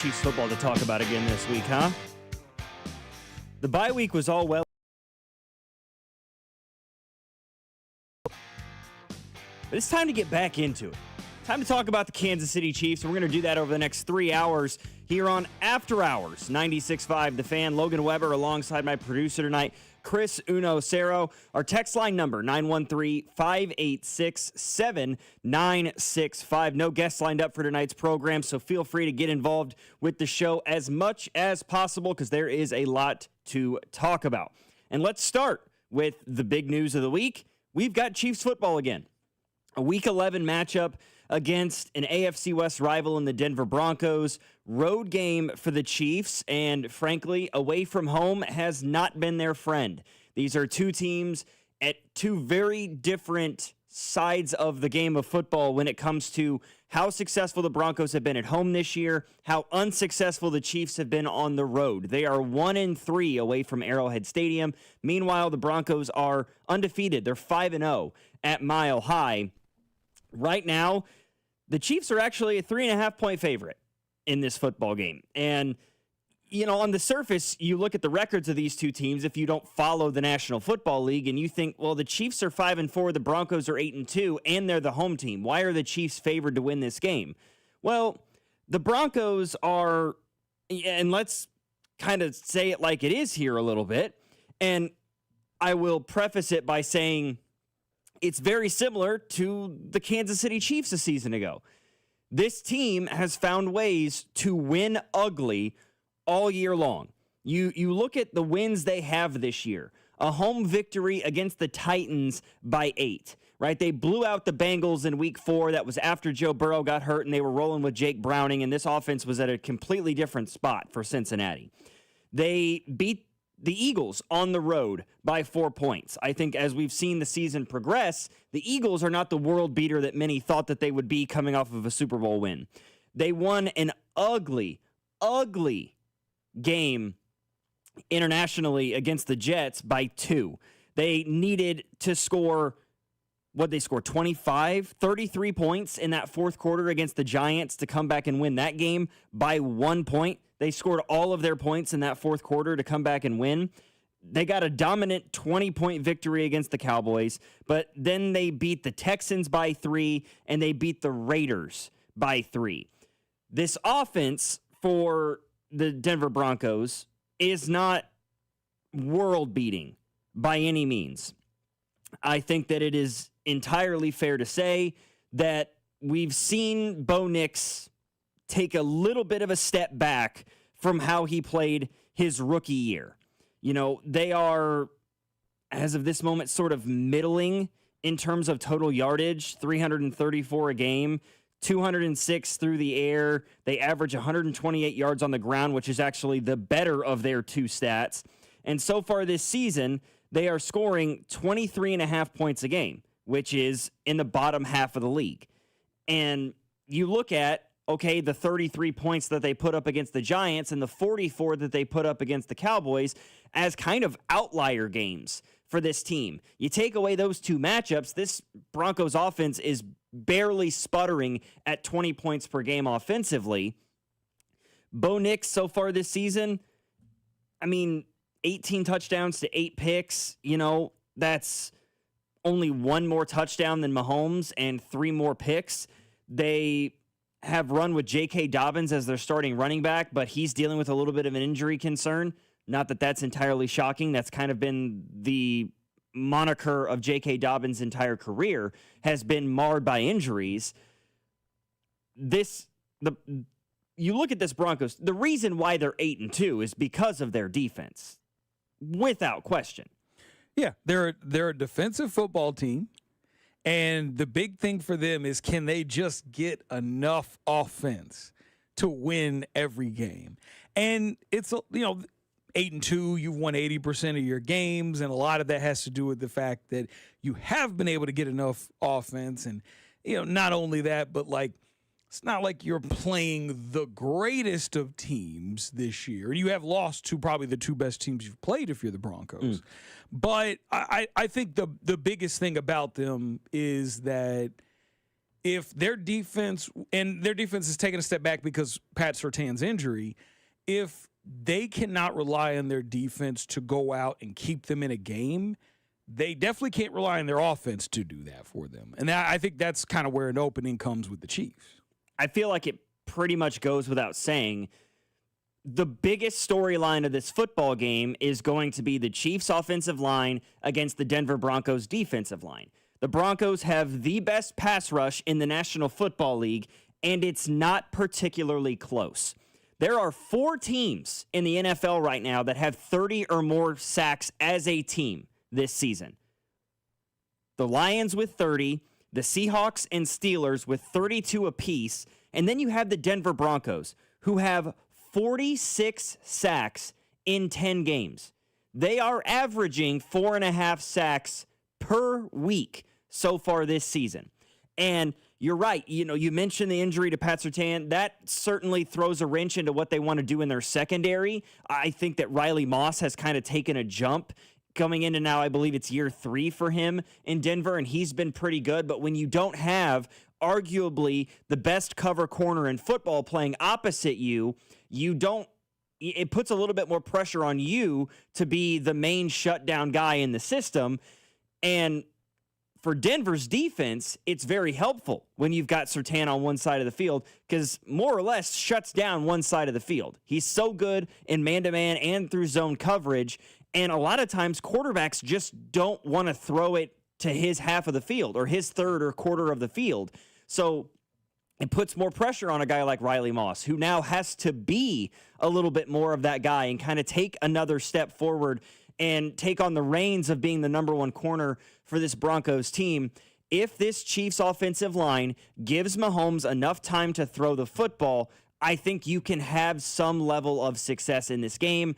Chiefs football to talk about again this week, huh? The bye week was all well, but it's time to get back into it. Time to talk about the Kansas City Chiefs, and we're going to do that over the next 3 hours here on After Hours, 96.5 The Fan. Logan Weber alongside my producer tonight, Chris Uno-Cero. Our text line number, 913-586-7965. No guests lined up for tonight's program, so feel free to get involved with the show as much as possible because there is a lot to talk about. And let's start with the big news of the week. We've got Chiefs football again. A Week 11 matchup against an AFC West rival in the Denver Broncos. Road game for the Chiefs, and frankly, away from home has not been their friend. These are two teams at two very different sides of the game of football when it comes to how successful the Broncos have been at home this year, how unsuccessful the Chiefs have been on the road. They are 1-3 away from Arrowhead Stadium. Meanwhile, the Broncos are undefeated. They're 5-0 at Mile High. Right now, the Chiefs are actually a 3.5-point favorite in this football game. And, you know, on the surface, you look at the records of these two teams if you don't follow the National Football League, and you think, well, the Chiefs are 5-4, the Broncos are 8-2, and they're the home team. Why are the Chiefs favored to win this game? Well, the Broncos are, and let's kind of say it like it is here a little bit, and I will preface it by saying it's very similar to the Kansas City Chiefs a season ago. This team has found ways to win ugly all year long. You look at the wins they have this year. A home victory against the Titans by 8, right? They blew out the Bengals in week 4. That was after Joe Burrow got hurt and they were rolling with Jake Browning, and this offense was at a completely different spot for Cincinnati. They beat the Eagles on the road by 4 points. I think as we've seen the season progress, the Eagles are not the world beater that many thought that they would be coming off of a Super Bowl win. They won an ugly game internationally against the Jets by 2. They needed to score, what'd they score, 33 points in that fourth quarter against the Giants to come back and win that game by 1 point. They scored all of their points in that fourth quarter to come back and win. They got a dominant 20-point victory against the Cowboys, but then they beat the Texans by 3, and they beat the Raiders by 3. This offense for the Denver Broncos is not world-beating by any means. I think that it is entirely fair to say that we've seen Bo Nix take a little bit of a step back from how he played his rookie year. You know, they are, as of this moment, sort of middling in terms of total yardage, 334 a game, 206 through the air. They average 128 yards on the ground, which is actually the better of their two stats. And so far this season, they are scoring 23.5 points a game, which is in the bottom half of the league. And you look at, okay, the 33 points that they put up against the Giants and the 44 that they put up against the Cowboys as kind of outlier games for this team. You take away those two matchups, this Broncos offense is barely sputtering at 20 points per game offensively. Bo Nix so far this season, 18 touchdowns to 8 picks. You know, that's only 1 more touchdown than Mahomes and 3 more picks. They have run with J.K. Dobbins as their starting running back, but he's dealing with a little bit of an injury concern. Not that that's entirely shocking. That's kind of been the moniker of J.K. Dobbins' entire career, has been marred by injuries. You look at this Broncos, the reason why they're 8-2 is because of their defense, without question. Yeah, they're a defensive football team. And the big thing for them is, can they just get enough offense to win every game? And it's, 8-2, you've won 80% of your games, and a lot of that has to do with the fact that you have been able to get enough offense. And, not only that, but it's not like you're playing the greatest of teams this year. You have lost to probably the 2 best teams you've played if you're the Broncos. But I think the biggest thing about them is that if their defense is taking a step back because Pat Surtain's injury, if they cannot rely on their defense to go out and keep them in a game, they definitely can't rely on their offense to do that for them. And I think that's kind of where an opening comes with the Chiefs. I feel like it pretty much goes without saying. The biggest storyline of this football game is going to be the Chiefs' offensive line against the Denver Broncos' defensive line. The Broncos have the best pass rush in the National Football League, and it's not particularly close. There are 4 teams in the NFL right now that have 30 or more sacks as a team this season. The Lions with 30, the Seahawks and Steelers with 32 apiece, and then you have the Denver Broncos, who have 46 sacks in 10 games. They are averaging 4.5 sacks per week so far this season. And you're right. You mentioned the injury to Pat Surtain. That certainly throws a wrench into what they want to do in their secondary. I think that Riley Moss has kind of taken a jump coming into now, I believe it's year 3 for him in Denver, and he's been pretty good. But when you don't have arguably the best cover corner in football playing opposite you, it puts a little bit more pressure on you to be the main shutdown guy in the system. And for Denver's defense, it's very helpful when you've got Surtain on one side of the field, because more or less shuts down one side of the field. He's so good in man-to-man and through zone coverage, and a lot of times quarterbacks just don't want to throw it to his half of the field or his third or quarter of the field. So it puts more pressure on a guy like Riley Moss, who now has to be a little bit more of that guy and kind of take another step forward and take on the reins of being the number 1 corner for this Broncos team. If this Chiefs offensive line gives Mahomes enough time to throw the football, I think you can have some level of success in this game.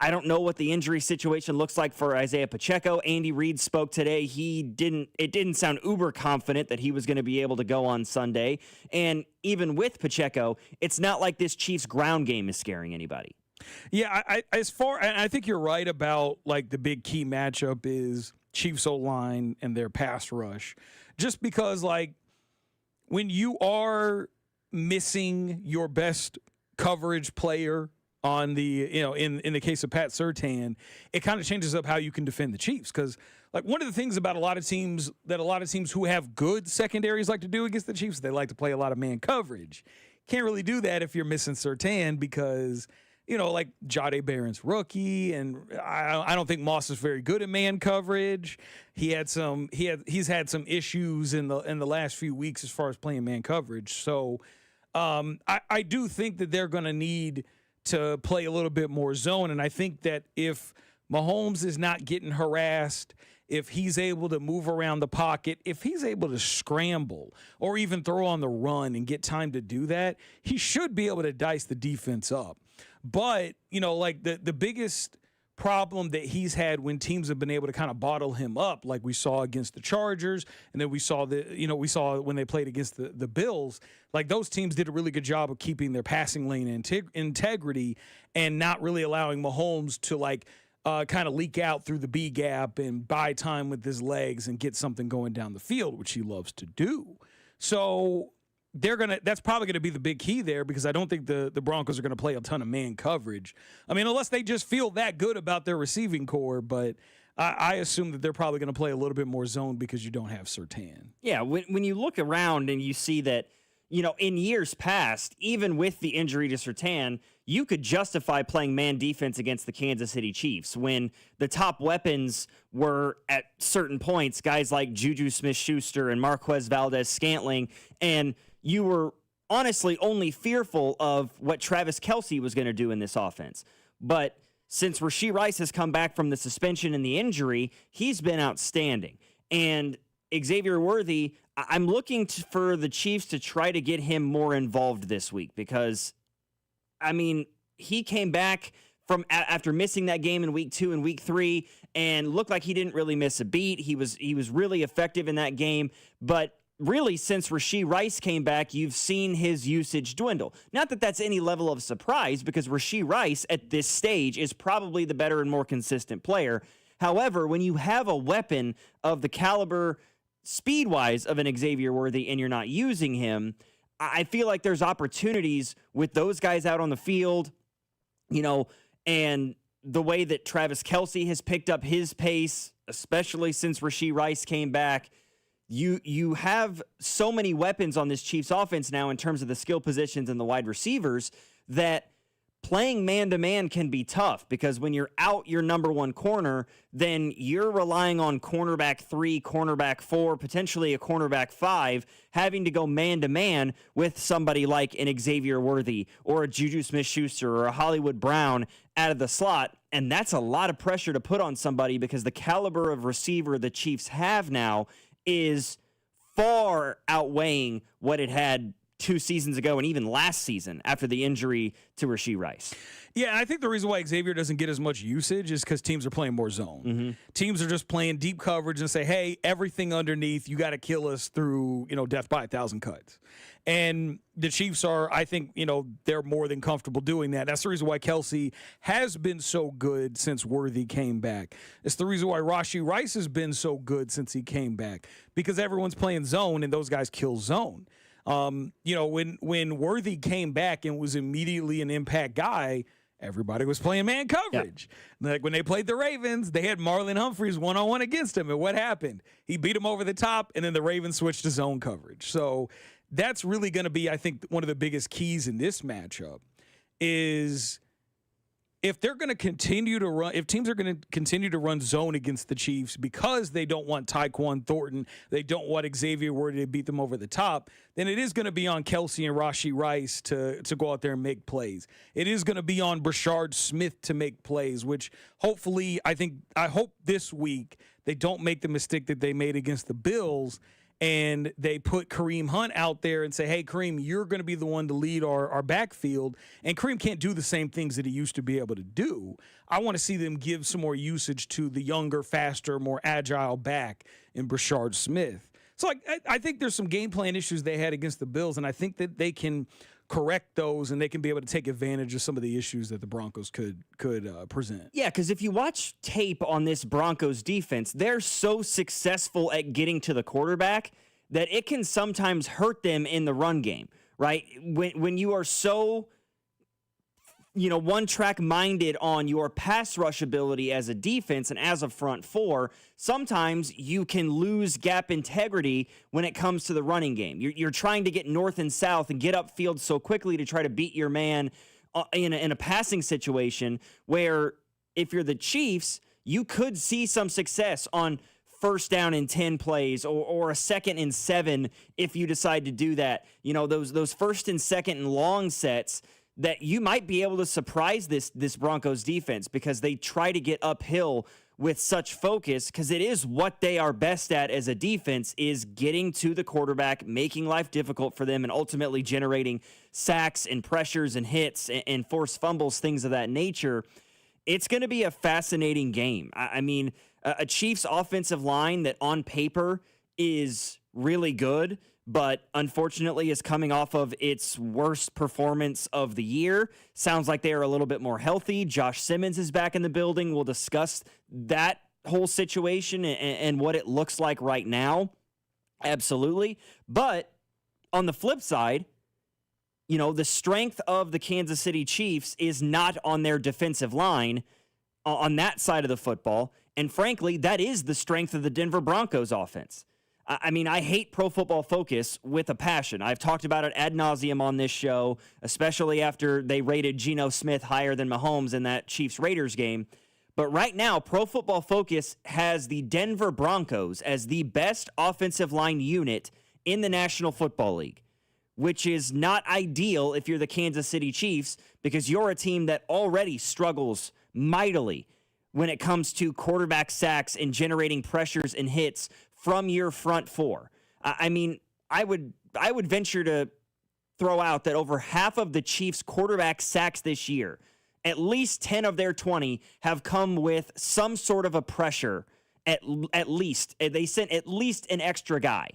I don't know what the injury situation looks like for Isaiah Pacheco. Andy Reid spoke today. It didn't sound uber confident that he was going to be able to go on Sunday. And even with Pacheco, it's not like this Chiefs ground game is scaring anybody. Yeah, I think you're right about like the big key matchup is Chiefs O-line and their pass rush. Just because like when you are missing your best coverage player on the, in the case of Pat Surtain, it kind of changes up how you can defend the Chiefs. Because like one of the things about a lot of teams who have good secondaries like to do against the Chiefs, they like to play a lot of man coverage. Can't really do that if you're missing Surtain because, like Jahdae Barron's rookie, and I don't think Moss is very good at man coverage. He's had some issues in the last few weeks as far as playing man coverage. So I do think that they're going to need to play a little bit more zone. And I think that if Mahomes is not getting harassed, if he's able to move around the pocket, if he's able to scramble or even throw on the run and get time to do that, he should be able to dice the defense up. But, like the biggest problem that he's had when teams have been able to kind of bottle him up, like we saw against the Chargers, and then we saw when they played against the Bills, like those teams did a really good job of keeping their passing lane integrity and not really allowing Mahomes to kind of leak out through the B gap and buy time with his legs and get something going down the field, which he loves to do. So that's probably going to be the big key there, because I don't think the Broncos are going to play a ton of man coverage. I mean, unless they just feel that good about their receiving core, but I assume that they're probably going to play a little bit more zone because you don't have Surtain. Yeah, when you look around and you see that, in years past, even with the injury to Surtain, you could justify playing man defense against the Kansas City Chiefs when the top weapons were at certain points, guys like Juju Smith-Schuster and Marquez Valdez-Scantling, and you were honestly only fearful of what Travis Kelce was going to do in this offense. But since Rashee Rice has come back from the suspension and the injury, he's been outstanding. And Xavier Worthy, I'm looking for the Chiefs to try to get him more involved this week because, he came back from after missing that game in week 2 and week 3 and looked like he didn't really miss a beat. He was really effective in that game, but really, since Rashee Rice came back, you've seen his usage dwindle. Not that that's any level of surprise, because Rashee Rice at this stage is probably the better and more consistent player. However, when you have a weapon of the caliber speed-wise of an Xavier Worthy and you're not using him, I feel like there's opportunities with those guys out on the field, and the way that Travis Kelce has picked up his pace, especially since Rashee Rice came back. You have so many weapons on this Chiefs offense now in terms of the skill positions and the wide receivers that playing man-to-man can be tough, because when you're out your number one corner, then you're relying on cornerback 3, cornerback 4, potentially a cornerback 5, having to go man-to-man with somebody like an Xavier Worthy or a Juju Smith-Schuster or a Hollywood Brown out of the slot. And that's a lot of pressure to put on somebody, because the caliber of receiver the Chiefs have now is far outweighing what it had 2 seasons ago and even last season after the injury to Rashee Rice. Yeah, I think the reason why Xavier doesn't get as much usage is because teams are playing more zone. Mm-hmm. Teams are just playing deep coverage and say, hey, everything underneath, you got to kill us through, death by 1,000 cuts. And the Chiefs are, I think, they're more than comfortable doing that. That's the reason why Kelce has been so good since Worthy came back. It's the reason why Rashee Rice has been so good since he came back, because everyone's playing zone and those guys kill zone. When Worthy came back and was immediately an impact guy, everybody was playing man coverage. Yep. Like when they played the Ravens, they had Marlon Humphreys one-on-one against him. And what happened? He beat him over the top, and then the Ravens switched to zone coverage. So that's really going to be, I think, one of the biggest keys in this matchup is if they're going to continue to run, if teams are going to continue to run zone against the Chiefs because they don't want Tyquan Thornton, they don't want Xavier Worthy to beat them over the top, then it is going to be on Kelce and Rashee Rice to go out there and make plays. It is going to be on Brashard Smith to make plays, which hopefully, I hope this week they don't make the mistake that they made against the Bills, and they put Kareem Hunt out there and say, hey, Kareem, you're going to be the one to lead our backfield. And Kareem can't do the same things that he used to be able to do. I want to see them give some more usage to the younger, faster, more agile back in Brashard Smith. So I think there's some game plan issues they had against the Bills, and I think that they can correct those, and they can be able to take advantage of some of the issues that the Broncos could present. Yeah, because if you watch tape on this Broncos defense, they're so successful at getting to the quarterback that it can sometimes hurt them in the run game, right? When you are so one-track minded on your pass rush ability as a defense and as a front four, sometimes you can lose gap integrity when it comes to the running game. You're trying to get north and south and get upfield so quickly to try to beat your man in a passing situation where if you're the Chiefs, you could see some success on first down in 10 plays or a 2nd and 7 if you decide to do that. Those first and second and long sets that you might be able to surprise this Broncos defense, because they try to get uphill with such focus, because it is what they are best at as a defense, is getting to the quarterback, making life difficult for them, and ultimately generating sacks and pressures and hits and forced fumbles, things of that nature. It's going to be a fascinating game. I mean, a Chiefs offensive line that on paper is really good, but unfortunately is coming off of its worst performance of the year. Sounds like they are a little bit more healthy. Josh Simmons is back in the building. We'll discuss that whole situation and what it looks like right now. Absolutely. But on the flip side, the strength of the Kansas City Chiefs is not on their defensive line on that side of the football. And frankly, that is the strength of the Denver Broncos offense. I mean, I hate Pro Football Focus with a passion. I've talked about it ad nauseum on this show, especially after they rated Geno Smith higher than Mahomes in that Chiefs-Raiders game. But right now, Pro Football Focus has the Denver Broncos as the best offensive line unit in the National Football League, which is not ideal if you're the Kansas City Chiefs, because you're a team that already struggles mightily when it comes to quarterback sacks and generating pressures and hits from your front four. I mean, I would venture to throw out that over half of the Chiefs' quarterback sacks this year, at least 10 of their 20, have come with some sort of a pressure. At least they sent at least an extra guy.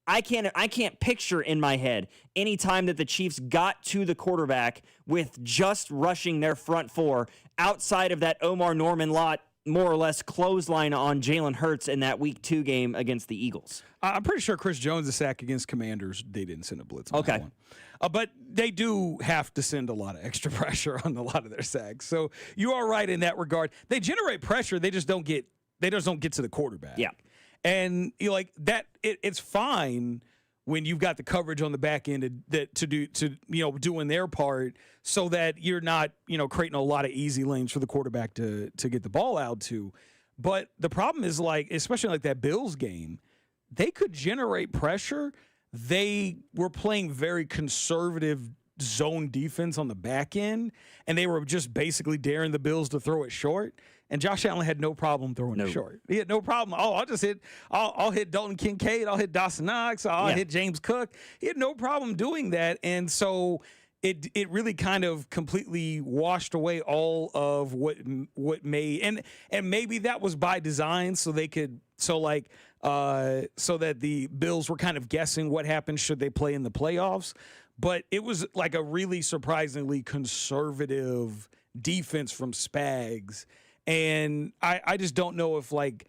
I can't picture in my head any time that the Chiefs got to the quarterback with just rushing their front four outside of that Omar Norman lot more or less clothesline on Jalen Hurts in that Week 2 game against the Eagles. I'm pretty sure Chris Jones' sack against Commanders, they didn't send a blitz on that one. But they do have to send a lot of extra pressure on a lot of their sacks. So you are right in that regard. They generate pressure. They just don't get to the quarterback. Yeah. And you like that. It's fine when you've got the coverage on the back end doing their part, so that you're not creating a lot of easy lanes for the quarterback to get the ball out to. But the problem is, like, especially like that Bills game, they could generate pressure. They were playing very conservative zone defense on the back end, and they were just basically daring the Bills to throw it short. And Josh Allen had no problem throwing it short. He had no problem. Oh, I'll hit Dalton Kincaid. I'll hit Dawson Knox. I'll hit James Cook. He had no problem doing that. And so it really kind of completely washed away all of what made, and maybe that was by design, so they could, so that the Bills were kind of guessing what happened should they play in the playoffs. But it was like a really surprisingly conservative defense from Spags. And I just don't know if, like,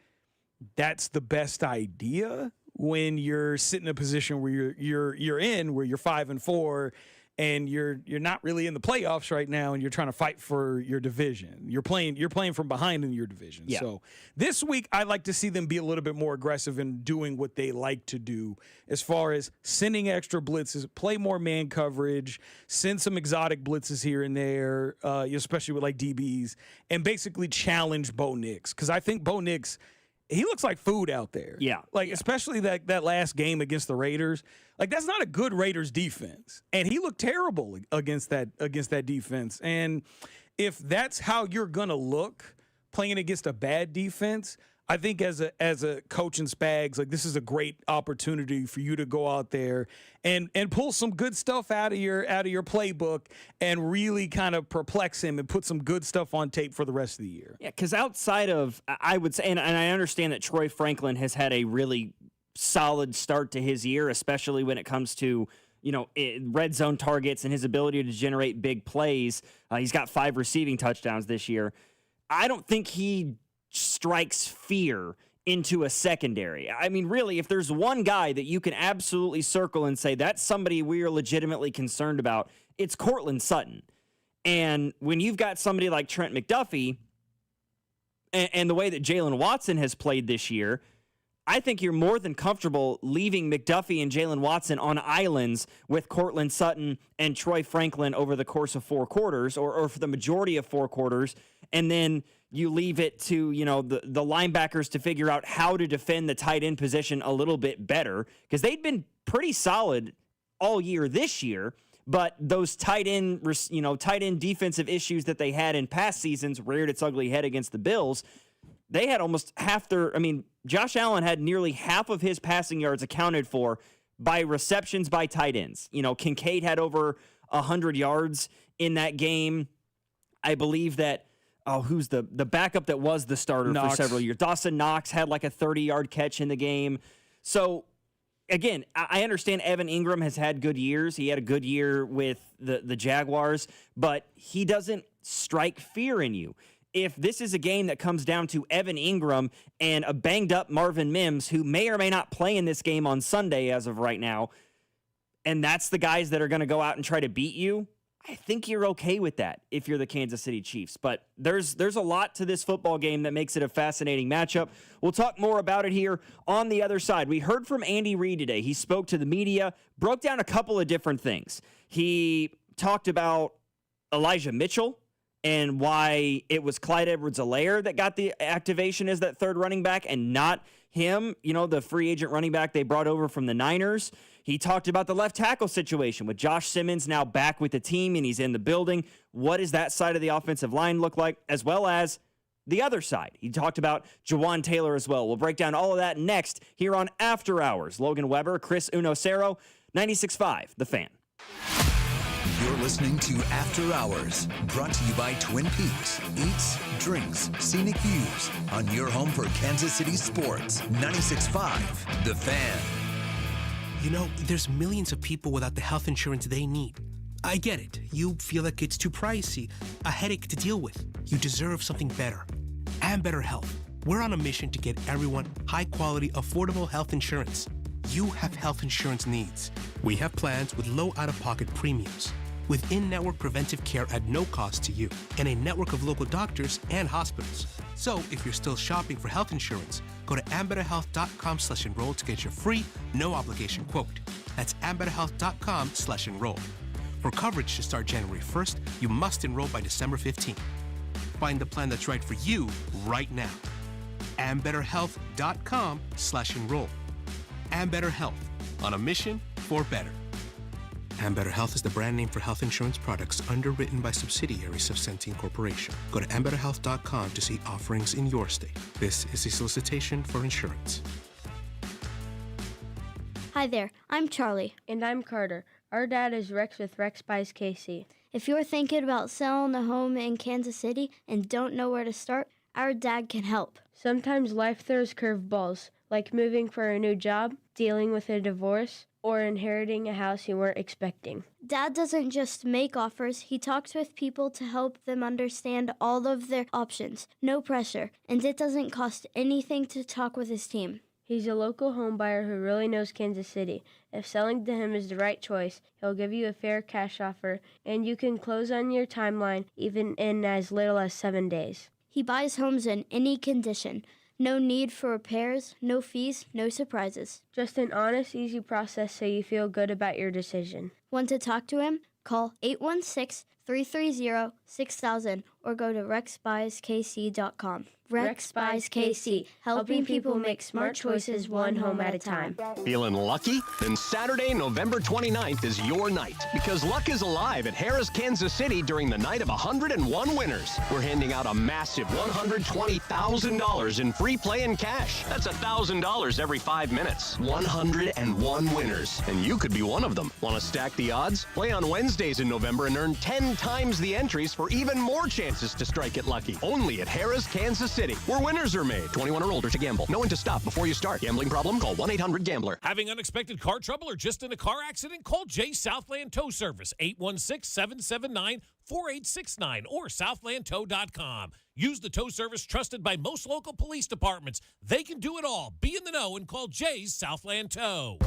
that's the best idea when you're sitting in a position where you're 5-4 and you're not really in the playoffs right now, and you're trying to fight for your division. You're playing from behind in your division. Yeah. So this week I'd like to see them be a little bit more aggressive in doing what they like to do, as far as sending extra blitzes, play more man coverage, send some exotic blitzes here and there, especially with like DBs, and basically challenge Bo Nix, because I think Bo Nix, he looks like food out there. Yeah. Especially that last game against the Raiders. Like, that's not a good Raiders defense. And he looked terrible against that defense. And if that's how you're going to look playing against a bad defense, I think as a coach in Spags, like, this is a great opportunity for you to go out there and pull some good stuff out of your playbook and really kind of perplex him and put some good stuff on tape for the rest of the year. Yeah, because outside of, I would say, and I understand that Troy Franklin has had a really solid start to his year, especially when it comes to red zone targets and his ability to generate big plays. He's got 5 receiving touchdowns this year. I don't think he strikes fear into a secondary. I mean, really, if there's one guy that you can absolutely circle and say that's somebody we are legitimately concerned about, it's Courtland Sutton. And when you've got somebody like Trent McDuffie and the way that Jalen Watson has played this year, I think you're more than comfortable leaving McDuffie and Jalen Watson on islands with Courtland Sutton and Troy Franklin over the course of 4 quarters, or for the majority of 4 quarters, and then you leave it to the linebackers to figure out how to defend the tight end position a little bit better, because they'd been pretty solid all year this year, but those tight end defensive issues that they had in past seasons reared its ugly head against the Bills. They had almost half Josh Allen had nearly half of his passing yards accounted for by receptions by tight ends. Kincaid had over 100 yards in that game. I believe that, who's the backup that was the starter for several years? Dawson Knox had like a 30-yard catch in the game. So, again, I understand Evan Ingram has had good years. He had a good year with the Jaguars, but he doesn't strike fear in you. If this is a game that comes down to Evan Ingram and a banged-up Marvin Mims, who may or may not play in this game on Sunday as of right now, and that's the guys that are going to go out and try to beat you, I think you're okay with that if you're the Kansas City Chiefs. But there's a lot to this football game that makes it a fascinating matchup. We'll talk more about it here on the other side. We heard from Andy Reid today. He spoke to the media, broke down a couple of different things. He talked about Elijah Mitchell and why it was Clyde Edwards-Helaire that got the activation as that third running back and not him, the free agent running back they brought over from the Niners. He talked about the left tackle situation with Josh Simmons now back with the team and he's in the building. What does that side of the offensive line look like, as well as the other side? He talked about Jawan Taylor as well. We'll break down all of that next here on After Hours. Logan Weber, Chris Unocero, 96.5, The Fan. You're listening to After Hours, brought to you by Twin Peaks. Eats, drinks, scenic views on your home for Kansas City sports. 96.5, The Fan. There's millions of people without the health insurance they need. I get it. You feel like it's too pricey, a headache to deal with. You deserve something better. and better health. We're on a mission to get everyone high-quality, affordable health insurance. You have health insurance needs. We have plans with low out-of-pocket premiums, with in-network preventive care at no cost to you, and a network of local doctors and hospitals. So if you're still shopping for health insurance, go to ambetterhealth.com/enroll to get your free, no-obligation quote. That's ambetterhealth.com/enroll. For coverage to start January 1st, you must enroll by December 15th. Find the plan that's right for you right now. ambetterhealth.com/enroll. Ambetter Health, on a mission for better. Ambetter Health is the brand name for health insurance products underwritten by subsidiaries of Centene Corporation. Go to ambetterhealth.com to see offerings in your state. This is a solicitation for insurance. Hi there, I'm Charlie. And I'm Carter. Our dad is Rex with Rex Buys KC. If you're thinking about selling a home in Kansas City and don't know where to start, our dad can help. Sometimes life throws curveballs, like moving for a new job, dealing with a divorce, or inheriting a house you weren't expecting. Dad doesn't just make offers, he talks with people to help them understand all of their options. No pressure, and it doesn't cost anything to talk with his team. He's a local home buyer who really knows Kansas City. If selling to him is the right choice, he'll give you a fair cash offer, and you can close on your timeline even in as little as 7 days. He buys homes in any condition. No need for repairs, no fees, no surprises. Just an honest, easy process so you feel good about your decision. Want to talk to him? Call 816-330-6000 or go to rexbuyskc.com. Rex Buys KC, helping people make smart choices one home at a time. Feeling lucky? Then Saturday, November 29th is your night, because luck is alive at Harrah's Kansas City during the night of 101 winners. We're handing out a massive $120,000 in free play and cash. That's $1,000 every 5 minutes. 101 winners, and you could be one of them. Want to stack the odds? Play on Wednesdays in November and earn 10 times the entries for even more chances to strike it lucky. Only at Harrah's Kansas City, where winners are made. 21 or older to gamble. Know when to stop before you start. Gambling problem? Call 1-800-GAMBLER. Having unexpected car trouble or just in a car accident? Call Jay Southland Tow Service, 816-779-4869 or southlandtow.com. Use the tow service trusted by most local police departments. They can do it all. Be in the know and call Jay's Southland Tow.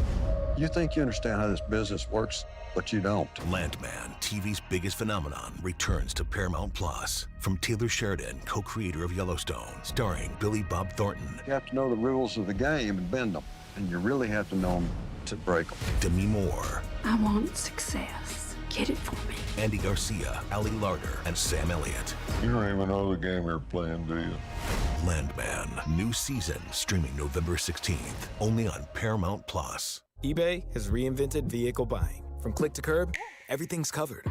You think you understand how this business works, but you don't. Landman, TV's biggest phenomenon, returns to Paramount Plus. From Taylor Sheridan, co-creator of Yellowstone, starring Billy Bob Thornton. You have to know the rules of the game and bend them, and you really have to know them to break them. Demi Moore. I want success. Get it for me. Andy Garcia, Ali Larder, and Sam Elliott. You don't even know the game you're playing, do you? Landman, new season, streaming November 16th, only on Paramount Plus. eBay has reinvented vehicle buying. From click to curb, everything's covered.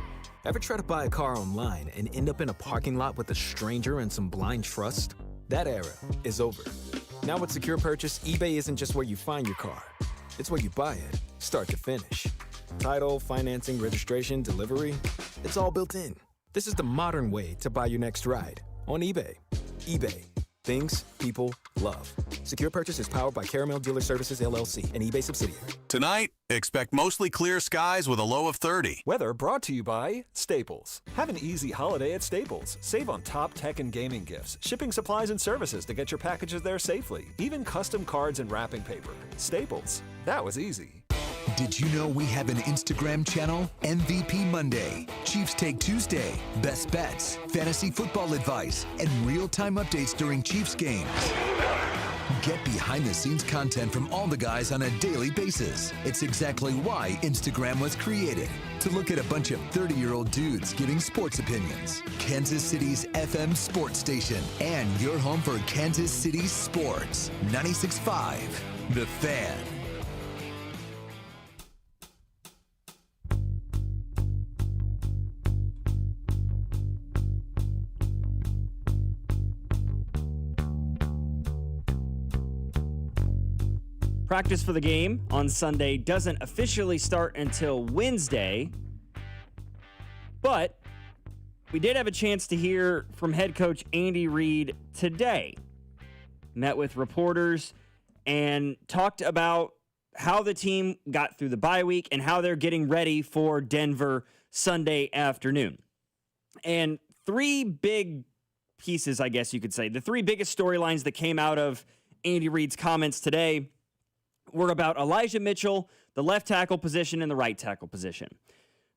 Ever try to buy a car online and end up in a parking lot with a stranger and some blind trust? That era is over. Now with Secure Purchase, eBay isn't just where you find your car. It's where you buy it, start to finish. Title, financing, registration, delivery, it's all built in. This is the modern way to buy your next ride on eBay. eBay. Things people love. Secure Purchase is powered by Caramel Dealer Services, LLC, an eBay subsidiary. Tonight, expect mostly clear skies with a low of 30. Weather brought to you by Staples. Have an easy holiday at Staples. Save on top tech and gaming gifts, shipping supplies and services to get your packages there safely, even custom cards and wrapping paper. Staples. That was easy. Did you know we have an Instagram channel? MVP Monday, Chiefs Take Tuesday, Best Bets, Fantasy Football Advice, and real-time updates during Chiefs games. Get behind-the-scenes content from all the guys on a daily basis. It's exactly why Instagram was created, to look at a bunch of 30-year-old dudes giving sports opinions. Kansas City's FM sports station, and your home for Kansas City sports. 96.5, The Fan. Practice for the game on Sunday doesn't officially start until Wednesday, but we did have a chance to hear from head coach Andy Reid today. Met with reporters and talked about how the team got through the bye week and how they're getting ready for Denver Sunday afternoon. And three big pieces, I guess you could say. The three biggest storylines that came out of Andy Reid's comments today were about Elijah Mitchell, the left tackle position, and the right tackle position.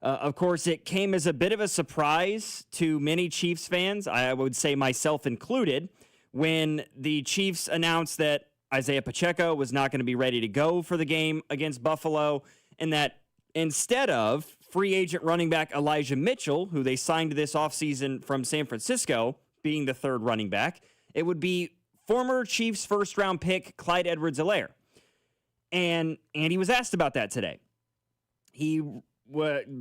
Of course, it came as a bit of a surprise to many Chiefs fans, I would say myself included, when the Chiefs announced that Isaiah Pacheco was not going to be ready to go for the game against Buffalo, and that instead of free agent running back Elijah Mitchell, who they signed this offseason from San Francisco, being the third running back, it would be former Chiefs first-round pick Clyde Edwards-Helaire. And Andy was asked about that today. He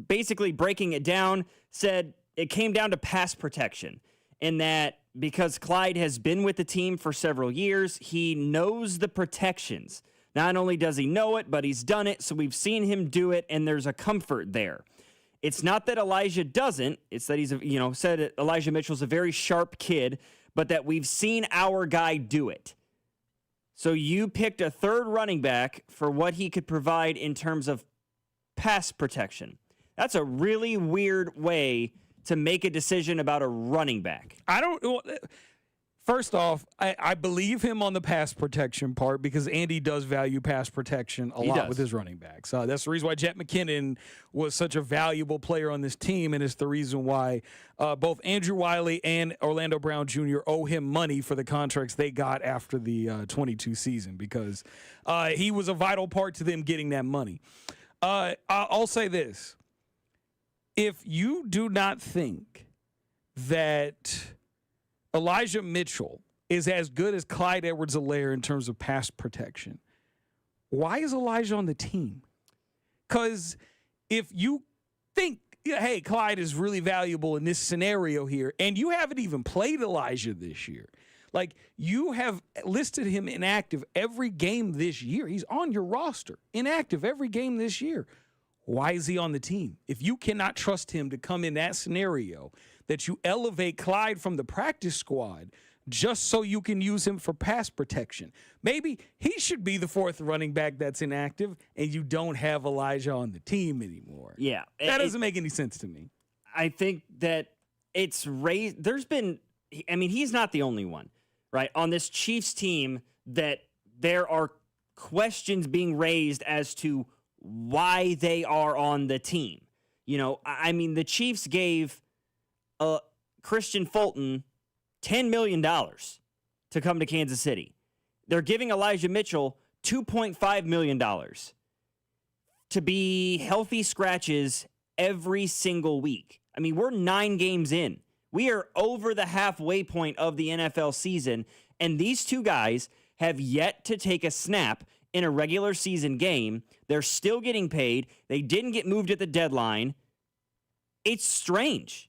basically breaking it down, said it came down to pass protection, and that because Clyde has been with the team for several years, he knows the protections. Not only does he know it, but he's done it, so we've seen him do it, and there's a comfort there. It's not that Elijah doesn't. It's that he's, said Elijah Mitchell's a very sharp kid, but that we've seen our guy do it. So you picked a third running back for what he could provide in terms of pass protection. That's a really weird way to make a decision about a running back. First off, I believe him on the pass protection part because Andy does value pass protection a lot with his running backs. That's the reason why Jet McKinnon was such a valuable player on this team, and it's the reason why both Andrew Wiley and Orlando Brown Jr. owe him money for the contracts they got after the 22 season because he was a vital part to them getting that money. I'll say this. If you do not think that Elijah Mitchell is as good as Clyde Edwards-Helaire in terms of pass protection, why is Elijah on the team? Because if you think, hey, Clyde is really valuable in this scenario here, and you haven't even played Elijah this year, like you have listed him inactive every game this year. He's on your roster, inactive every game this year. Why is he on the team? If you cannot trust him to come in that scenario, that you elevate Clyde from the practice squad just so you can use him for pass protection. Maybe he should be the fourth running back that's inactive, and you don't have Elijah on the team anymore. Yeah. That doesn't make any sense to me. I think that it's raised. There's been, he's not the only one, right? On this Chiefs team that there are questions being raised as to why they are on the team. The Chiefs gave Christian Fulton $10 million to come to Kansas City. They're giving Elijah Mitchell $2.5 million to be healthy scratches every single week. We're 9 games in. We are over the halfway point of the NFL season, and these two guys have yet to take a snap in a regular season game. They're still getting paid. They didn't get moved at the deadline. It's strange.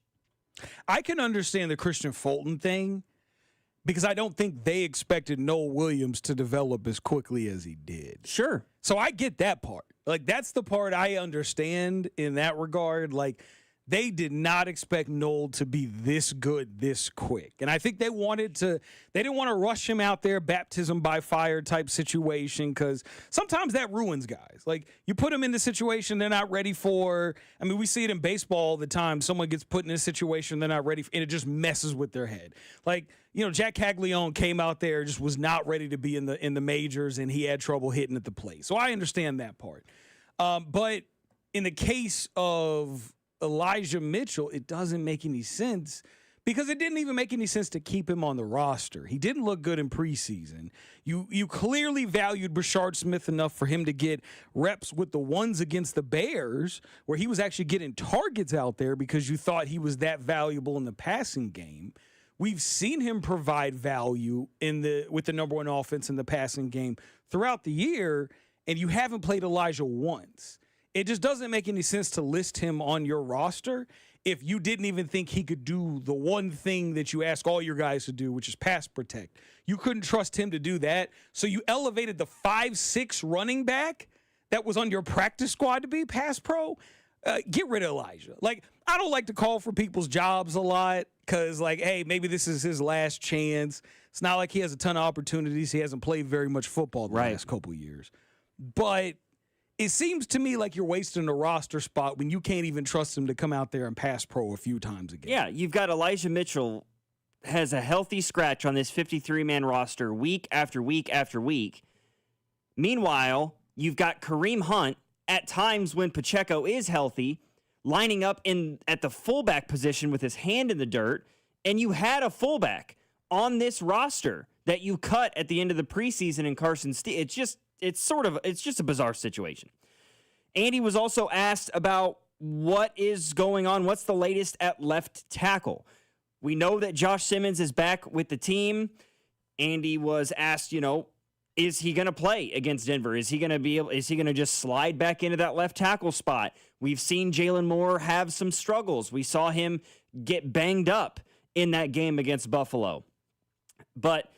I can understand the Christian Fulton thing because I don't think they expected Noah Williams to develop as quickly as he did. Sure. So I get that part. That's the part I understand in that regard. They did not expect Noel to be this good this quick. And I think they didn't want to rush him out there, baptism by fire type situation, because sometimes that ruins guys. You put them in the situation they're not ready for. We see it in baseball all the time. Someone gets put in a situation they're not ready for, and it just messes with their head. Jack Caglione came out there, just was not ready to be in the majors, and he had trouble hitting at the plate. So I understand that part. But in the case of Elijah Mitchell, it doesn't make any sense because it didn't even make any sense to keep him on the roster. He didn't look good in preseason. You clearly valued Brashard Smith enough for him to get reps with the ones against the Bears, where he was actually getting targets out there because you thought he was that valuable in the passing game. We've seen him provide value with the number one offense in the passing game throughout the year, and you haven't played Elijah once. It just doesn't make any sense to list him on your roster if you didn't even think he could do the one thing that you ask all your guys to do, which is pass protect. You couldn't trust him to do that, so you elevated the 5'6" running back that was on your practice squad to be pass pro. Get rid of Elijah. I don't like to call for people's jobs a lot because, hey, maybe this is his last chance. It's not like he has a ton of opportunities. He hasn't played very much football the last couple years. But it seems to me like you're wasting a roster spot when you can't even trust him to come out there and pass pro a few times a game. Yeah, you've got Elijah Mitchell has a healthy scratch on this 53-man roster week after week after week. Meanwhile, you've got Kareem Hunt at times when Pacheco is healthy, lining up at the fullback position with his hand in the dirt, and you had a fullback on this roster that you cut at the end of the preseason in Carson Steele. It's just a bizarre situation. Andy was also asked about what is going on, what's the latest at left tackle. We know that Josh Simmons is back with the team. Andy was asked, is he going to play against Denver? Is he going to just slide back into that left tackle spot? We've seen Jalen Moore have some struggles. We saw him get banged up in that game against Buffalo. But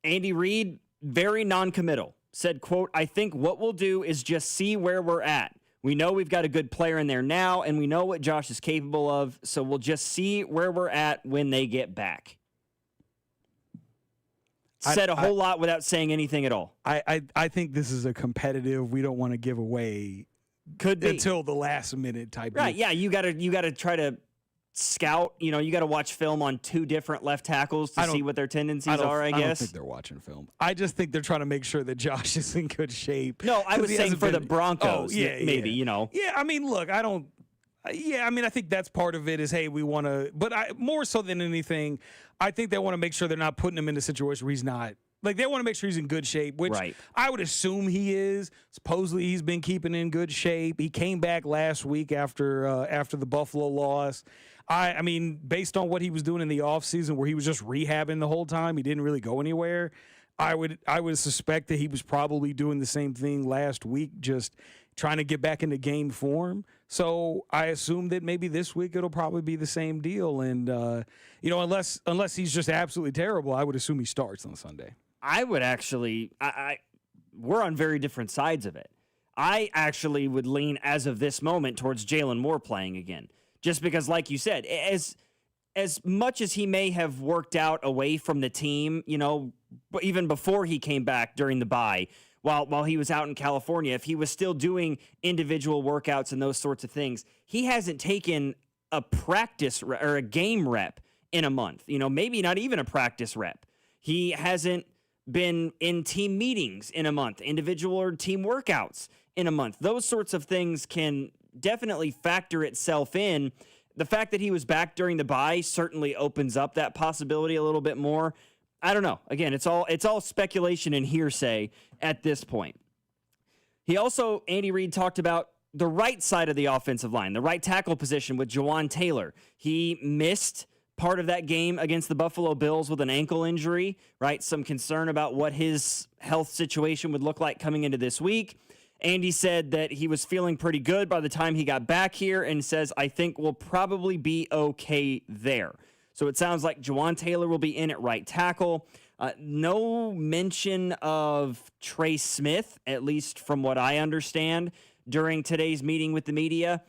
Andy Reid, very non-committal, said, quote, "I think what we'll do is just see where we're at. We know we've got a good player in there now, and we know what Josh is capable of, so we'll just see where we're at when they get back." Said a whole lot without saying anything at all. I think this is a competitive, we don't want to give away could be until the last minute type. Right, yeah, you gotta try to scout, you got to watch film on two different left tackles to see what their tendencies are, I guess. I don't think they're watching film. I just think they're trying to make sure that Josh is in good shape. No, I was saying for the Broncos, maybe. Yeah, I mean, look, I think that's part of it is, hey, we want to, but more so than anything, I think they want to make sure they're not putting him in a situation where he's not. Like, they want to make sure he's in good shape, which I would assume he is. Supposedly, he's been keeping in good shape. He came back last week after the Buffalo loss. I mean, based on what he was doing in the offseason where he was just rehabbing the whole time, he didn't really go anywhere. I would suspect that he was probably doing the same thing last week, just trying to get back into game form. So I assume that maybe this week it'll probably be the same deal. And, unless he's just absolutely terrible, I would assume he starts on Sunday. I would actually we're on very different sides of it. I actually would lean, as of this moment, towards Jalen Moore playing again. Just because, like you said, as much as he may have worked out away from the team, even before he came back during the bye, while he was out in California, if he was still doing individual workouts and those sorts of things, he hasn't taken a practice or a game rep in a month. Maybe not even a practice rep. He hasn't been in team meetings in a month, individual or team workouts in a month. Those sorts of things can definitely factor itself in. The fact that he was back during the bye certainly opens up that possibility a little bit more. I don't know. Again, it's all speculation and hearsay at this point. Andy Reid talked about the right side of the offensive line, the right tackle position with Jawan Taylor. He missed part of that game against the Buffalo Bills with an ankle injury, right? Some concern about what his health situation would look like coming into this week. Andy said that he was feeling pretty good by the time he got back here and says, "I think we'll probably be okay there." So it sounds like Jawan Taylor will be in at right tackle. No mention of Trey Smith, at least from what I understand, during today's meeting with the media.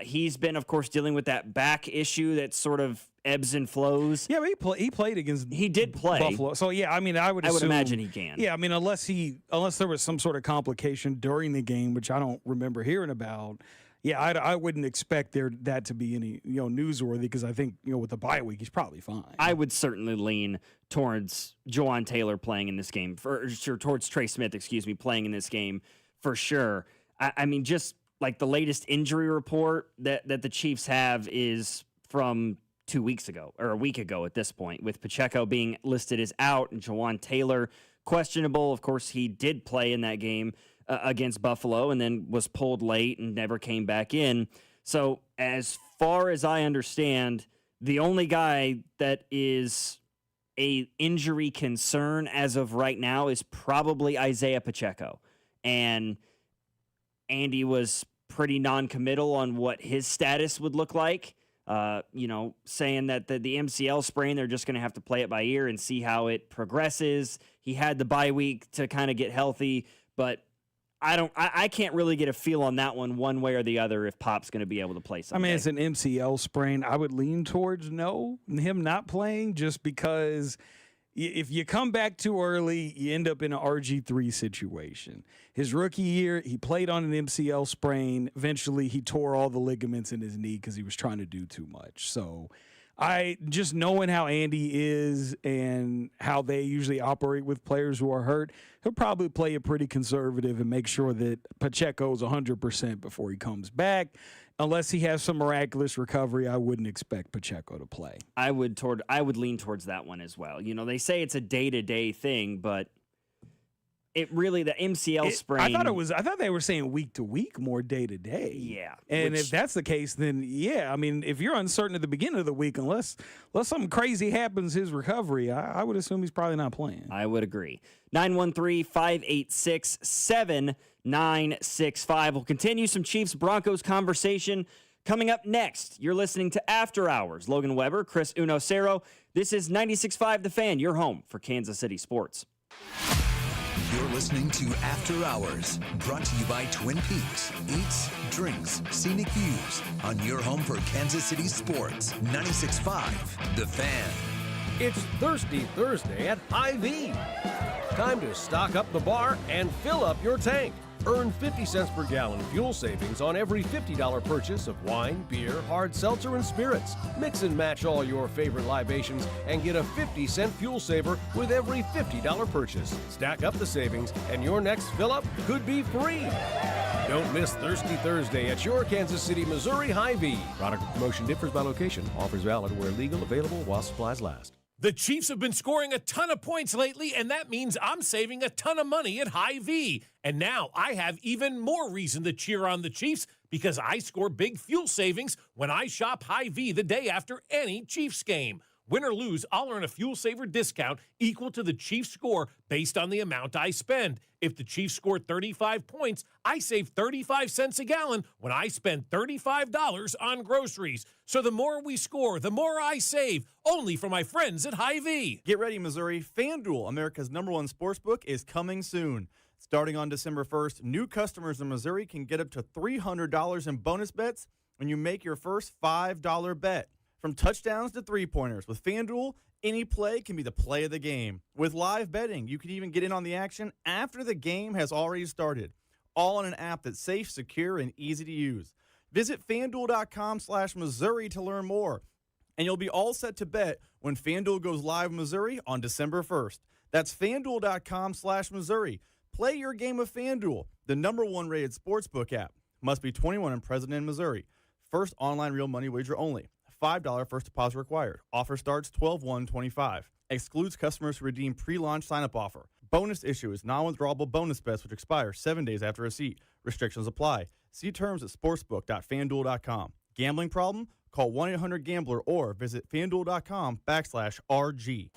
He's been, of course, dealing with that back issue that sort of ebbs and flows. Yeah, but he played against. He did play Buffalo. So yeah, I mean, I would imagine he can. Yeah, I mean, unless there was some sort of complication during the game, which I don't remember hearing about. Yeah, I wouldn't expect that to be any newsworthy, because I think with the bye week he's probably fine. I would certainly lean towards Jawan Taylor playing in this game, towards Trey Smith, playing in this game for sure. I mean, just like the latest injury report that the Chiefs have is from 2 weeks ago, or a week ago at this point, with Pacheco being listed as out and Jawan Taylor questionable. Of course, he did play in that game against Buffalo and then was pulled late and never came back in. So as far as I understand, the only guy that is a injury concern as of right now is probably Isaiah Pacheco. And Andy was pretty non-committal on what his status would look like, saying that the MCL sprain, they're just going to have to play it by ear and see how it progresses. He had the bye week to kind of get healthy, but I can't really get a feel on that one way or the other if Pop's going to be able to play Sunday. I mean, it's an MCL sprain. I would lean towards him not playing, just because if you come back too early, you end up in an RG3 situation. His rookie year, he played on an MCL sprain. Eventually, he tore all the ligaments in his knee because he was trying to do too much. So I just knowing how Andy is and how they usually operate with players who are hurt, he'll probably play it pretty conservative and make sure that Pacheco's 100% before he comes back. Unless he has some miraculous recovery, I wouldn't expect Pacheco to play. I would lean towards that one as well. You know, they say it's a day-to-day thing, but it really, the MCL sprain. I thought they were saying week to week, more day to day. Yeah. And if that's the case, then yeah, I mean, if you're uncertain at the beginning of the week, unless something crazy happens, his recovery, I would assume he's probably not playing. I would agree. 913-586-7965. We'll continue some Chiefs-Broncos conversation coming up next. You're listening to After Hours. Logan Weber, Chris Unocero. This is 96.5 The Fan, your home for Kansas City sports. You're listening to After Hours, brought to you by Twin Peaks. Eats, drinks, scenic views on your home for Kansas City sports. 96.5 The Fan. It's Thirsty Thursday at Hy-Vee. Time to stock up the bar and fill up your tank. Earn 50 cents per gallon fuel savings on every $50 purchase of wine, beer, hard seltzer, and spirits. Mix and match all your favorite libations and get a 50-cent fuel saver with every $50 purchase. Stack up the savings and your next fill-up could be free. Don't miss Thirsty Thursday at your Kansas City, Missouri Hy-Vee. Product promotion differs by location. Offers valid where legal, available while supplies last. The Chiefs have been scoring a ton of points lately, and that means I'm saving a ton of money at Hy-Vee. And now I have even more reason to cheer on the Chiefs because I score big fuel savings when I shop Hy-Vee the day after any Chiefs game. Win or lose, I'll earn a fuel saver discount equal to the Chiefs score based on the amount I spend. If the Chiefs score 35 points, I save 35 cents a gallon when I spend $35 on groceries. So the more we score, the more I save, only for my friends at Hy-Vee. Get ready, Missouri. FanDuel, America's #1 sportsbook, is coming soon. Starting on December 1st, new customers in Missouri can get up to $300 in bonus bets when you make your first $5 bet. From touchdowns to three-pointers, with FanDuel, any play can be the play of the game. With live betting, you can even get in on the action after the game has already started. All on an app that's safe, secure, and easy to use. Visit FanDuel.com/Missouri to learn more. And you'll be all set to bet when FanDuel goes live in Missouri on December 1st. That's FanDuel.com/Missouri. Play your game of FanDuel, the #1 rated sportsbook app. Must be 21 and present in Missouri. First online real money wager only. $5 first deposit required. Offer starts 12/1/25. Excludes customers who redeem pre-launch sign-up offer. Bonus issue is non-withdrawable bonus bets which expire 7 days after receipt. Restrictions apply. See terms at sportsbook.fanduel.com. Gambling problem? Call 1-800-GAMBLER or visit fanduel.com/RG.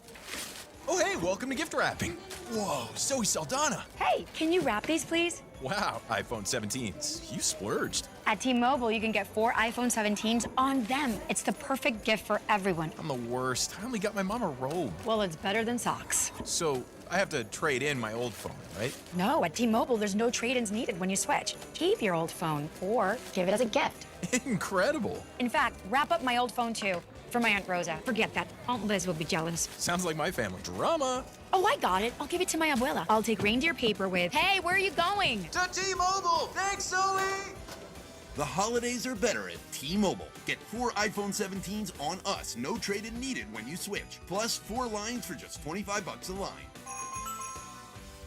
Oh, hey, welcome to gift wrapping. Whoa, Zoe Saldana. Hey, can you wrap these, please? Wow, iPhone 17s. You splurged. At T-Mobile, you can get 4 iPhone 17s on them. It's the perfect gift for everyone. I'm the worst. I only got my mom a robe. Well, it's better than socks. So I have to trade in my old phone, right? No, at T-Mobile, there's no trade-ins needed when you switch. Keep your old phone or give it as a gift. Incredible. In fact, wrap up my old phone, too. For my Aunt Rosa. Forget that. Aunt Liz will be jealous. Sounds like my family. Drama. Oh, I got it. I'll give it to my abuela. I'll take reindeer paper with, hey, where are you going? To T-Mobile. Thanks, Zoe. The holidays are better at T-Mobile. Get 4 iPhone 17s on us. No trade-in needed when you switch. Plus 4 lines for just $25 a line.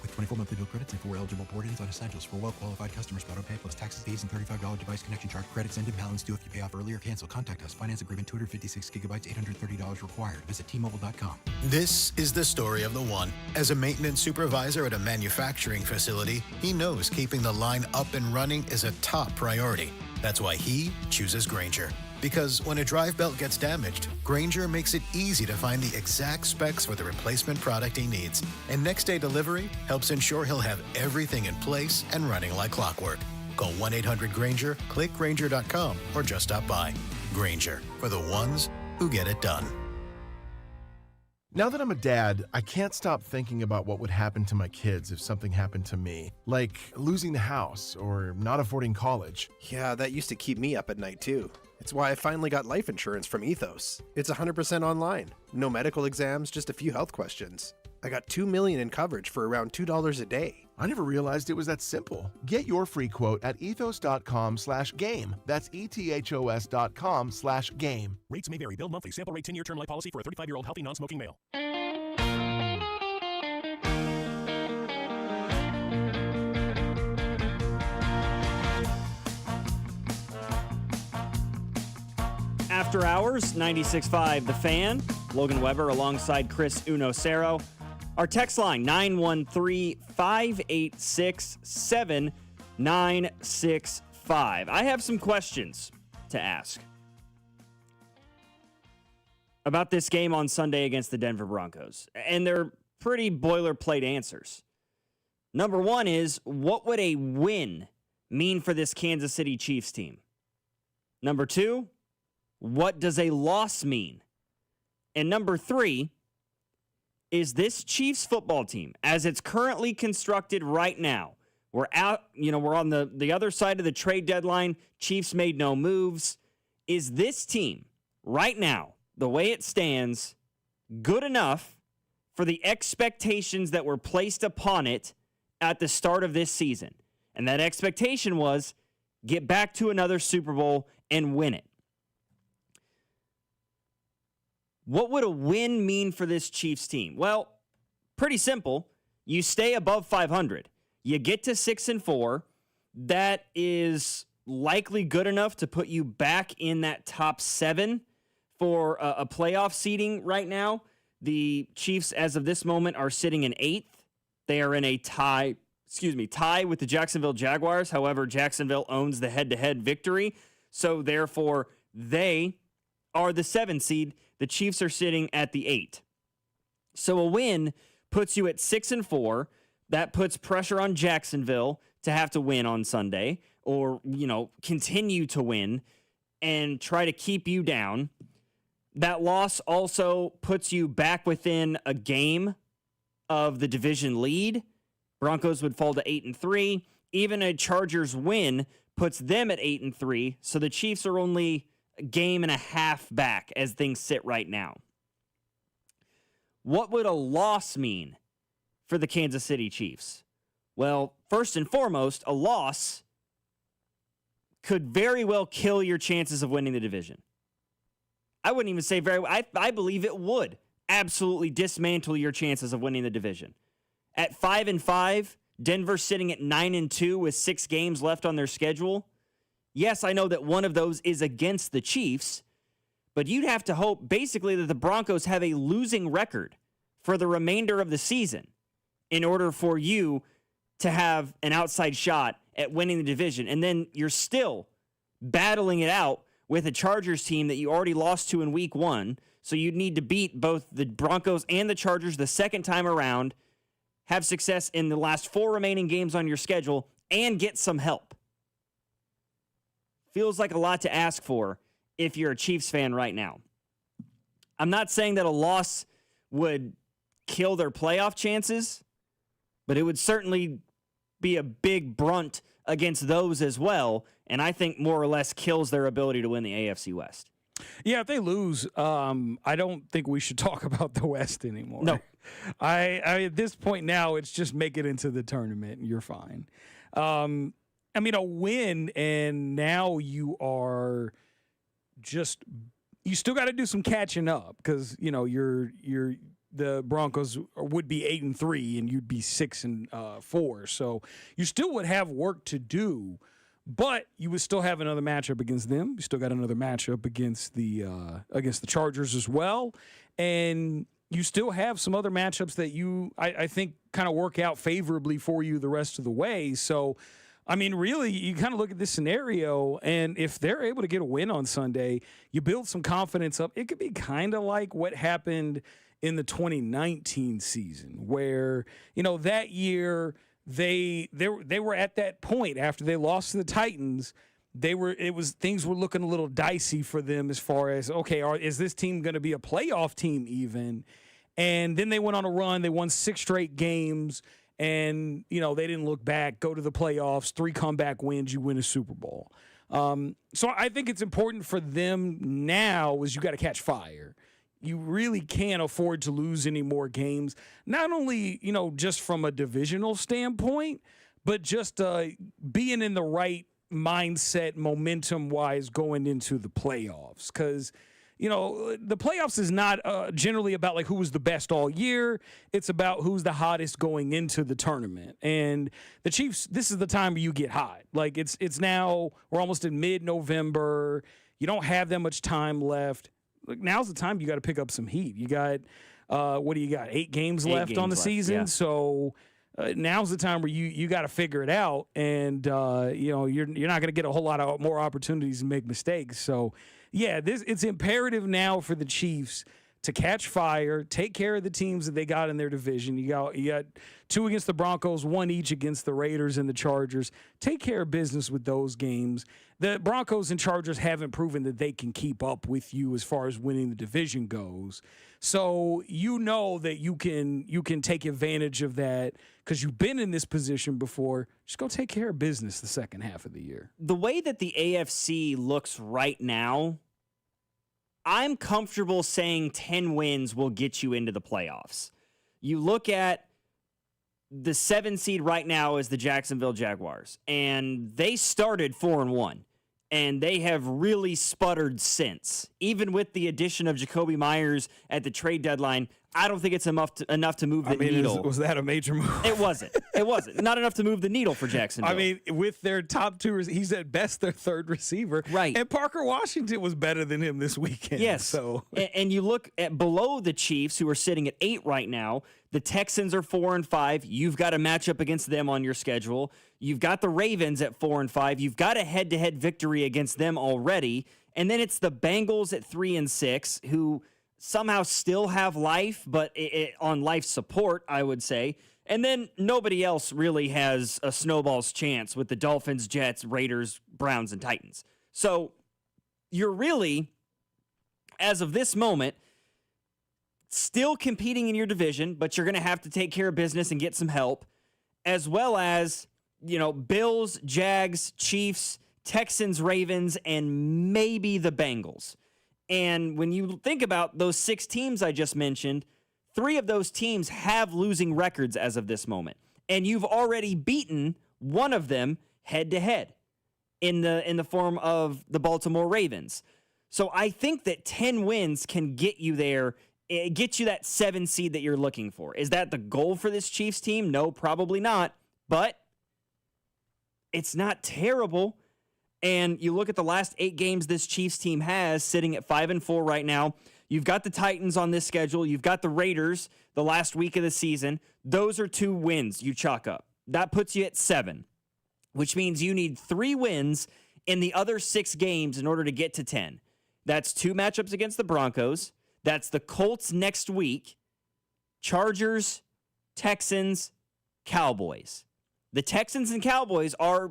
With 24 monthly bill credits and 4 eligible port-ins on essentials for well-qualified customers. Auto pay plus taxes, fees, and $35 device connection charge. Credits end and balance due if you pay off early or cancel. Contact us. Finance agreement 256 gigabytes, $830 required. Visit T-Mobile.com. This is the story of the one. As a maintenance supervisor at a manufacturing facility, he knows keeping the line up and running is a top priority. That's why he chooses Grainger. Because when a drive belt gets damaged, Grainger makes it easy to find the exact specs for the replacement product he needs. And next-day delivery helps ensure he'll have everything in place and running like clockwork. Call 1-800-GRAINGER, click Grainger.com, or just stop by. Grainger, for the ones who get it done. Now that I'm a dad, I can't stop thinking about what would happen to my kids if something happened to me. Like losing the house or not affording college. Yeah, that used to keep me up at night too. It's why I finally got life insurance from Ethos. It's 100% online. No medical exams, just a few health questions. I got $2 million in coverage for around $2 a day. I never realized it was that simple. Get your free quote at ethos.com/game. That's ethos.com/game. Rates may vary. Bill monthly. Sample rate 10-year term life policy for a 35-year-old healthy non-smoking male. After Hours, 96.5 The Fan. Logan Weber alongside Chris Unocero. Our text line, 913-586-7965. I have some questions to ask about this game on Sunday against the Denver Broncos. And they're pretty boilerplate answers. Number one is, what would a win mean for this Kansas City Chiefs team? Number two, what does a loss mean? And number three, is this Chiefs football team, as it's currently constructed right now, we're on the other side of the trade deadline, Chiefs made no moves. Is this team right now, the way it stands, good enough for the expectations that were placed upon it at the start of this season? And that expectation was get back to another Super Bowl and win it. What would a win mean for this Chiefs team? Well, pretty simple. You stay above 500. You get to 6-4. That is likely good enough to put you back in that top 7 for a playoff seeding right now. The Chiefs, as of this moment, are sitting in 8th. They are in a tie with the Jacksonville Jaguars. However, Jacksonville owns the head-to-head victory. So, therefore, they are the 7 seed. The Chiefs are sitting at the 8. So a win puts you at 6-4. That puts pressure on Jacksonville to have to win on Sunday or, continue to win and try to keep you down. That loss also puts you back within a game of the division lead. Broncos would fall to 8-3. Even a Chargers win puts them at 8-3. So the Chiefs are only a game and a half back as things sit right now. What would a loss mean for the Kansas City Chiefs? Well, first and foremost, a loss could very well kill your chances of winning the division. I wouldn't even say I believe it would absolutely dismantle your chances of winning the division. At 5-5, Denver sitting at 9-2 with 6 games left on their schedule. Yes, I know that one of those is against the Chiefs, but you'd have to hope basically that the Broncos have a losing record for the remainder of the season in order for you to have an outside shot at winning the division. And then you're still battling it out with a Chargers team that you already lost to in week 1. So you'd need to beat both the Broncos and the Chargers the second time around, have success in the last 4 remaining games on your schedule, and get some help. Feels like a lot to ask for if you're a Chiefs fan right now. I'm not saying that a loss would kill their playoff chances, but it would certainly be a big brunt against those as well, and I think more or less kills their ability to win the AFC West. Yeah, if they lose, I don't think we should talk about the West anymore. No. I at this point now, it's just make it into the tournament and you're fine. A win, and now you still got to do some catching up because, the Broncos would be 8-3 and you'd be 6-4. So you still would have work to do, but you would still have another matchup against them. You still got another matchup against the Chargers as well. And you still have some other matchups that I think kind of work out favorably for you the rest of the way. So, really, you kind of look at this scenario, and if they're able to get a win on Sunday, you build some confidence up. It could be kind of like what happened in the 2019 season where, that year they were at that point after they lost to the Titans. Things were looking a little dicey for them as far as, okay, is this team going to be a playoff team even? And then they went on a run. They won 6 straight games. And, they didn't look back, go to the playoffs, 3 comeback wins, you win a Super Bowl. So I think it's important for them now is you got to catch fire. you really can't afford to lose any more games. Not only, just from a divisional standpoint, but just being in the right mindset, momentum-wise, going into the playoffs. Because, the playoffs is not generally about, like, who was the best all year. It's about who's the hottest going into the tournament. And the Chiefs, this is the time where you get hot. Like, it's now, we're almost in mid-November. You don't have that much time left. Like, now's the time you got to pick up some heat. You got, what do you got, 8 games left on the season? Yeah. So now's the time where you got to figure it out. And, you're not going to get a whole lot of more opportunities to make mistakes. So, yeah, it's imperative now for the Chiefs to catch fire, take care of the teams that they got in their division. You got 2 against the Broncos, 1 each against the Raiders and the Chargers. Take care of business with those games. The Broncos and Chargers haven't proven that they can keep up with you as far as winning the division goes. So you know that you can take advantage of that because you've been in this position before. Just go take care of business the second half of the year. The way that the AFC looks right now, I'm comfortable saying 10 wins will get you into the playoffs. You look at the 7 seed right now is the Jacksonville Jaguars, and they started 4-1, and they have really sputtered since. Even with the addition of Jacoby Myers at the trade deadline, I don't think it's enough to move the needle. Was that a major move? It wasn't. It wasn't. Not enough to move the needle for Jacksonville. I mean, with their top 2, he's at best their 3rd receiver. Right. And Parker Washington was better than him this weekend. Yes. So. And you look at below the Chiefs, who are sitting at 8 right now. The Texans are 4-5. You've got a matchup against them on your schedule. You've got the Ravens at 4-5. You've got a head-to-head victory against them already. And then it's the Bengals at 3-6, who somehow still have life, but on life support, I would say. And then nobody else really has a snowball's chance with the Dolphins, Jets, Raiders, Browns, and Titans. So you're really, as of this moment, still competing in your division, but you're going to have to take care of business and get some help, as well as, Bills, Jags, Chiefs, Texans, Ravens, and maybe the Bengals. And when you think about those 6 teams I just mentioned, 3 of those teams have losing records as of this moment. And you've already beaten one of them head-to-head in the form of the Baltimore Ravens. So I think that 10 wins can get you there, get you that 7 seed that you're looking for. Is that the goal for this Chiefs team? No, probably not. But it's not terrible. And you look at the last 8 games this Chiefs team has, sitting at 5-4 right now. You've got the Titans on this schedule. You've got the Raiders the last week of the season. Those are 2 wins you chalk up. That puts you at 7, which means you need 3 wins in the other 6 games in order to get to 10. That's 2 matchups against the Broncos. That's the Colts next week. Chargers, Texans, Cowboys. The Texans and Cowboys are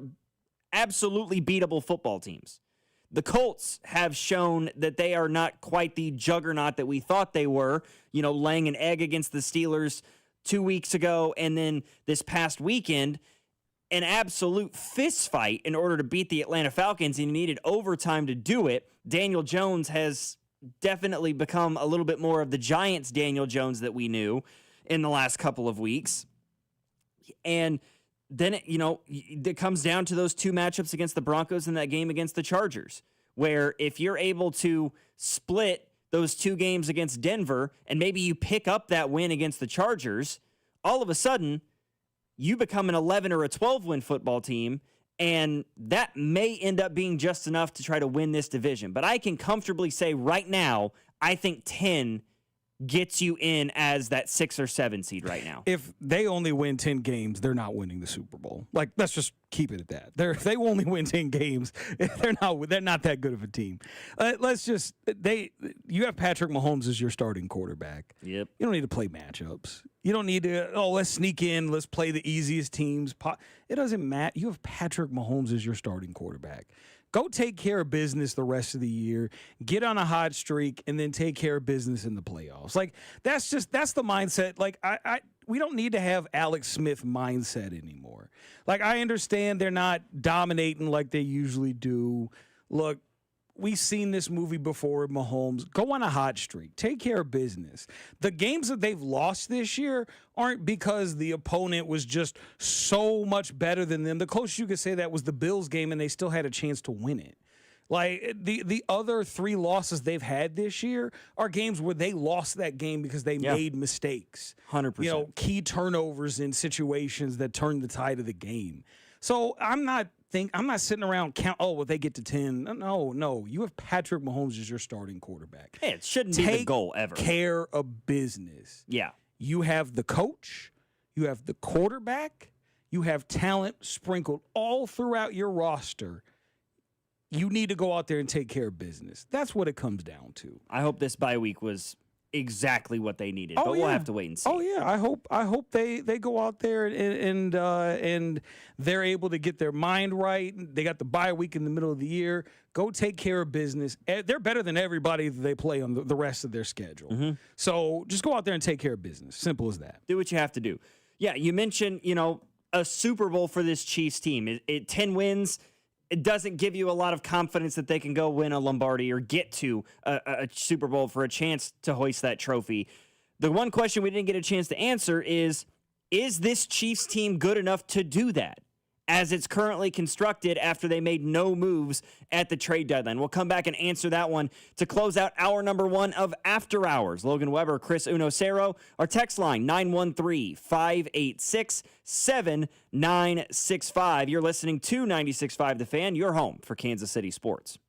absolutely beatable football teams. The Colts have shown that they are not quite the juggernaut that we thought they were, laying an egg against the Steelers 2 weeks ago, and then this past weekend, an absolute fist fight in order to beat the Atlanta Falcons, and you needed overtime to do it. Daniel Jones has definitely become a little bit more of the Giants Daniel Jones that we knew in the last couple of weeks. And then, it comes down to those 2 matchups against the Broncos and that game against the Chargers, where if you're able to split those 2 games against Denver and maybe you pick up that win against the Chargers, all of a sudden you become an 11 or a 12-win football team, and that may end up being just enough to try to win this division. But I can comfortably say right now, I think 10 gets you in as that 6 or 7 seed right now. If they only win 10 games, they're not winning the Super Bowl. Like, let's just keep it at that. If they only win 10 games, they're not that good of a team. You have Patrick Mahomes as your starting quarterback. Yep. You don't need to play matchups. You don't need to, let's sneak in, let's play the easiest teams. It doesn't matter. You have Patrick Mahomes as your starting quarterback. Go take care of business the rest of the year, get on a hot streak, and then take care of business in the playoffs. Like, that's the mindset. Like, we don't need to have Alex Smith mindset anymore. Like, I understand they're not dominating like they usually do. Look, we've seen this movie before. Mahomes, go on a hot streak. Take care of business. The games that they've lost this year aren't because the opponent was just so much better than them. The closest you could say that was the Bills game, and they still had a chance to win it. Like, the other 3 losses they've had this year are games where they lost that game because they made mistakes. 100%. You know, key turnovers in situations that turned the tide of the game. So I'm not sitting around well, they get to 10. No. You have Patrick Mahomes as your starting quarterback. Hey, it shouldn't be the goal ever. Take care of business. Yeah. You have the coach. You have the quarterback. You have talent sprinkled all throughout your roster. You need to go out there and take care of business. That's what it comes down to. I hope this bye week was exactly what they needed, but we'll have to wait and see. Oh yeah, I hope they go out there and they're able to get their mind right. They got the bye week in the middle of the year. Go take care of business. They're better than everybody that they play on the rest of their schedule. Mm-hmm. So just go out there and take care of business. Simple as that. Do what you have to do. Yeah, you mentioned, a Super Bowl for this Chiefs team. 10 wins. It doesn't give you a lot of confidence that they can go win a Lombardi or get to a Super Bowl for a chance to hoist that trophy. The one question we didn't get a chance to answer is this Chiefs team good enough to do that as it's currently constructed after they made no moves at the trade deadline? We'll come back and answer that one to close out hour number 1 of After Hours. Logan Weber, Chris Unocero. Our text line, 913-586-7965. You're listening to 96.5 The Fan, your home for Kansas City sports.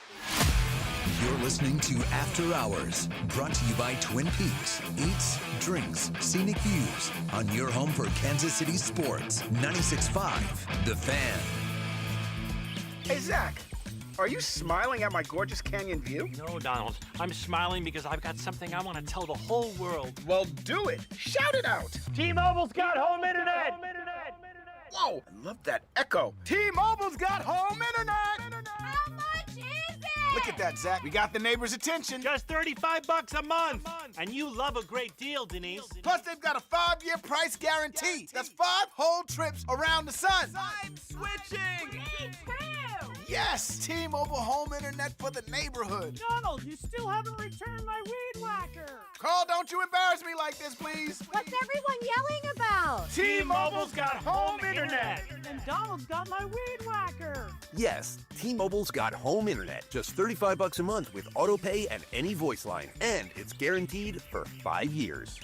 You're listening to After Hours, brought to you by Twin Peaks. Eats, drinks, scenic views on your home for Kansas City sports. 96.5 The Fan. Hey, Zach, are you smiling at my gorgeous canyon view? No, Donald. I'm smiling because I've got something I want to tell the whole world. Well, do it. Shout it out. T-Mobile's got home internet. Whoa, I love that echo. T-Mobile's got home internet. How much is it? Look at that, Zach. We got the neighbors' attention. Just $35 a month. And you love a great deal, Denise. Plus, they've got a 5-year price guarantee. That's 5 whole trips around the sun. I'm switching. Me too. Yes, T-Mobile home internet for the neighborhood. Donald, you still haven't returned my weed whacker. Carl, don't you embarrass me like this, please. What's everyone yelling about? T-Mobile's got home internet. And Donald's got my weed whacker. Yes, T-Mobile's got home internet. Just $35 a month with auto pay and any voice line. And it's guaranteed for 5 years.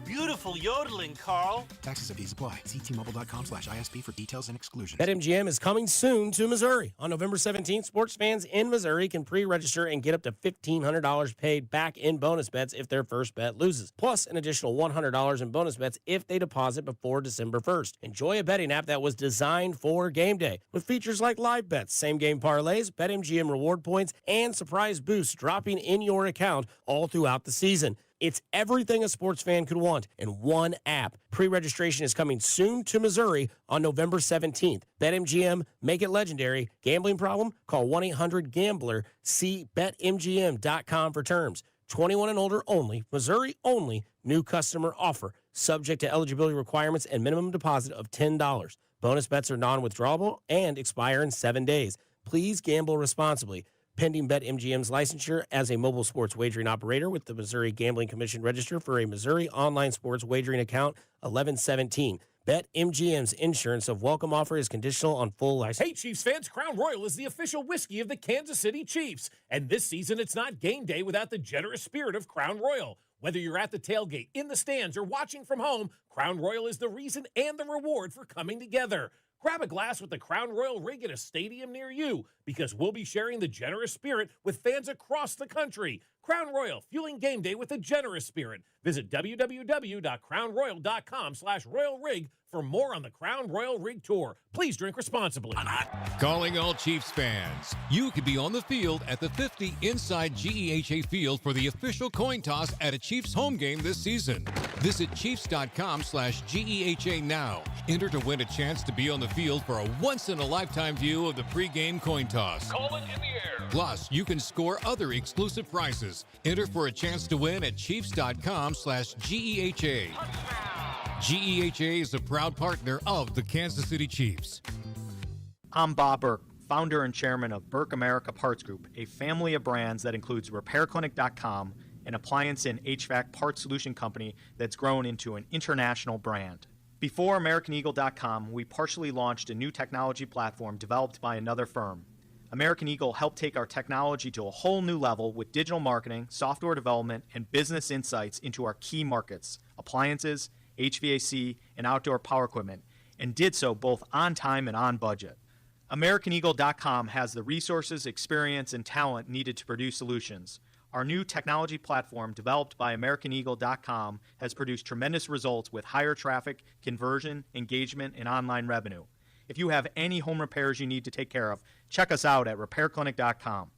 Beautiful yodeling, Carl. Taxes and fees apply. See T-Mobile.com/ISP for details and exclusions. BetMGM is coming soon to Missouri. On November 17th, sports fans in Missouri can pre-register and get up to $1,500 paid back in bonus bets if their first bet loses. Plus, an additional $100 in bonus bets if they deposit before December 1st. Enjoy a betting app that was designed for game day with features like live bets, same-game parlays, BetMGM reward points, and surprise boosts dropping in your account all throughout the season. It's everything a sports fan could want in one app. Pre-registration is coming soon to Missouri on November 17th. BetMGM, make it legendary. Gambling problem? Call 1-800-GAMBLER. See BetMGM.com for terms. 21 and older only. Missouri only. New customer offer. Subject to eligibility requirements and minimum deposit of $10. Bonus bets are non-withdrawable and expire in 7 days. Please gamble responsibly. Pending BetMGM's licensure as a mobile sports wagering operator with the Missouri Gambling Commission register for a Missouri online sports wagering account 1117. BetMGM's insurance of welcome offer is conditional on full license. Hey, Chiefs fans, Crown Royal is the official whiskey of the Kansas City Chiefs. And this season, it's not game day without the generous spirit of Crown Royal. Whether you're at the tailgate, in the stands, or watching from home, Crown Royal is the reason and the reward for coming together. Grab a glass with the Crown Royal rig at a stadium near you, because we'll be sharing the generous spirit with fans across the country. Crown Royal, fueling game day with a generous spirit. Visit www.crownroyal.com/Royal Rig for more on the Crown Royal Rig Tour. Please drink responsibly. Calling all Chiefs fans. You could be on the field at the 50 inside GEHA Field for the official coin toss at a Chiefs home game this season. Visit Chiefs.com/GEHA now. Enter to win a chance to be on the field for a once-in-a-lifetime view of the pregame coin toss. Call it in the air. Plus, you can score other exclusive prizes. Enter for a chance to win at Chiefs.com/GEHA. GEHA is a proud partner of the Kansas City Chiefs. I'm Bob Burke, founder and chairman of Burke America Parts Group, a family of brands that includes RepairClinic.com, an appliance and HVAC parts solution company that's grown into an international brand. Before AmericanEagle.com, we partially launched a new technology platform developed by another firm. American Eagle helped take our technology to a whole new level with digital marketing, software development, and business insights into our key markets, appliances, HVAC, and outdoor power equipment, and did so both on time and on budget. AmericanEagle.com has the resources, experience, and talent needed to produce solutions. Our new technology platform, developed by AmericanEagle.com, has produced tremendous results with higher traffic, conversion, engagement, and online revenue. If you have any home repairs you need to take care of, check us out at RepairClinic.com.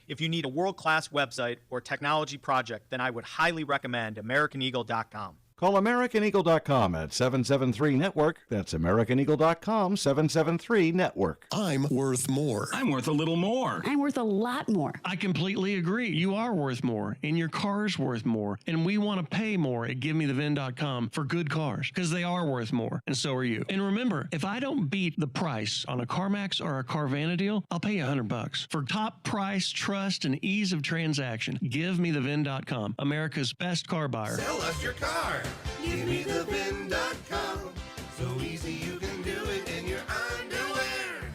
If you need a world-class website or technology project, then I would highly recommend AmericanEagle.com. Call AmericanEagle.com at 773-NETWORK. That's AmericanEagle.com, 773-NETWORK. I'm worth more. I'm worth a little more. I'm worth a lot more. I completely agree. You are worth more, and your car's worth more, and we want to pay more at GiveMeTheVin.com for good cars, because they are worth more, and so are you. And remember, if I don't beat the price on a CarMax or a Carvana deal, I'll pay you $100. For top price, trust, and ease of transaction, GiveMeTheVin.com, America's best car buyer. Sell us your car. GiveMeTheVin.com. So easy you can do it in your underwear.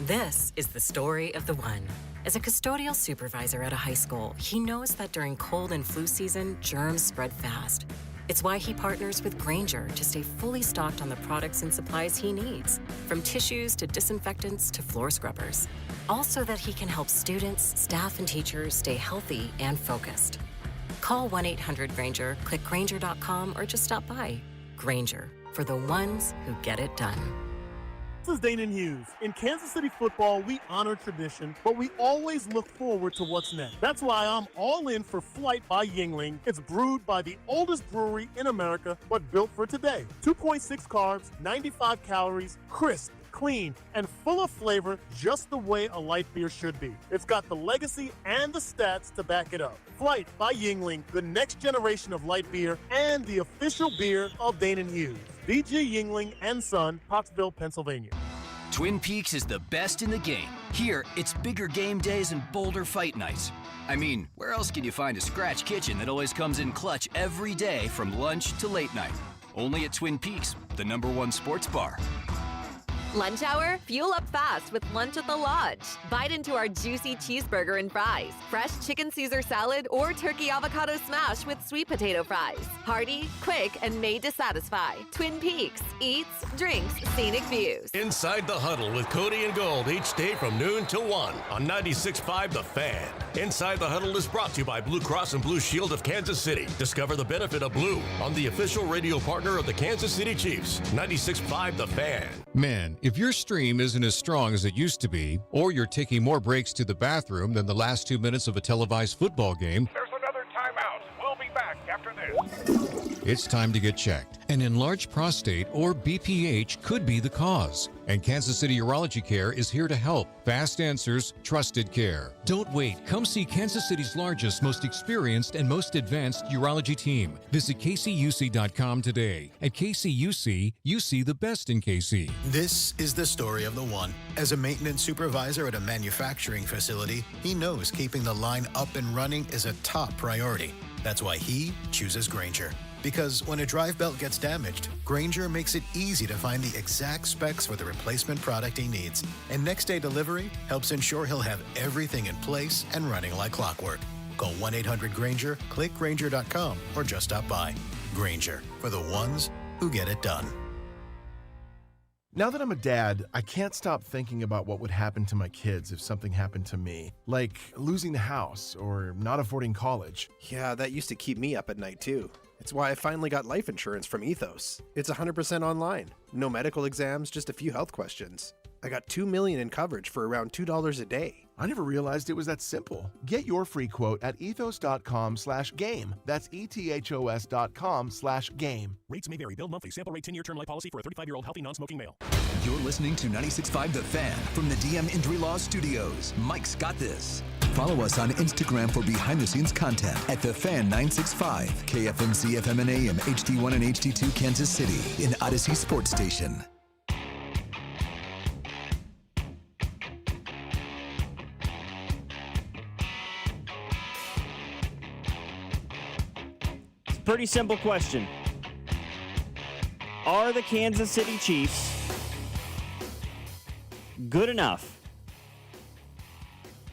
This is the story of the one. As a custodial supervisor at a high school, he knows that during cold and flu season, germs spread fast. It's why he partners with Grainger to stay fully stocked on the products and supplies he needs, from tissues to disinfectants to floor scrubbers. Also that he can help students, staff, and teachers stay healthy and focused. Call 1-800-GRAINGER, click Grainger.com, or just stop by. Grainger, for the ones who get it done. This is Dana Hughes. In Kansas City football, we honor tradition, but we always look forward to what's next. That's why I'm all in for Flight by Yingling. It's brewed by the oldest brewery in America, but built for today. 2.6 carbs, 95 calories, crisp, clean, and full of flavor, just the way a light beer should be. It's got the legacy and the stats to back it up. Flight by Yingling, the next generation of light beer and the official beer of Dana Hughes. BG Yingling and Son, Pottsville, Pennsylvania. Twin Peaks is the best in the game. Here, it's bigger game days and bolder fight nights. I mean, where else can you find a scratch kitchen that always comes in clutch every day from lunch to late night? Only at Twin Peaks, the #1 sports bar. Lunch hour? Fuel up fast with lunch at the Lodge. Bite into our juicy cheeseburger and fries, fresh chicken Caesar salad, or turkey avocado smash with sweet potato fries. Hearty, quick, and made to satisfy. Twin Peaks. Eats, drinks, scenic views. Inside the Huddle with Cody and Gold each day from noon till 1 on 96.5 The Fan. Inside the Huddle is brought to you by Blue Cross and Blue Shield of Kansas City. Discover the benefit of blue on the official radio partner of the Kansas City Chiefs. 96.5 The Fan. Man, if your stream isn't as strong as it used to be, or you're taking more breaks to the bathroom than the last 2 minutes of a televised football game, There's another timeout. We'll be back after this. it's time to get checked. An enlarged prostate, or BPH, could be the cause. And Kansas City Urology Care is here to help. Fast answers, trusted care. Don't wait. Come see Kansas City's largest, most experienced, and most advanced urology team. Visit kcuc.com today. At KCUC, you see the best in KC. This is the story of the one. As a maintenance supervisor at a manufacturing facility, he knows keeping the line up and running is a top priority. That's why he chooses Grainger. Because when a drive belt gets damaged, Grainger makes it easy to find the exact specs for the replacement product he needs. And next day delivery helps ensure he'll have everything in place and running like clockwork. Call 1-800-GRAINGER, click Grainger.com, or just stop by. Grainger, for the ones who get it done. Now that I'm a dad, I can't stop thinking about what would happen to my kids if something happened to me. Like losing the house or not affording college. Yeah, that used to keep me up at night too. It's why I finally got life insurance from Ethos. It's 100% online. No medical exams, just a few health questions. I got $2 million in coverage for around $2 a day. I never realized it was that simple. Get your free quote at ethos.com/game. That's ethos.com/game. Rates may vary. Bill monthly. Sample rate 10-year term life policy for a 35-year-old healthy non-smoking male. You're listening to 96.5 The Fan from the DM Injury Law Studios. Mike's got this. Follow us on Instagram for behind-the-scenes content at The Fan 965, KFMC FM and AM, HD1 and HD2 Kansas City, in Odyssey Sports Station. Pretty simple question. Are the Kansas City Chiefs good enough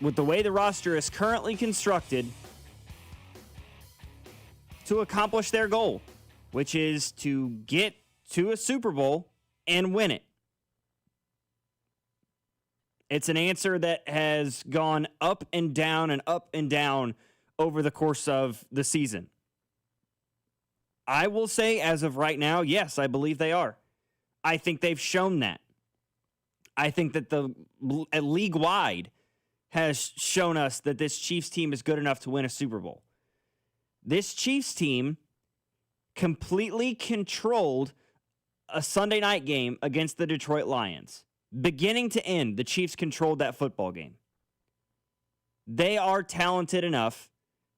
with the way the roster is currently constructed to accomplish their goal, which is to get to a Super Bowl and win it? It's an answer that has gone up and down over the course of the season. I will say, as of right now, yes, I believe they are. I think they've shown that. I think that the league-wide has shown us that this Chiefs team is good enough to win a Super Bowl. This Chiefs team completely controlled a Sunday night game against the Detroit Lions. Beginning to end, the Chiefs controlled that football game. They are talented enough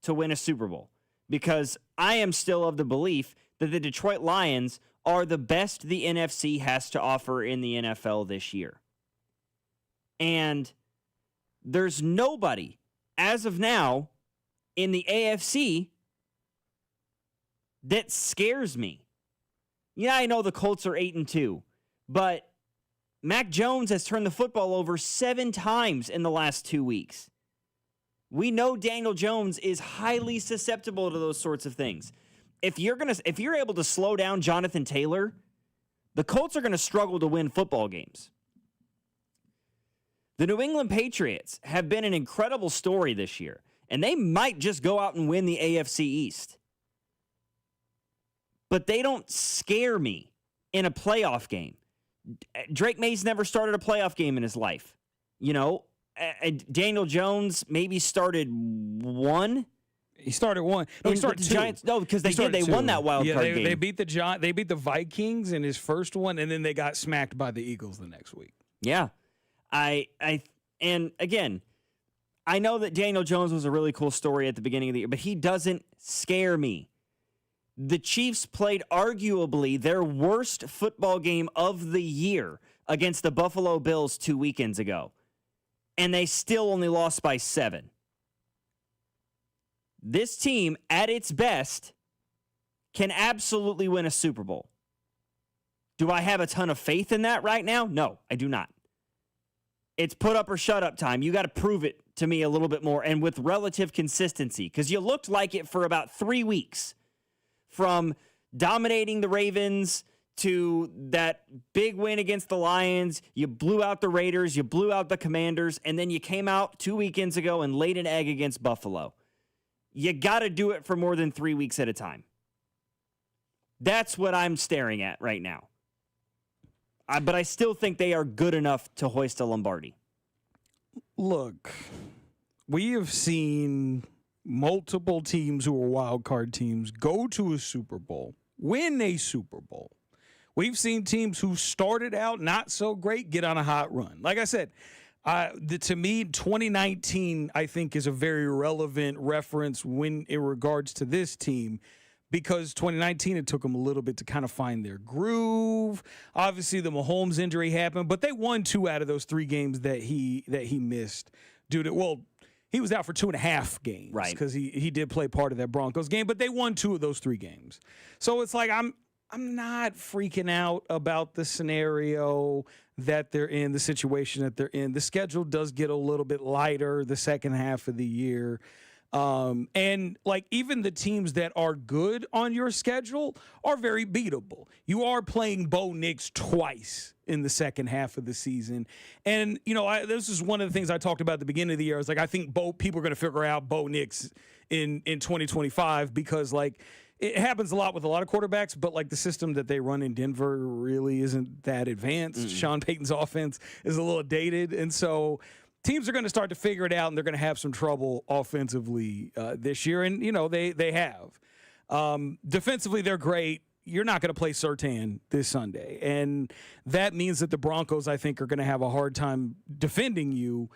to win a Super Bowl, because I am still of the belief that the Detroit Lions are the best the NFC has to offer in the NFL this year. And there's nobody, as of now, in the AFC that scares me. Yeah, I know the Colts are 8-2, but Mac Jones has turned the football over 7 times in the last 2 weeks. We know Daniel Jones is highly susceptible to those sorts of things. If you're able to slow down Jonathan Taylor, the Colts are going to struggle to win football games. The New England Patriots have been an incredible story this year, and they might just go out and win the AFC East. But they don't scare me in a playoff game. Drake May's never started a playoff game in his life. You know, Daniel Jones maybe started one. He started one. No, he started two. Giants, no, because they won that wild card game. They beat the Vikings in his first one, and then they got smacked by the Eagles the next week. Yeah. And again, I know that Daniel Jones was a really cool story at the beginning of the year, but he doesn't scare me. The Chiefs played arguably their worst football game of the year against the Buffalo Bills 2 weekends ago, and they still only lost by 7. This team, at its best, can absolutely win a Super Bowl. Do I have a ton of faith in that right now? No, I do not. It's put up or shut up time. You got to prove it to me a little bit more, and with relative consistency, because you looked like it for about 3 weeks. From dominating the Ravens to that big win against the Lions, you blew out the Raiders, you blew out the Commanders, and then you came out 2 weekends ago and laid an egg against Buffalo. You got to do it for more than 3 weeks at a time. That's what I'm staring at right now. But I still think they are good enough to hoist a Lombardi. Look, we have seen multiple teams who are wild card teams go to a Super Bowl, win a Super Bowl. We've seen teams who started out not so great get on a hot run. Like I said, to me, 2019, I think, is a very relevant reference in regards to this team, because 2019, it took them a little bit to kind of find their groove. Obviously, the Mahomes injury happened, but they won 2 out of those 3 games that he missed due to, he was out for 2.5 games, right? Because he did play part of that Broncos game, but they won 2 of those 3 games. So it's like I'm not freaking out about the scenario that they're in, the situation that they're in. The schedule does get a little bit lighter the second half of the year. And like even the teams that are good on your schedule are very beatable. You are playing Bo Nix twice in the second half of the season. And, this is one of the things I talked about at the beginning of the year. I was like, I think people are going to figure out Bo Nix in 2025, because it happens a lot with a lot of quarterbacks, but the system that they run in Denver really isn't that advanced. Sean Payton's offense is a little dated. And so teams are going to start to figure it out, and they're going to have some trouble offensively this year. And, they have. Defensively, they're great. You're not going to play Surtain this Sunday. And that means that the Broncos, I think, are going to have a hard time defending you.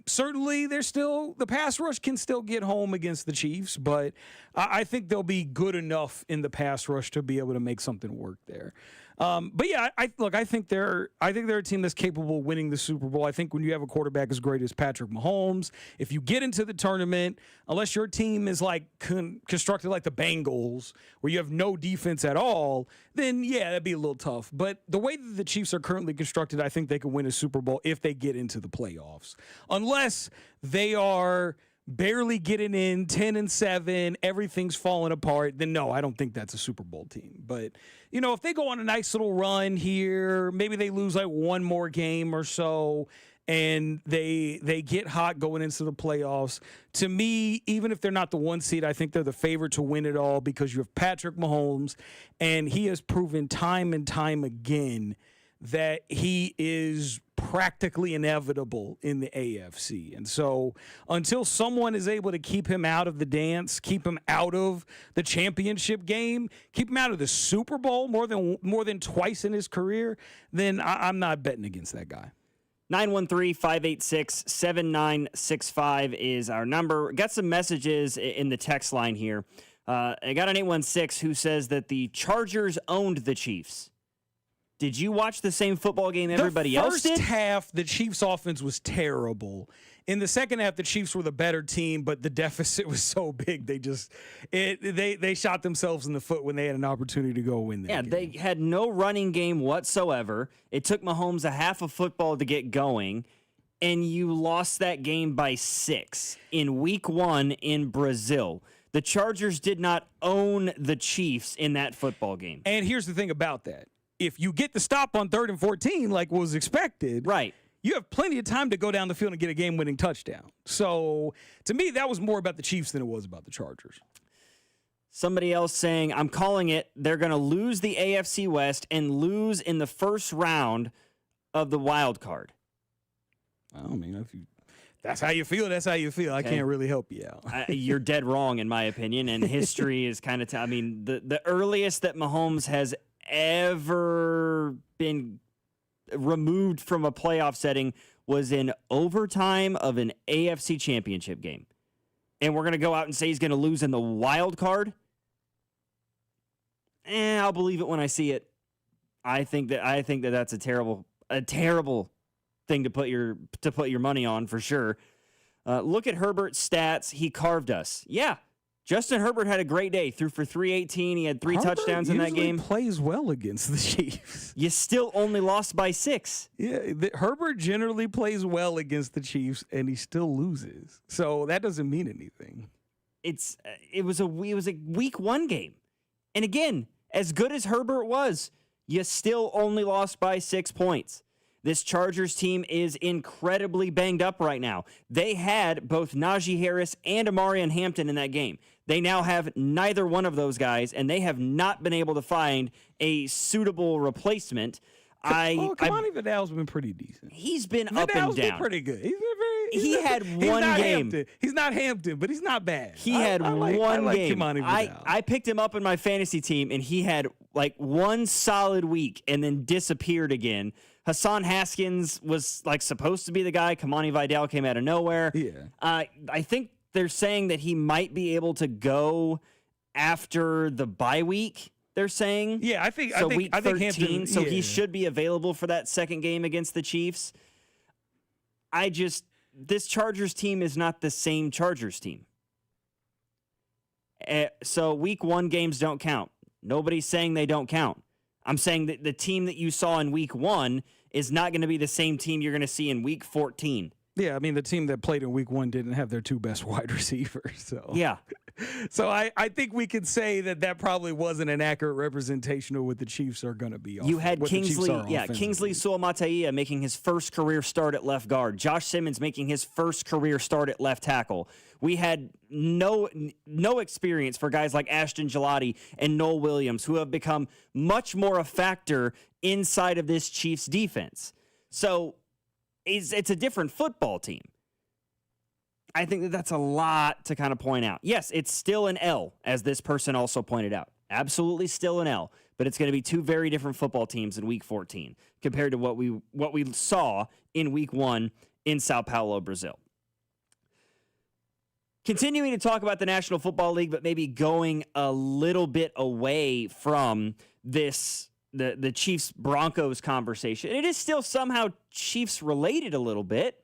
Certainly, the pass rush can still get home against the Chiefs, but I think they'll be good enough in the pass rush to be able to make something work there. But yeah, I think they're a team that's capable of winning the Super Bowl. I think when you have a quarterback as great as Patrick Mahomes, if you get into the tournament, unless your team is like constructed like the Bengals, where you have no defense at all, then yeah, that'd be a little tough. But the way that the Chiefs are currently constructed, I think they can win a Super Bowl if they get into the playoffs. Unless they are barely getting in 10-7, everything's falling apart, then no, I don't think that's a Super Bowl team. But, if they go on a nice little run here, maybe they lose like one more game or so, and they get hot going into the playoffs. To me, even if they're not the 1 seed, I think they're the favorite to win it all because you have Patrick Mahomes, and he has proven time and time again that he is practically inevitable in the AFC. And so until someone is able to keep him out of the dance, keep him out of the championship game, keep him out of the Super Bowl more than twice in his career, then I'm not betting against that guy. 913-586-7965 is our number. Got some messages in the text line here. I got an 816 who says that the Chargers owned the Chiefs. Did you watch the same football game everybody else did? The first half, the Chiefs' offense was terrible. In the second half, the Chiefs were the better team, but the deficit was so big they shot themselves in the foot when they had an opportunity to go win that game. They had no running game whatsoever. It took Mahomes a half of football to get going, and you lost that game by 6 in week 1 in Brazil. The Chargers did not own the Chiefs in that football game. And here's the thing about that. If you get the stop on 3rd and 14 like was expected, right, you have plenty of time to go down the field and get a game-winning touchdown. So, to me, that was more about the Chiefs than it was about the Chargers. Somebody else saying, I'm calling it, they're going to lose the AFC West and lose in the first round of the wild card. I mean, if that's how you feel, that's how you feel. I can't really help you out. You're dead wrong, in my opinion, and history is kind of the earliest that Mahomes has ever been removed from a playoff setting was in overtime of an AFC championship game. And we're going to go out and say he's going to lose in the wild card? I'll believe it when I see it. I think that that's a terrible thing to put your money on for sure. Look at Herbert's stats. He carved us. Yeah. Justin Herbert had a great day. Threw for 318. He had 3 touchdowns in that game. Plays well against the Chiefs. You still only lost by 6. Yeah, Herbert generally plays well against the Chiefs, and he still loses. So that doesn't mean anything. It was a week 1 game, and again, as good as Herbert was, you still only lost by 6 points. This Chargers team is incredibly banged up right now. They had both Najee Harris and Amarian Hampton in that game. They now have neither one of those guys, and they have not been able to find a suitable replacement. Kamani Vidal's been pretty decent. He's been up and down. Pretty good. He had one game. He's not Hampton, but he's not bad. He had one game. Kamani Vidal. I picked him up in my fantasy team, and he had like one solid week and then disappeared again. Hassan Haskins was like supposed to be the guy. Kamani Vidal came out of nowhere. Yeah. I think they're saying that he might be able to go after the bye week. They're saying. Yeah, I think week 13, Hampton, so he should be available for that second game against the Chiefs. This Chargers team is not the same Chargers team. So week 1 games don't count. Nobody's saying they don't count. I'm saying that the team that you saw in week 1 is not going to be the same team you're going to see in week 14. Yeah, I mean, the team that played in week 1 didn't have their 2 best wide receivers. So yeah. So I think we could say that probably wasn't an accurate representation of what the Chiefs are going to be. You had Kingsley Suamataia making his first career start at left guard. Josh Simmons making his first career start at left tackle. We had no experience for guys like Ashton Gelati and Noel Williams, who have become much more a factor inside of this Chiefs defense. So it's a different football team. I think that's a lot to kind of point out. Yes, it's still an L, as this person also pointed out. Absolutely still an L, but it's going to be 2 very different football teams in week 14 compared to what we saw in week 1 in Sao Paulo, Brazil. Continuing to talk about the National Football League, but maybe going a little bit away from this the Chiefs Broncos conversation. It is still somehow Chiefs related a little bit.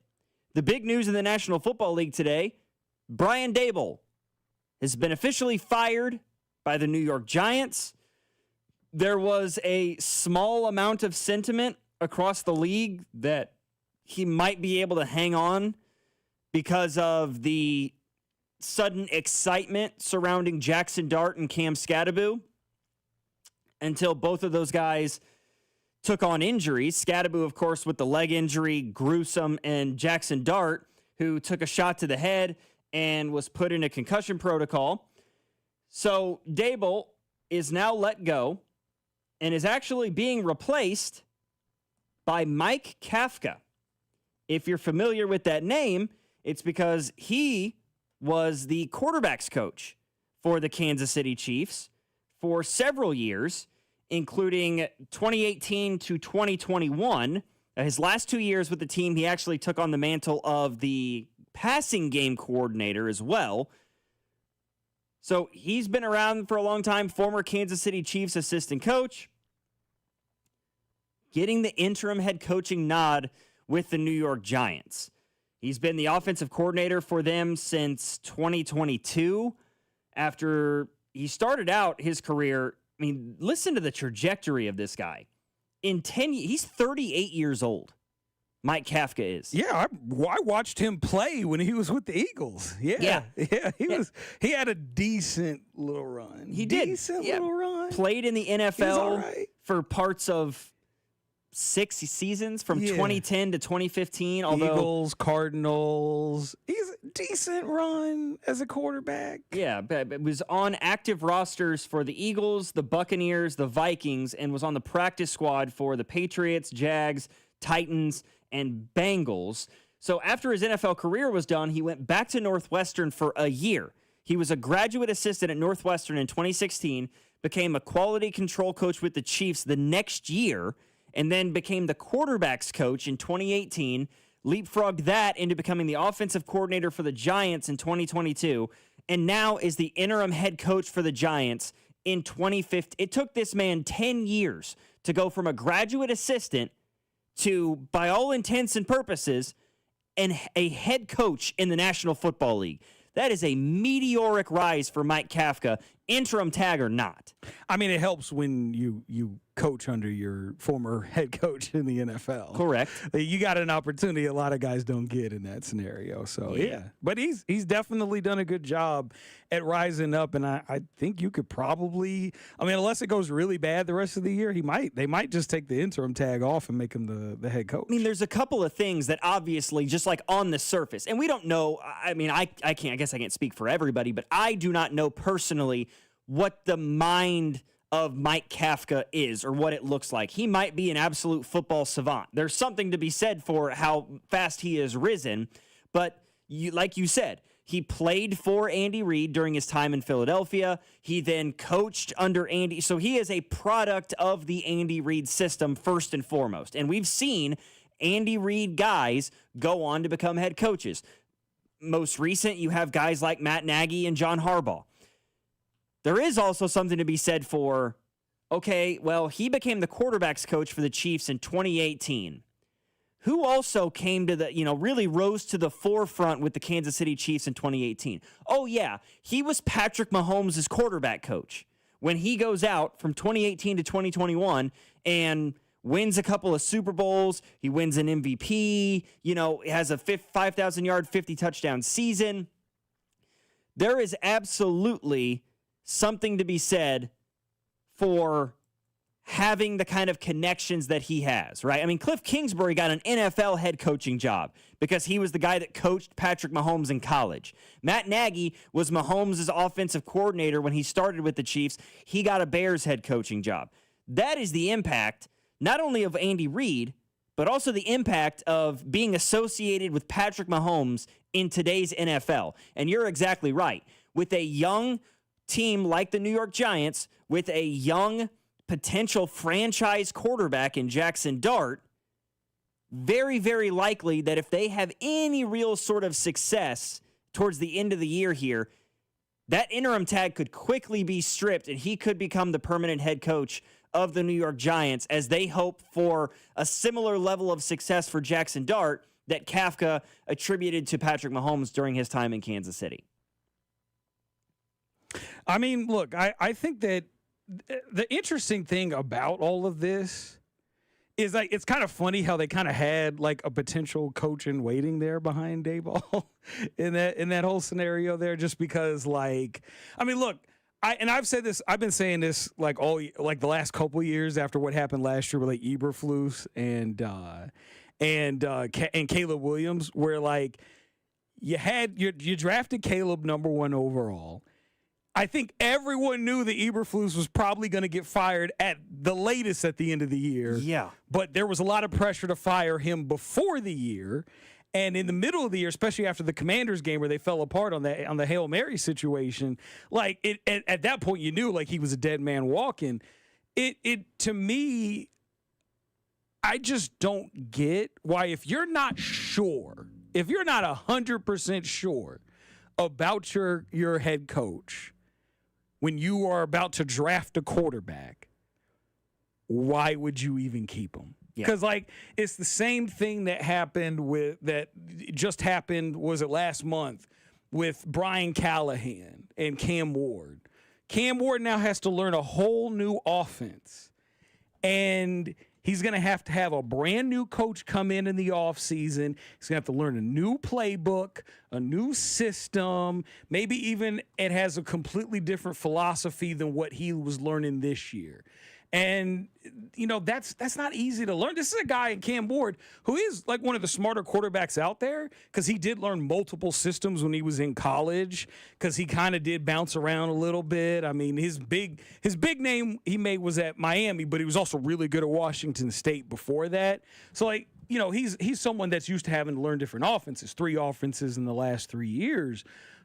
The big news in the National Football League today, Brian Daboll has been officially fired by the New York Giants. There was a small amount of sentiment across the league that he might be able to hang on because of the sudden excitement surrounding Jackson Dart and Cam Scadaboo until both of those guys took on injuries. Scadaboo, of course, with the leg injury, gruesome, and Jackson Dart, who took a shot to the head and was put in a concussion protocol. So Daboll is now let go and is actually being replaced by Mike Kafka. If you're familiar with that name, it's because he was the quarterback's coach for the Kansas City Chiefs for several years, including 2018 to 2021. His last 2 years with the team, he actually took on the mantle of the passing game coordinator as well. So he's been around for a long time, former Kansas City Chiefs assistant coach, getting the interim head coaching nod with the New York Giants. He's been the offensive coordinator for them since 2022. After he started out his career, I mean, listen to the trajectory of this guy. In 10 years, he's 38 years old. Mike Kafka is. Yeah, I watched him play when he was with the Eagles. Yeah. He had a decent little run. He did. Decent little run. Played in the NFL for parts of 6 seasons from 2010 to 2015. Although Eagles, Cardinals. He's a decent run as a quarterback. Yeah, but it was on active rosters for the Eagles, the Buccaneers, the Vikings, and was on the practice squad for the Patriots, Jags, Titans, and Bengals. So after his NFL career was done, he went back to Northwestern for a year. He was a graduate assistant at Northwestern in 2016, became a quality control coach with the Chiefs the next year, and then became the quarterback's coach in 2018, leapfrogged that into becoming the offensive coordinator for the Giants in 2022, and now is the interim head coach for the Giants in 2015. It took this man 10 years to go from a graduate assistant to, by all intents and purposes, a head coach in the National Football League. That is a meteoric rise for Mike Kafka, interim tag or not. I mean, it helps when you coach under your former head coach in the NFL. Correct. You got an opportunity a lot of guys don't get in that scenario. So, yeah. But he's definitely done a good job at rising up, and I think you could probably, I mean, unless it goes really bad the rest of the year, they might just take the interim tag off and make him the head coach. I mean, there's a couple of things that obviously, just like on the surface, and we don't know, I mean, I guess I can't speak for everybody, but I do not know personally what the mind of Mike Kafka is or what it looks like. He might be an absolute football savant. There's something to be said for how fast he has risen, but like you said, he played for Andy Reid during his time in Philadelphia. He then coached under Andy. So he is a product of the Andy Reid system first and foremost. And we've seen Andy Reid guys go on to become head coaches. Most recent, you have guys like Matt Nagy and John Harbaugh. There is also something to be said for, okay, well, he became the quarterback's coach for the Chiefs in 2018. Who also came to the, really rose to the forefront with the Kansas City Chiefs in 2018? Oh, yeah, he was Patrick Mahomes' quarterback coach when he goes out from 2018 to 2021 and wins a couple of Super Bowls. He wins an MVP, has a 5,000-yard, 50-touchdown season. There is absolutely something to be said for having the kind of connections that he has, right? I mean, Cliff Kingsbury got an NFL head coaching job because he was the guy that coached Patrick Mahomes in college. Matt Nagy was Mahomes' offensive coordinator when he started with the Chiefs. He got a Bears head coaching job. That is the impact, not only of Andy Reid, but also the impact of being associated with Patrick Mahomes in today's NFL. And you're exactly right. With a young team like the New York Giants, with a young potential franchise quarterback in Jackson Dart, very, very likely that if they have any real sort of success towards the end of the year here, that interim tag could quickly be stripped and he could become the permanent head coach of the New York Giants as they hope for a similar level of success for Jackson Dart that Kafka attributed to Patrick Mahomes during his time in Kansas City. I mean, look, I think that the interesting thing about all of this is like it's kind of funny how they kind of had like a potential coach in waiting there behind Daboll in that whole scenario there, just because like, I mean, look, I've said this, I've been saying this like the last couple of years after what happened last year with like Eberflus and Caleb Williams, where like you drafted Caleb number 1 overall. I think everyone knew that Eberflus was probably going to get fired at the latest at the end of the year. Yeah. But there was a lot of pressure to fire him before the year. And in the middle of the year, especially after the Commanders game where they fell apart on the Hail Mary situation, like at that point you knew like he was a dead man walking. It to me, I just don't get why if you're not 100% sure about your head coach, when you are about to draft a quarterback, why would you even keep him? Because like it's the same thing that just happened, was it last month, with Brian Callahan and Cam Ward. Cam Ward now has to learn a whole new offense, and he's going to have a brand new coach come in the offseason. He's going to have to learn a new playbook, a new system. Maybe even it has a completely different philosophy than what he was learning this year. And, you know, that's not easy to learn. This is a guy in Cam Ward who is like one of the smarter quarterbacks out there because he did learn multiple systems when he was in college because he kind of did bounce around a little bit. I mean, his big name he made was at Miami, but he was also really good at Washington State before that. So, like, you know, he's someone that's used to having to learn different offenses, 3 offenses in the last 3 years.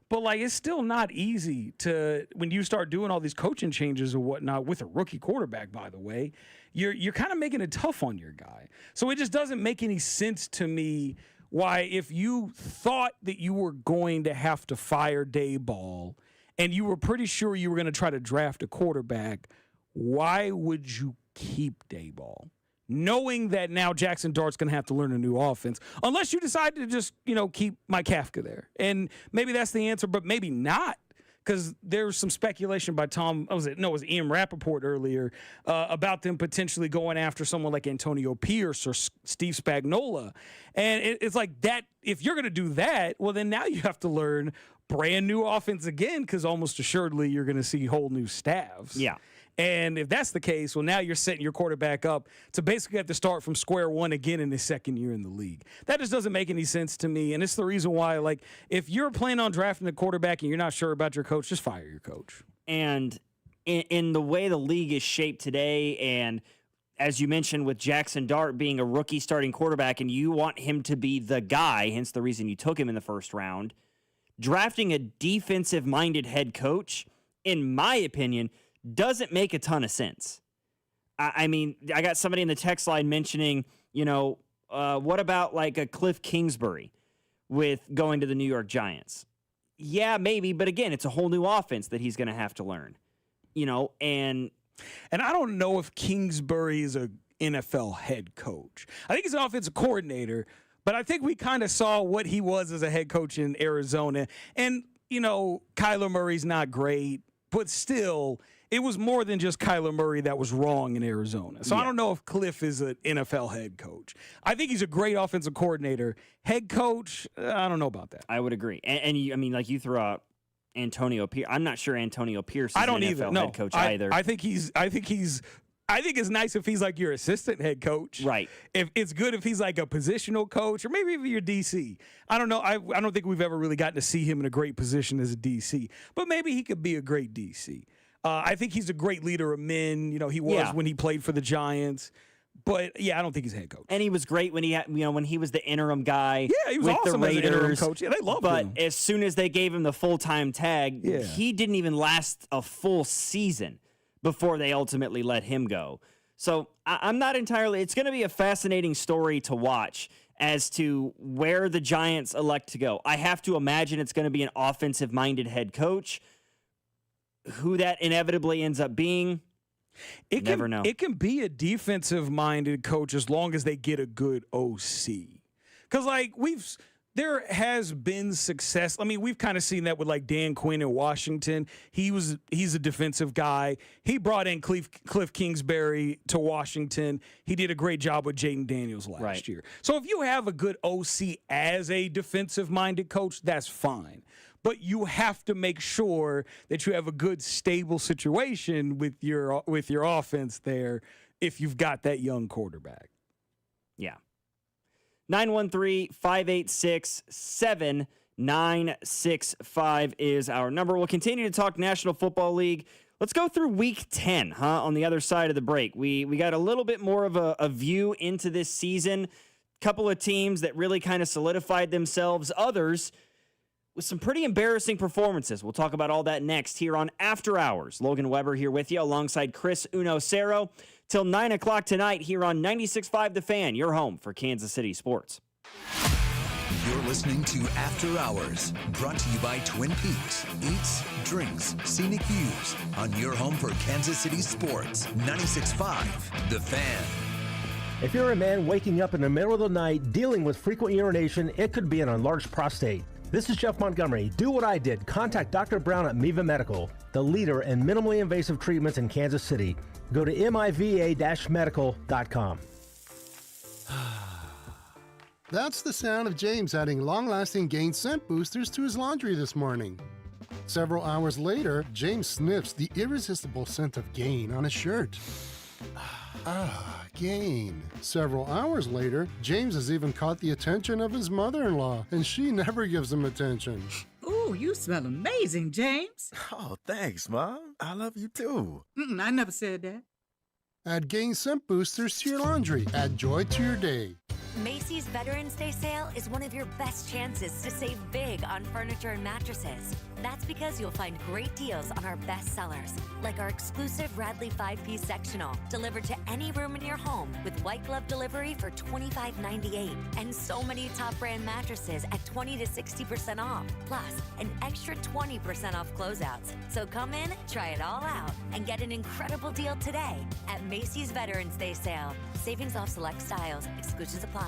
But, like, it's still not easy to, when you start doing all these coaching changes or whatnot with a rookie quarterback, by the way, you're kind of making it tough on your guy. So it just doesn't make any sense to me why, if you thought that you were going to have to fire Daboll and you were pretty sure you were going to try to draft a quarterback, why would you keep Daboll? Knowing that now Jackson Dart's going to have to learn a new offense, unless you decide to just, you know, keep Mike Kafka there. And maybe that's the answer, but maybe not, because there's some speculation by it was Ian Rappaport earlier about them potentially going after someone like Antonio Pierce or Steve Spagnuolo. And it's like that. If you're going to do that, well, then now you have to learn brand new offense again, because almost assuredly you're going to see whole new staffs. Yeah. And if that's the case, well, now you're setting your quarterback up to basically have to start from square one again in his second year in the league. That just doesn't make any sense to me. And it's the reason why, like, if you're planning on drafting a quarterback and you're not sure about your coach, just fire your coach. And in the way the league is shaped today, and as you mentioned with Jackson Dart being a rookie starting quarterback, and you want him to be the guy, hence the reason you took him in the first round, drafting a defensive-minded head coach, in my opinion, doesn't make a ton of sense. I mean, I got somebody in the text line mentioning, you know, what about like a Cliff Kingsbury with going to the New York Giants? Yeah, maybe, but again, it's a whole new offense that he's going to have to learn, you know, and I don't know if Kingsbury is a NFL head coach. I think he's an offensive coordinator, but I think we kind of saw what he was as a head coach in Arizona. And, you know, Kyler Murray's not great, but still, it was more than just Kyler Murray that was wrong in Arizona. So I don't know if Cliff is an NFL head coach. I think he's a great offensive coordinator. Head coach, I don't know about that. I would agree. And you, I mean, like you throw out Antonio Pierce. I'm not sure Antonio Pierce is an NFL head coach either. I think it's nice if he's like your assistant head coach. Right. If it's good if he's like a positional coach, or maybe even your DC. I don't know. I don't think we've ever really gotten to see him in a great position as a DC. But maybe he could be a great DC. I think he's a great leader of men. You know, he was when he played for the Giants. But yeah, I don't think he's a head coach. And he was great when when he was the interim guy. Yeah, he was with awesome the Raiders. as an interim coach. Yeah, they loved him. But as soon as they gave him the full-time tag, he didn't even last a full season before they ultimately let him go. So I'm not entirely. It's going to be a fascinating story to watch as to where the Giants elect to go. I have to imagine it's going to be an offensive-minded head coach. who that inevitably ends up being, never know. It can be a defensive-minded coach as long as they get a good OC. Because, like, there has been success. I mean, we've kind of seen that with, like, Dan Quinn in Washington. He's a defensive guy. He brought in Cliff Kingsbury to Washington. He did a great job with Jaden Daniels last year. So if you have a good OC as a defensive-minded coach, that's fine. But you have to make sure that you have a good, stable situation with your offense there if you've got that young quarterback. Yeah. 913-586-7965 is our number. We'll continue to talk National Football League. Let's go through Week 10, on the other side of the break. We got a little bit more of a view into this season. Couple of teams that really kind of solidified themselves. Others with some pretty embarrassing performances. We'll talk about all that next here on After Hours. Logan Weber here with you alongside Chris Uno-Cero till 9 o'clock tonight here on 96.5 The Fan, your home for Kansas City sports. You're listening to After Hours, brought to you by Twin Peaks. Eats, drinks, scenic views on your home for Kansas City sports. 96.5 The Fan. If you're a man waking up in the middle of the night dealing with frequent urination, it could be an enlarged prostate. This is Jeff Montgomery. Do what I did. Contact Dr. Brown at Miva Medical, the leader in minimally invasive treatments in Kansas City. Go to miva-medical.com. That's the sound of James adding long-lasting Gain scent boosters to his laundry this morning. Several hours later, James sniffs the irresistible scent of Gain on his shirt. Gain. Several hours later, James has even caught the attention of his mother-in-law, and she never gives him attention. Ooh, you smell amazing, James. Oh, thanks, Mom. I love you too. I never said that. Add Gain scent boosters to your laundry. Add joy to your day. Macy's Veterans Day sale is one of your best chances to save big on furniture and mattresses. That's because you'll find great deals on our best sellers, like our exclusive Radley 5-piece sectional, delivered to any room in your home with white glove delivery for $25.98, and so many top brand mattresses at 20 to 60% off, plus an extra 20% off closeouts. So come in, try it all out, and get an incredible deal today at Macy's Veterans Day sale. Savings off select styles. Exclusions apply.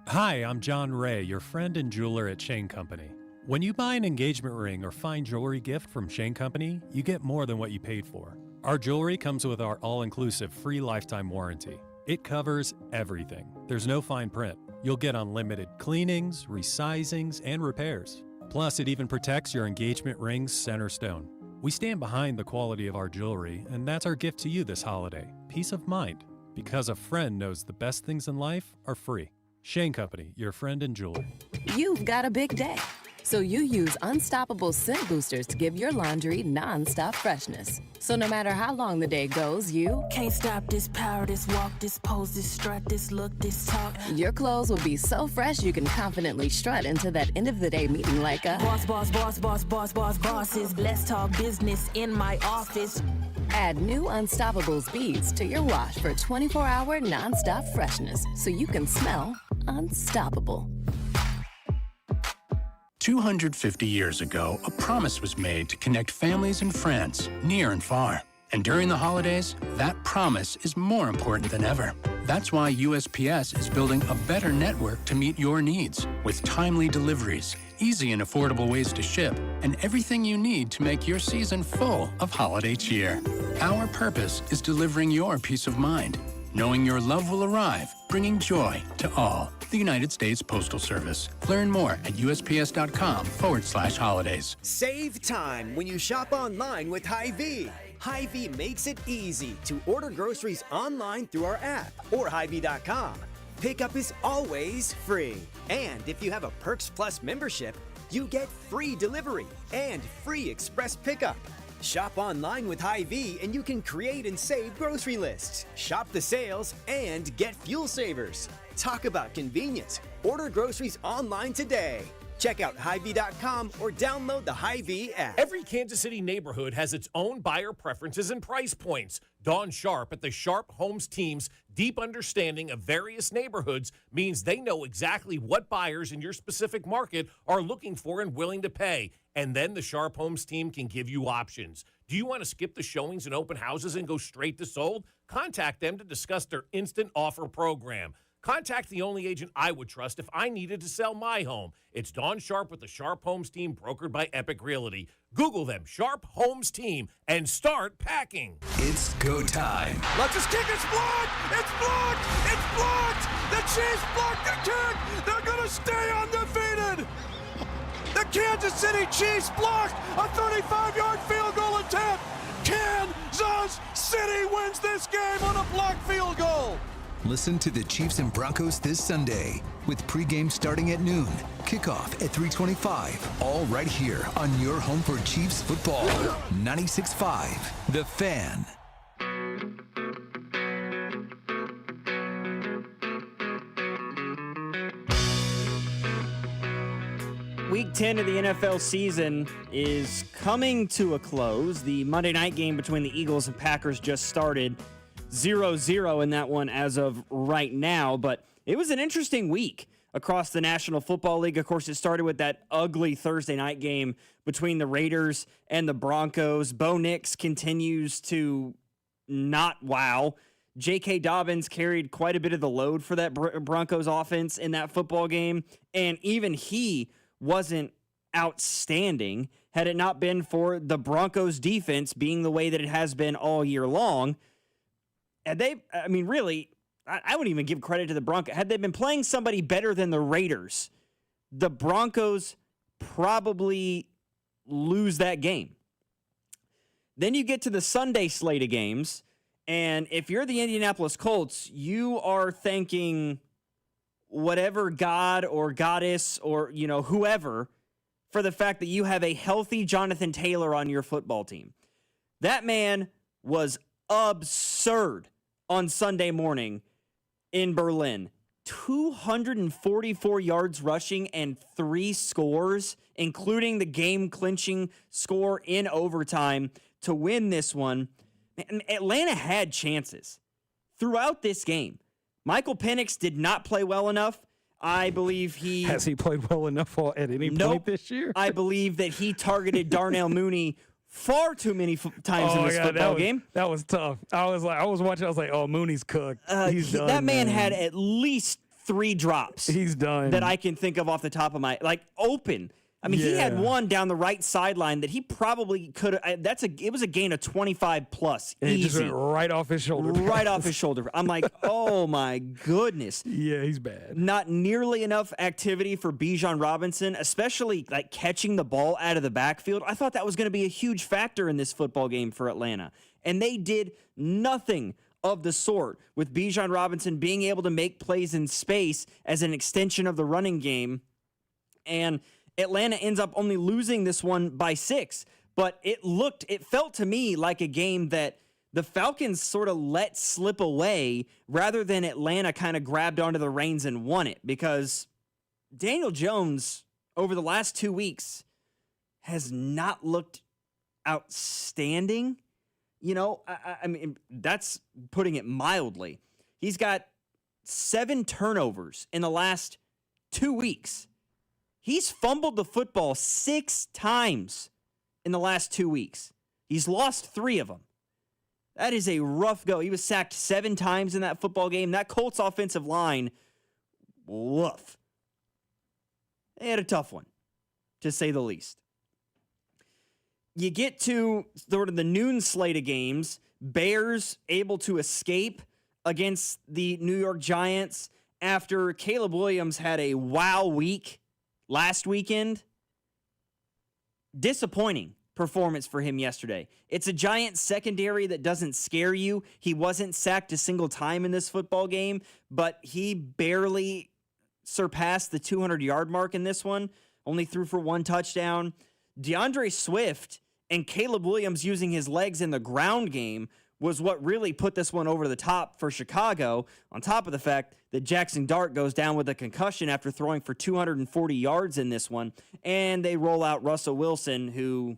Hi, I'm John Ray, your friend and jeweler at Shane Company. When you buy an engagement ring or fine jewelry gift from Shane Company, you get more than what you paid for. Our jewelry comes with our all-inclusive free lifetime warranty. It covers everything. There's no fine print. You'll get unlimited cleanings, resizings, and repairs. Plus, it even protects your engagement ring's center stone. We stand behind the quality of our jewelry, and that's our gift to you this holiday. Peace of mind. Because a friend knows the best things in life are free. Shane Company, your friend and jeweler. You've got a big day, so you use Unstoppable Scent Boosters to give your laundry non-stop freshness. So no matter how long the day goes, you can't stop this power, this walk, this pose, this strut, this look, this talk. Your clothes will be so fresh you can confidently strut into that end of the day meeting like a boss, boss, boss, boss, boss, boss, bosses. Let's talk business in my office. Add new Unstoppables beads to your wash for 24-hour non-stop freshness so you can smell unstoppable. 250 years ago, a promise was made to connect families and friends near and far. And during the holidays, that promise is more important than ever. That's why USPS is building a better network to meet your needs with timely deliveries, easy and affordable ways to ship, and everything you need to make your season full of holiday cheer. Our purpose is delivering your peace of mind, knowing your love will arrive, bringing joy to all. The United States Postal Service. Learn more at USPS.com/holidays. Save time when you shop online with Hy-Vee. Hy-Vee makes it easy to order groceries online through our app or Hy-Vee.com. Pickup is always free. And if you have a Perks Plus membership, you get free delivery and free express pickup. Shop online with Hy-Vee and you can create and save grocery lists, shop the sales, and get fuel savers. Talk about convenience. Order groceries online today. Check out Hy-Vee.com or download the Hy-Vee app. Every Kansas City neighborhood has its own buyer preferences and price points. Dawn Sharp at the Sharp Homes team's deep understanding of various neighborhoods means they know exactly what buyers in your specific market are looking for and willing to pay. and then the Sharp Homes team can give you options. Do you want to skip the showings and open houses and go straight to sold? Contact them to discuss their instant offer program. Contact the only agent I would trust if I needed to sell my home. It's Dawn Sharp with the Sharp Homes team, brokered by Epic Realty. Google them, Sharp Homes team, and start packing. It's go time. Let's just kick. It's blocked. It's blocked. It's blocked. The Chiefs blocked the kick. They're going to stay undefeated. The Kansas City Chiefs blocked a 35-yard field goal attempt. Kansas City wins this game on a blocked field goal. Listen to the Chiefs and Broncos this Sunday with pregame starting at noon, kickoff at 3:25, all right here on your home for Chiefs football. 96.5, The Fan. Week 10 of the NFL season is coming to a close. The Monday night game between the Eagles and Packers just started. 0-0 in that one as of right now, but it was an interesting week across the National Football League. Of course, it started with that ugly Thursday night game between the Raiders and the Broncos. Bo Nix continues to not wow. J.K. Dobbins carried quite a bit of the load for that Broncos offense in that football game, and even he wasn't outstanding had it not been for the Broncos defense being the way that it has been all year long. Had they, I mean, really, I wouldn't even give credit to the Broncos. Had they been playing somebody better than the Raiders, the Broncos probably lose that game. Then you get to the Sunday slate of games, and if you're the Indianapolis Colts, you are thanking whatever god or goddess or, whoever for the fact that you have a healthy Jonathan Taylor on your football team. That man was absurd on Sunday morning in Berlin. 244 yards rushing and 3 scores, including the game-clinching score in overtime to win this one. Atlanta had chances throughout this game. Michael Penix did not play well enough. I believe he... Has he played well enough at any point this year? I believe that he targeted Darnell Mooney far too many times in this football game. That was tough. I was watching. I was like, oh, Mooney's cooked. He's done. That man had at least 3 drops. He's done. That I can think of off the top of my, open. I mean, he had one down the right sideline that he probably could have. It was a gain of 25 plus. And easy. It just went right off his shoulder. Right off his shoulder. I'm like, oh my goodness. Yeah, he's bad. Not nearly enough activity for Bijan Robinson, especially catching the ball out of the backfield. I thought that was going to be a huge factor in this football game for Atlanta. And they did nothing of the sort, with Bijan Robinson being able to make plays in space as an extension of the running game. And Atlanta ends up only losing this one by 6, but it felt to me like a game that the Falcons sort of let slip away rather than Atlanta kind of grabbed onto the reins and won it, because Daniel Jones over the last 2 weeks has not looked outstanding. I mean, that's putting it mildly. He's got 7 turnovers in the last 2 weeks. He's fumbled the football 6 times in the last 2 weeks. He's lost 3 of them. That is a rough go. He was sacked 7 times in that football game. That Colts offensive line, woof. They had a tough one, to say the least. You get to sort of the noon slate of games. Bears able to escape against the New York Giants after Caleb Williams had a wow week last weekend. Disappointing performance for him yesterday. It's a Giants secondary that doesn't scare you. He wasn't sacked a single time in this football game, but he barely surpassed the 200-yard mark in this one. Only threw for 1 touchdown. DeAndre Swift and Caleb Williams using his legs in the ground game was what really put this one over the top for Chicago, on top of the fact that Jackson Dart goes down with a concussion after throwing for 240 yards in this one, and they roll out Russell Wilson, who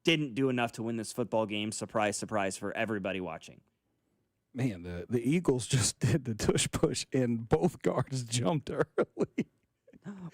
didn't do enough to win this football game. Surprise, surprise for everybody watching. Man, the Eagles just did the tush push, and both guards jumped early.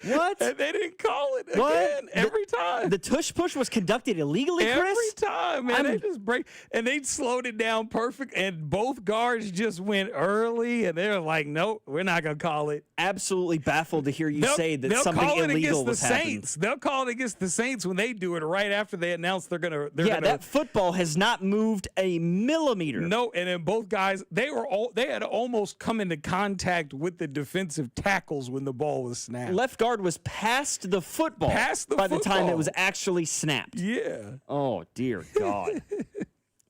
What? And they didn't call it What? again every time. The tush push was conducted illegally, Chris? Every time, man. They just break. And they slowed it down perfect. And both guards just went early. And they're like, nope, we're not going to call it. Absolutely baffled to hear you say that something illegal was happening. They'll call it against the Saints when they do it right after they announce they're going to. That football has not moved a millimeter. No, and then both guys, they had almost come into contact with the defensive tackles when the ball was snapped. Left guard was past the football by the time it was actually snapped. Yeah. Oh, dear God.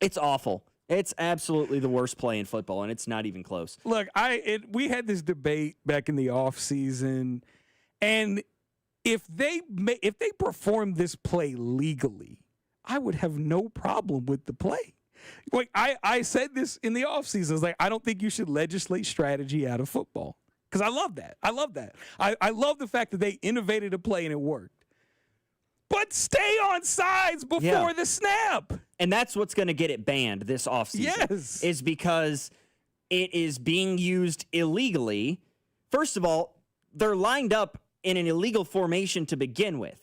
It's awful. It's absolutely the worst play in football, and it's not even close. Look, we had this debate back in the offseason, and if they performed this play legally, I would have no problem with the play. Like I said this in the offseason. I was like, I don't think you should legislate strategy out of football. Because I love that. I love that. I love the fact that they innovated a play and it worked. But stay on sides before the snap. And that's what's going to get it banned this offseason. Yes. Is because it is being used illegally. First of all, they're lined up in an illegal formation to begin with.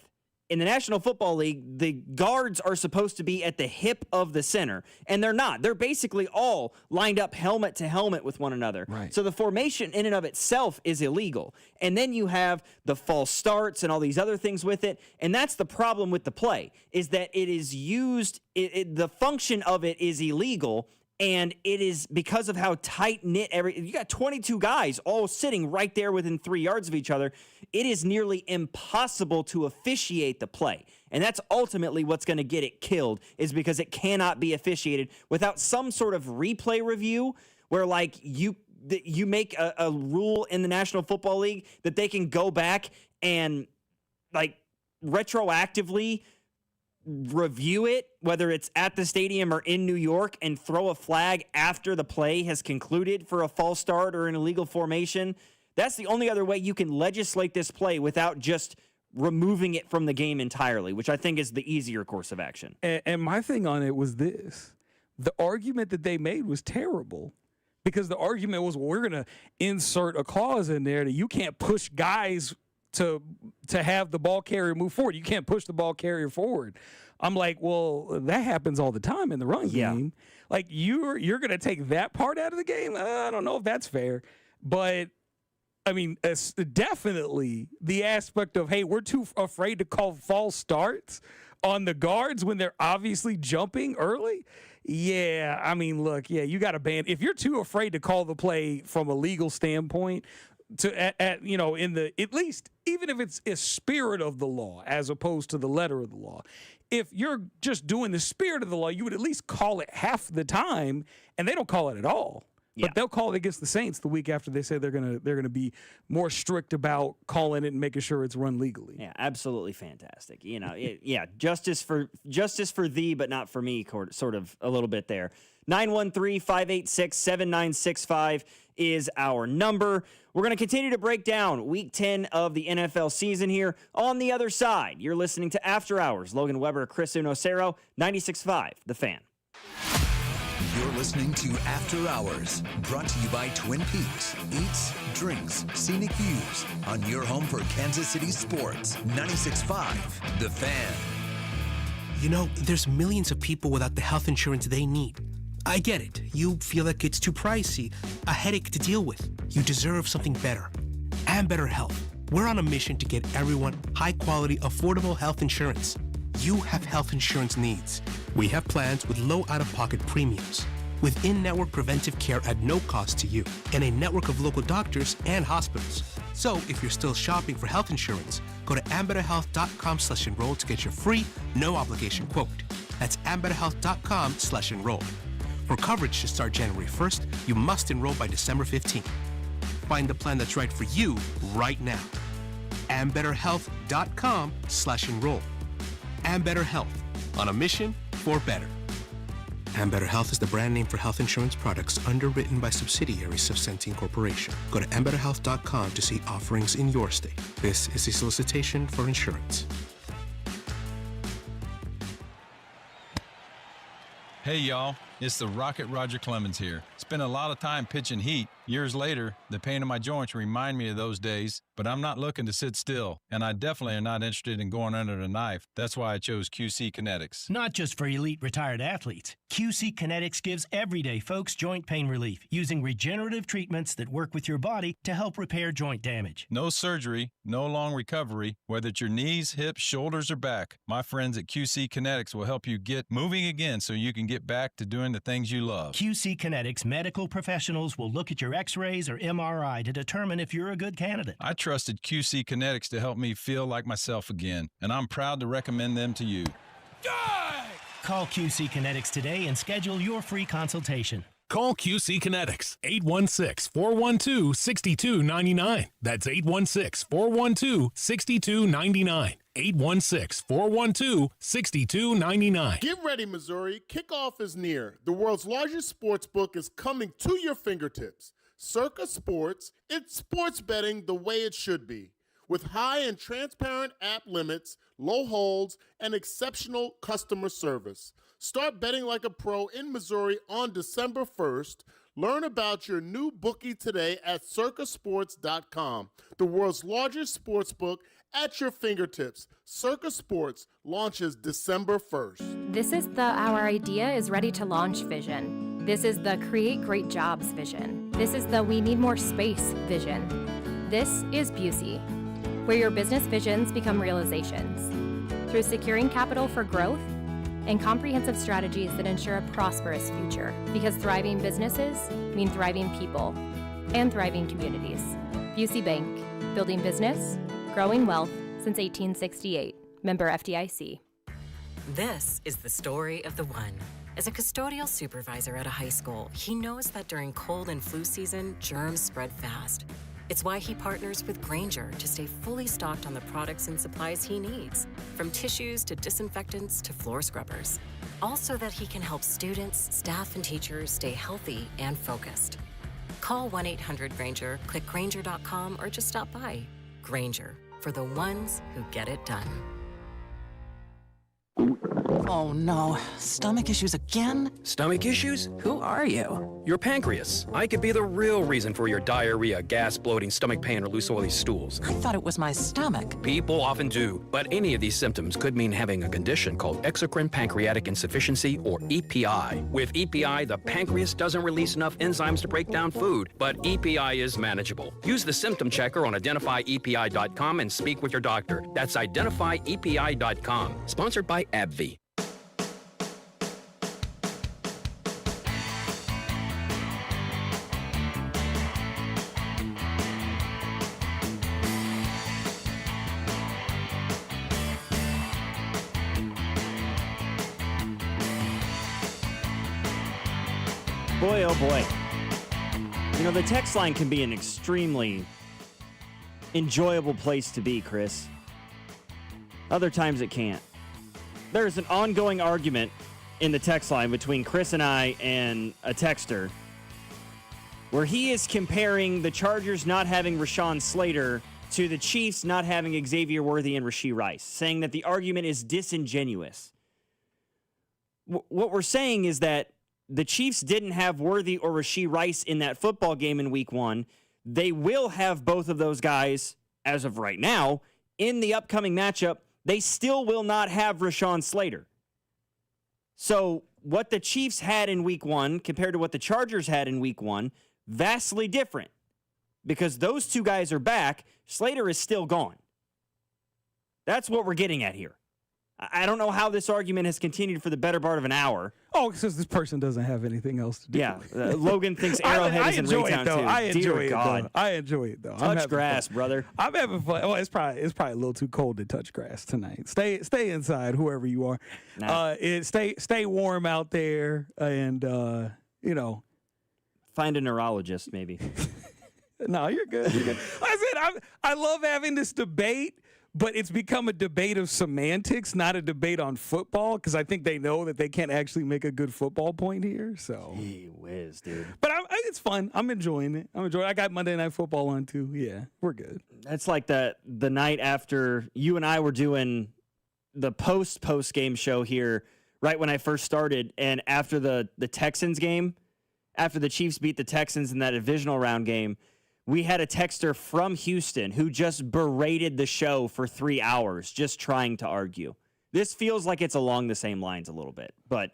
In the National Football League, the guards are supposed to be at the hip of the center, and they're not. They're basically all lined up helmet to helmet with one another. Right. So the formation in and of itself is illegal. And then you have the false starts and all these other things with it, and that's the problem with the play, is that it is used, the function of it is illegal, and it is because of how tight-knit you got 22 guys all sitting right there within 3 yards of each other. It is nearly impossible to officiate the play. And that's ultimately what's going to get it killed, is because it cannot be officiated without some sort of replay review where, like, you make a rule in the National Football League that they can go back and, like, retroactively review it, whether it's at the stadium or in New York, and throw a flag after the play has concluded for a false start or an illegal formation. That's the only other way you can legislate this play without just removing it from the game entirely, which I think is the easier course of action. And my thing on it was this. The argument that they made was terrible, because the argument was, well, we're going to insert a clause in there that you can't push guys to have the ball carrier move forward. You can't push the ball carrier forward. I'm like, well, that happens all the time in the run game. Like, you're going to take that part out of the game? I don't know if that's fair. But, I mean, it's definitely the aspect of, hey, we're too afraid to call false starts on the guards when they're obviously jumping early. Yeah, I mean, look, you got to ban. If you're too afraid to call the play from a legal standpoint, at least, even if it's a spirit of the law as opposed to the letter of the law, if you're just doing the spirit of the law, you would at least call it half the time, and they don't call it at all. Yeah. But they'll call it against the Saints the week after they say they're gonna be more strict about calling it and making sure it's run legally. Yeah, absolutely fantastic. You know, justice for thee, but not for me, sort of a little bit there. 913-586-7965 is our number. We're going to continue to break down Week 10 of the NFL season here. On the other side, you're listening to After Hours. Logan Weber, Chris Unocero, 96.5, The Fan. You're listening to After Hours, brought to you by Twin Peaks. Eats, drinks, scenic views on your home for Kansas City sports. 96.5, The Fan. You know, there's millions of people without the health insurance they need. I get it. You feel like it's too pricey, a headache to deal with. You deserve something better. And better health. We're on a mission to get everyone high-quality, affordable health insurance. You have health insurance needs. We have plans with low out-of-pocket premiums, with in-network preventive care at no cost to you, and a network of local doctors and hospitals. So if you're still shopping for health insurance, go to ambetterhealth.com/enroll to get your free, no-obligation quote. That's ambetterhealth.com/enroll. For coverage to start January 1st, you must enroll by December 15th. Find the plan that's right for you right now. ambetterhealth.com/enroll. Ambetter Health, on a mission for better. Ambetter Health is the brand name for health insurance products underwritten by subsidiaries of Centene Corporation. Go to ambetterhealth.com to see offerings in your state. This is a solicitation for insurance. Hey, y'all. It's the Rocket Roger Clemens here. Spent a lot of time pitching heat. Years later, the pain in my joints remind me of those days, but I'm not looking to sit still, and I definitely am not interested in going under the knife. That's why I chose QC Kinetics. Not just for elite retired athletes. QC Kinetics gives everyday folks joint pain relief using regenerative treatments that work with your body to help repair joint damage. No surgery, no long recovery, whether it's your knees, hips, shoulders, or back. My friends at QC Kinetics will help you get moving again so you can get back to doing the things you love. QC Kinetics medical professionals will look at your x-rays or MRI to determine if you're a good candidate. I trusted QC Kinetics to help me feel like myself again, and I'm proud to recommend them to you. Call QC Kinetics today and schedule your free consultation. Call QC Kinetics, 816-412-6299. That's 816-412-6299. 816-412-6299. Get ready, Missouri. Kickoff is near. The world's largest sports book is coming to your fingertips. Circa Sports, it's sports betting the way it should be. With high and transparent app limits, low holds, and exceptional customer service. Start betting like a pro in Missouri on December 1st. Learn about your new bookie today at circasports.com. The world's largest sports book at your fingertips. Circa Sports launches December 1st. This is the Our Idea is Ready to Launch vision. This is the Create Great Jobs vision. This is the We Need More Space vision. This is Busey, where your business visions become realizations. Through securing capital for growth and comprehensive strategies that ensure a prosperous future. Because thriving businesses mean thriving people and thriving communities. Busey Bank, building business, growing wealth since 1868. Member FDIC. This is the story of the one. As a custodial supervisor at a high school, he knows that during cold and flu season, germs spread fast. It's why he partners with Grainger to stay fully stocked on the products and supplies he needs, from tissues to disinfectants to floor scrubbers. Also that he can help students, staff, and teachers stay healthy and focused. Call 1-800-GRAINGER, click Grainger.com, or just stop by. Grainger, for the ones who get it done. Oh no, stomach issues again? Stomach issues? Who are you? Your pancreas. I could be the real reason for your diarrhea, gas, bloating, stomach pain, or loose oily stools. I thought it was my stomach. People often do, but any of these symptoms could mean having a condition called exocrine pancreatic insufficiency, or EPI. With EPI, the pancreas doesn't release enough enzymes to break down food, but EPI is manageable. Use the symptom checker on identifyepi.com and speak with your doctor. That's identifyepi.com. Sponsored by AbbVie. Boy, oh boy. You know, the text line can be an extremely enjoyable place to be, Chris. Other times it can't. There's an ongoing argument in the text line between Chris and I and a texter where he is comparing the Chargers not having Rashawn Slater to the Chiefs not having Xavier Worthy and Rashee Rice, saying that the argument is disingenuous. What we're saying is that the Chiefs didn't have Worthy or Rashee Rice in that football game in week 1. They will have both of those guys as of right now in the upcoming matchup. They still will not have Rashawn Slater. So what the Chiefs had in week 1 compared to what the Chargers had in week 1, vastly different. Because those two guys are back, Slater is still gone. That's what we're getting at here. I don't know how this argument has continued for the better part of an hour. Oh, because this person doesn't have anything else to do. Yeah, Logan thinks Arrowhead is in Raytown too. I enjoy it, God. though. I enjoy it, though. Touch grass, fun. brother. I'm having fun. Well, it's probably a little too cold to touch grass tonight. Stay inside, whoever you are. Nah. Stay warm out there, and find a neurologist maybe. No, you're good. You're good. I love having this debate. But it's become a debate of semantics, not a debate on football, because I think they know that they can't actually make a good football point here. So, gee whiz, dude. But it's fun. I'm enjoying it. I got Monday Night Football on too. Yeah, we're good. That's like the night after you and I were doing the post game show here right when I first started. And after the Texans game, after the Chiefs beat the Texans in that divisional round game, we had a texter from Houston who just berated the show for 3 hours just trying to argue. This feels like it's along the same lines a little bit, but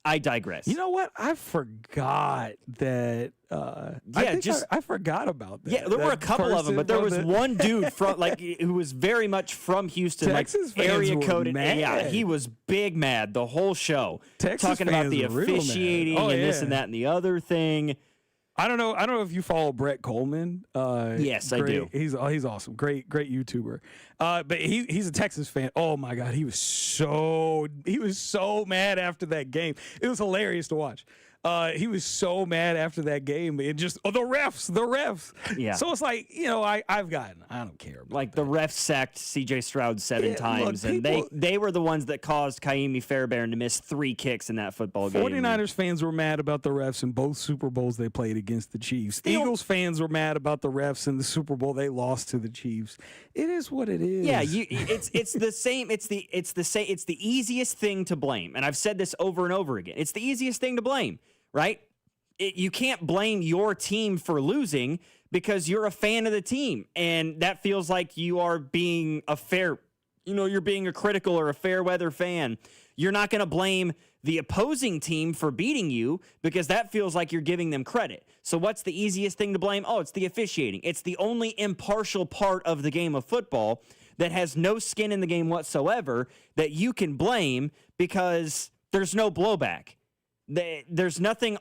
I digress. You know what? I forgot that. I forgot about that. Yeah, there were a couple of them, but there was one dude from who was very much from Houston, Texas like area fans were coded. mad. Yeah, he was big mad the whole show, Texas talking about fans the were real mad. officiating Oh, and this yeah. and that and the other thing. I don't know if you follow Brett Coleman. Yes, I do. He's awesome. Great YouTuber. But he's a Texas fan. Oh my God, he was so mad after that game. It was hilarious to watch. He was so mad after that game. It just the refs. Yeah. So it's like, I don't care. Like the refs sacked C.J. Stroud 7 times, look, and they were the ones that caused Kaimi Fairbairn to miss 3 kicks in that football game. 49ers fans were mad about the refs in both Super Bowls they played against the Chiefs. Eagles fans were mad about the refs in the Super Bowl they lost to the Chiefs. It is what it is. Yeah, it's the same. It's the easiest thing to blame, and I've said this over and over again. It's the easiest thing to blame, right? You can't blame your team for losing because you're a fan of the team, and that feels like you are being you're being a critical or a fair weather fan. You're not going to blame the opposing team for beating you because that feels like you're giving them credit. So what's the easiest thing to blame? Oh, it's the officiating. It's the only impartial part of the game of football that has no skin in the game whatsoever that you can blame because there's no blowback. There's nothing,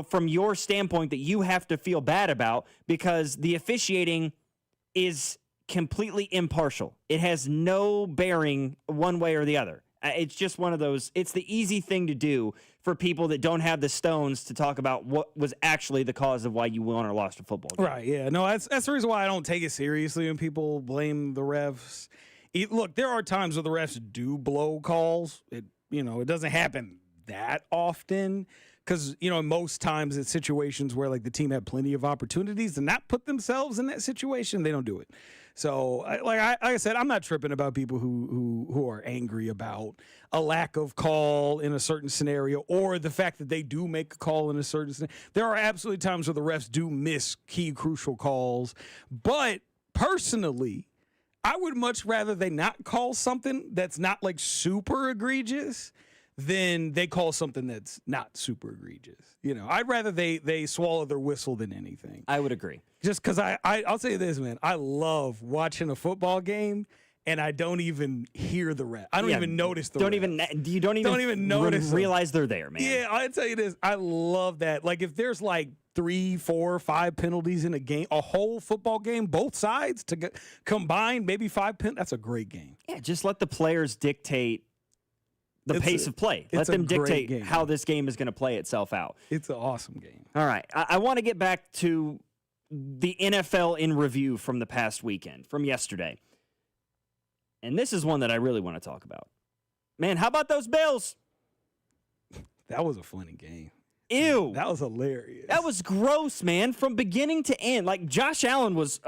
from your standpoint that you have to feel bad about because the officiating is completely impartial. It has no bearing one way or the other. It's just one of those, it's the easy thing to do for people that don't have the stones to talk about what was actually the cause of why you won or lost a football game. Right, yeah. No, that's the reason why I don't take it seriously when people blame the refs. Look, there are times where the refs do blow calls. It doesn't happen that often because, most times it's situations where like the team had plenty of opportunities to not put themselves in that situation. They don't do it. So, like I said, I'm not tripping about people who are angry about a lack of call in a certain scenario or the fact that they do make a call in a certain scenario. There are absolutely times where the refs do miss key crucial calls. But personally, I would much rather they not call something that's not like super egregious than they call something that's not super egregious. I'd rather they swallow their whistle than anything. I would agree. Just because I'll say this, man. I love watching a football game, and I don't even hear the ref. I don't even notice the refs. You don't even notice realize they're there, man. Yeah, I'll tell you this. I love that. Like, if there's like 3, 4, 5 penalties in a game, a whole football game, both sides to combine, maybe 5 penalties, that's a great game. Yeah, just let the players dictate the pace of play. Let them dictate how this game is going to play itself out. It's an awesome game. All right. I want to get back to the NFL in review from the past weekend, from yesterday. And this is one that I really want to talk about. Man, how about those Bills? That was a funny game. Ew. That was hilarious. That was gross, man, from beginning to end. Like, Josh Allen was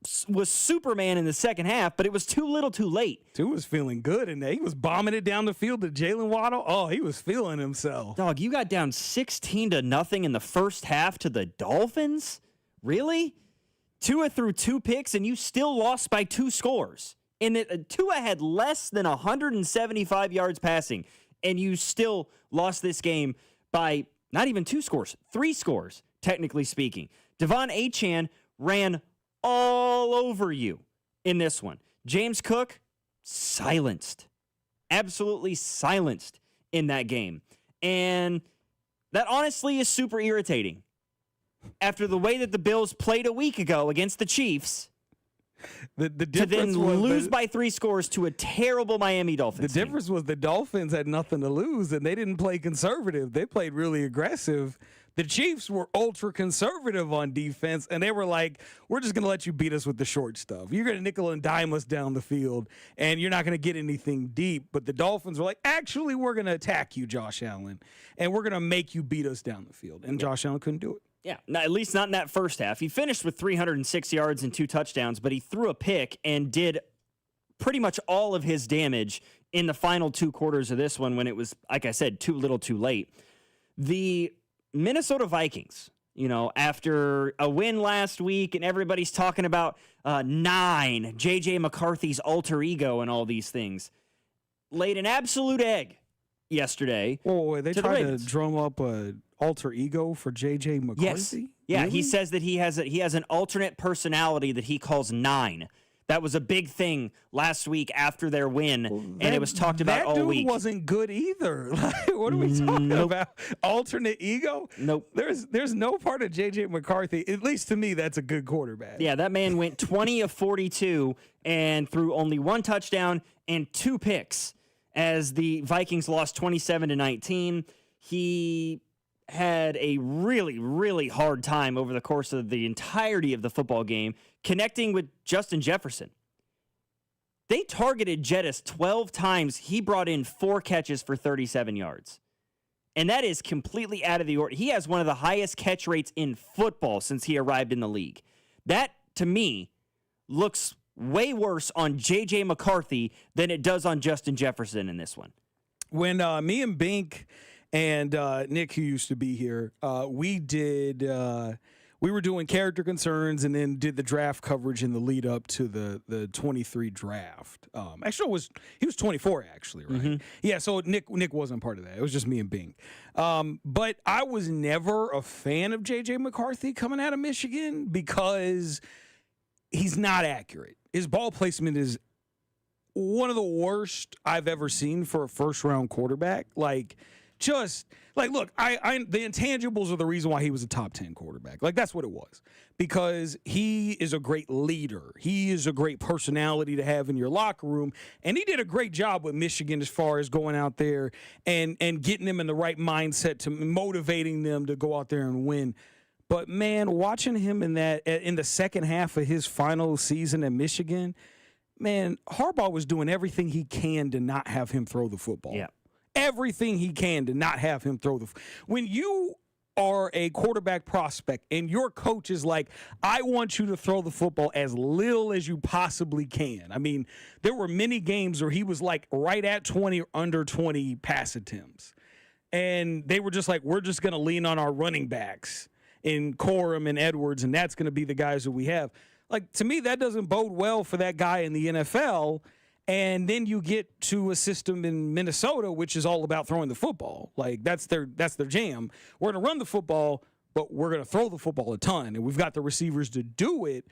Superman in the second half, but it was too little too late. Dude was feeling good in there. He was bombing it down the field to Jalen Waddle. Oh, he was feeling himself. Dog, you got down 16-0 in the first half to the Dolphins? Really? Tua threw 2 picks, and you still lost by 2 scores. And Tua had less than 175 yards passing, and you still lost this game by not even 2 scores, 3 scores, technically speaking. Devon Achane ran all over you in this one. James Cook, silenced. Absolutely silenced in that game. And that honestly is super irritating. After the way that the Bills played a week ago against the Chiefs, the to then lose by 3 scores to a terrible Miami Dolphins The difference was the Dolphins had nothing to lose, and they didn't play conservative. They played really aggressive. The Chiefs were ultra conservative on defense, and they were like, we're just going to let you beat us with the short stuff. You're going to nickel and dime us down the field, and you're not going to get anything deep. But the Dolphins were like, actually, we're going to attack you, Josh Allen, and we're going to make you beat us down the field. And Josh Allen couldn't do it. Yeah, at least not in that first half. He finished with 306 yards and 2 touchdowns, but he threw a pick and did pretty much all of his damage in the final 2 quarters of this one when it was, like I said, too little too late. The Minnesota Vikings, after a win last week and everybody's talking about 9, J.J. McCarthy's alter ego and all these things, laid an absolute egg yesterday. Oh, they tried to drum up a alter ego for J.J. McCarthy? Yes. Yeah, Really? he says that he has an alternate personality that he calls 9. That was a big thing last week after their win, and it was talked about all week. That dude wasn't good either. Like, what are we talking about? Alternate ego? Nope. There's no part of J.J. McCarthy, at least to me, that's a good quarterback. Yeah, that man went 20 of 42 and threw only 1 touchdown and 2 picks as the Vikings lost 27-19. He had a really, really hard time over the course of the entirety of the football game connecting with Justin Jefferson. They targeted Jettis 12 times. He brought in 4 catches for 37 yards. And that is completely out of the order. He has one of the highest catch rates in football since he arrived in the league. That, to me, looks way worse on J.J. McCarthy than it does on Justin Jefferson in this one. When me and Bink and Nick, who used to be here, we were doing character concerns and then did the draft coverage in the lead up to the 23 draft. Actually, he was 24 actually, right? Mm-hmm. Yeah, so Nick wasn't part of that. It was just me and Bing. But I was never a fan of J.J. McCarthy coming out of Michigan because he's not accurate. His ball placement is one of the worst I've ever seen for a first-round quarterback. Look, the intangibles are the reason why he was a top 10 quarterback. Like, that's what it was. Because he is a great leader. He is a great personality to have in your locker room. And he did a great job with Michigan as far as going out there and getting them in the right mindset to motivating them to go out there and win. But, man, watching him in the second half of his final season at Michigan, man, Harbaugh was doing everything he can to not have him throw the football. Yeah. Everything he can to not have him throw when you are a quarterback prospect and your coach is like, I want you to throw the football as little as you possibly can. I mean, there were many games where he was like right at 20 or under 20 pass attempts. And they were just like, we're just going to lean on our running backs in Corum and Edwards, and that's going to be the guys that we have. Like, to me, that doesn't bode well for that guy in the NFL. And then you get to a system in Minnesota, which is all about throwing the football. Like, that's their jam. We're going to run the football, but we're going to throw the football a ton. And we've got the receivers to do it.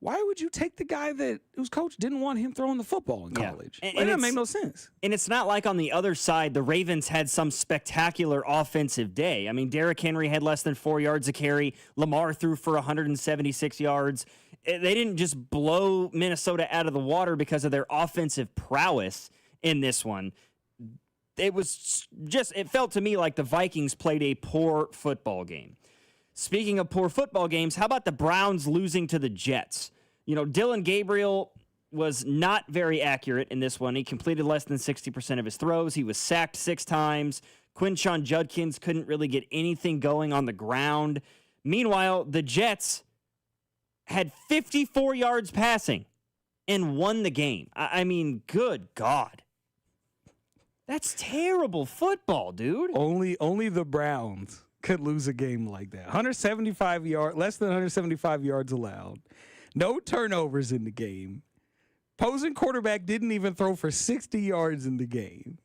Why would you take the guy whose coach didn't want him throwing the football in college? And that made no sense. And it's not like on the other side, the Ravens had some spectacular offensive day. I mean, Derrick Henry had less than 4 yards a carry. Lamar threw for 176 yards. They didn't just blow Minnesota out of the water because of their offensive prowess in this one. It felt to me like the Vikings played a poor football game. Speaking of poor football games, how about the Browns losing to the Jets? Dylan Gabriel was not very accurate in this one. He completed less than 60% of his throws. He was sacked 6 times. Quinshon Judkins couldn't really get anything going on the ground. Meanwhile, the Jets had 54 yards passing and won the game. I mean, good God. That's terrible football, dude. Only the Browns could lose a game like that. Less than 175 yards allowed. No turnovers in the game. Opposing quarterback didn't even throw for 60 yards in the game.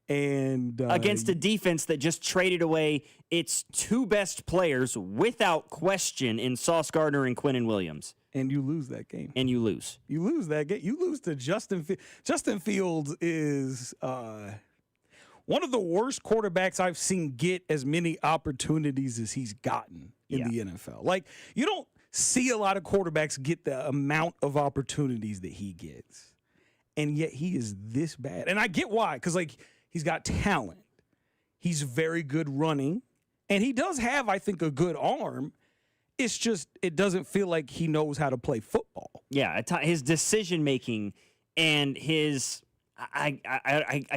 And against a defense that just traded away its 2 best players without question in Sauce Gardner and Quinnen Williams. And you lose that game. And you lose. You lose that game. You lose to Justin Fields. Justin Fields is one of the worst quarterbacks I've seen get as many opportunities as he's gotten in the NFL. Like, you don't see a lot of quarterbacks get the amount of opportunities that he gets. And yet he is this bad. And I get why, because, like, he's got talent. He's very good running. And he does have, I think, a good arm. It's just, it doesn't feel like he knows how to play football. Yeah, his decision-making and his, I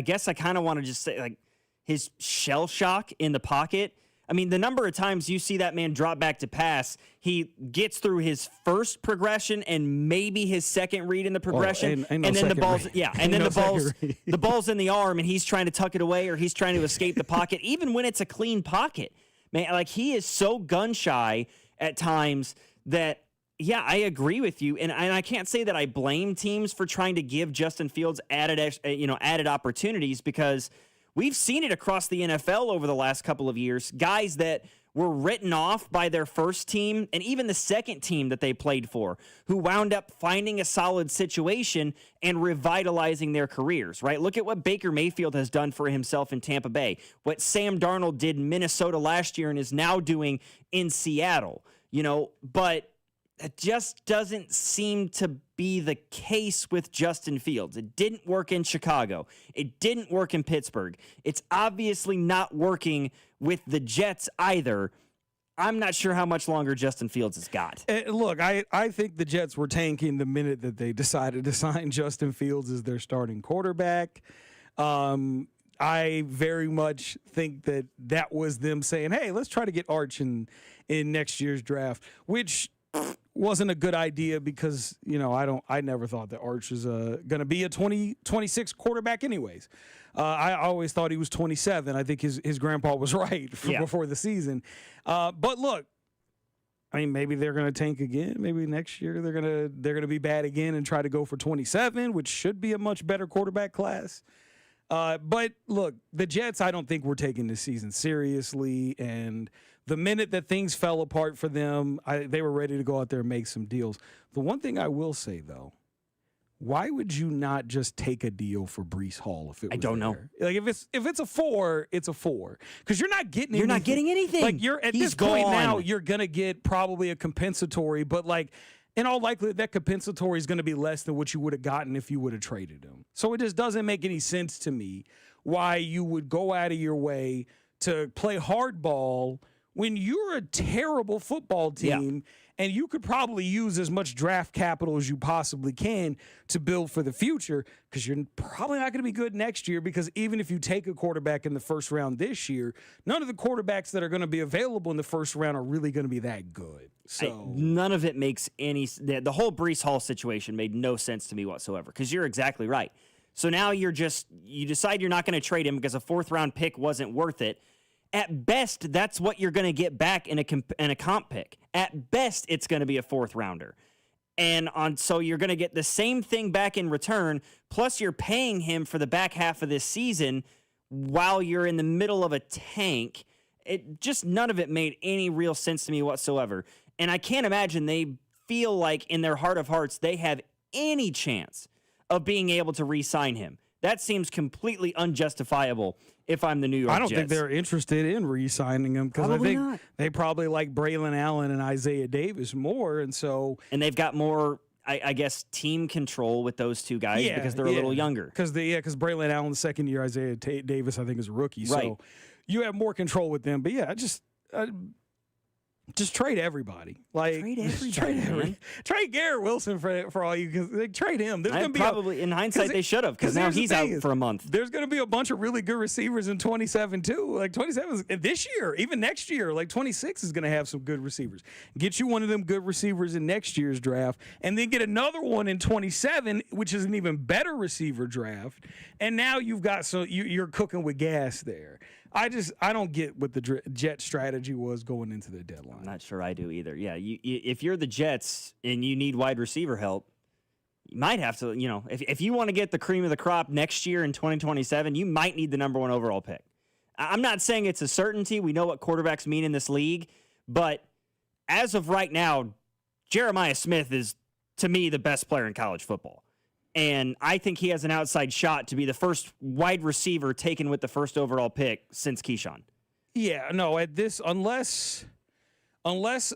guess I kind of want to just say, like, his shell shock in the pocket I mean, the number of times you see that man drop back to pass, he gets through his first progression and maybe his second read in the progression, and then the ball's the ball's in the arm, and he's trying to tuck it away or he's trying to escape the pocket, even when it's a clean pocket. Man, like, he is so gun shy at times that, yeah, I agree with you, and I can't say that I blame teams for trying to give Justin Fields added opportunities, because we've seen it across the NFL over the last couple of years. Guys that were written off by their first team and even the second team that they played for, who wound up finding a solid situation and revitalizing their careers, right? Look at what Baker Mayfield has done for himself in Tampa Bay, what Sam Darnold did in Minnesota last year and is now doing in Seattle, but it just doesn't seem to be the case with Justin Fields. It didn't work in Chicago. It didn't work in Pittsburgh. It's obviously not working with the Jets either. I'm not sure how much longer Justin Fields has got. Look, I think the Jets were tanking the minute that they decided to sign Justin Fields as their starting quarterback. I very much think that was them saying, hey, let's try to get Arch in next year's draft, which wasn't a good idea because, I never thought that Arch was going to be a 26 quarterback anyways. I always thought he was 27. I think his grandpa was right before the season. But look, I mean, maybe they're going to tank again. Maybe next year they're going to be bad again and try to go for 27, which should be a much better quarterback class. But look, the Jets, I don't think we're taking this season seriously, and the minute that things fell apart for them, they were ready to go out there and make some deals. The one thing I will say, though, why would you not just take a deal for Breece Hall if it was I don't know. Like, if it's a 4, it's a 4. Because you're not getting anything. You're not getting anything. Like, at this point now, you're going to get probably a compensatory, but like, in all likelihood, that compensatory is going to be less than what you would have gotten if you would have traded him. So it just doesn't make any sense to me why you would go out of your way to play hardball when you're a terrible football team and you could probably use as much draft capital as you possibly can to build for the future, because you're probably not going to be good next year, because even if you take a quarterback in the first round this year, none of the quarterbacks that are going to be available in the first round are really going to be that good. So none of it makes any – the whole Breece Hall situation made no sense to me whatsoever, because you're exactly right. So now you decide you're not going to trade him because a fourth-round pick wasn't worth it. At best, that's what you're going to get back in a comp pick. At best, it's going to be a fourth rounder. So you're going to get the same thing back in return, plus you're paying him for the back half of this season while you're in the middle of a tank. None of it made any real sense to me whatsoever. And I can't imagine they feel like in their heart of hearts they have any chance of being able to re-sign him. That seems completely unjustifiable if I'm the New York Jets. I don't think they're interested in re-signing him, because I think they probably like Braylon Allen and Isaiah Davis more, and they've got more, I guess, team control with those two guys because they're a little younger. Because Braylon Allen's second year, Isaiah Davis I think is a rookie, so you have more control with them. But just trade everybody. Like, trade everybody. Trade Garrett Wilson for all you. Trade him. There's going to be probably in hindsight they should have, because now he's out for a month. There's going to be a bunch of really good receivers in 27 too. Like 27 is this year, even next year. Like 26 is going to have some good receivers. Get you one of them good receivers in next year's draft, and then get another one in 27, which is an even better receiver draft. And now you've got you're cooking with gas there. I don't get what the Jet strategy was going into the deadline. I'm not sure I do either. Yeah, if you're the Jets and you need wide receiver help, you might have to, if you want to get the cream of the crop next year in 2027, you might need the number 1 overall pick. I'm not saying it's a certainty. We know what quarterbacks mean in this league, but as of right now, Jeremiah Smith is, to me, the best player in college football. And I think he has an outside shot to be the first wide receiver taken with the first overall pick since Keyshawn. Yeah, no, at this, unless there's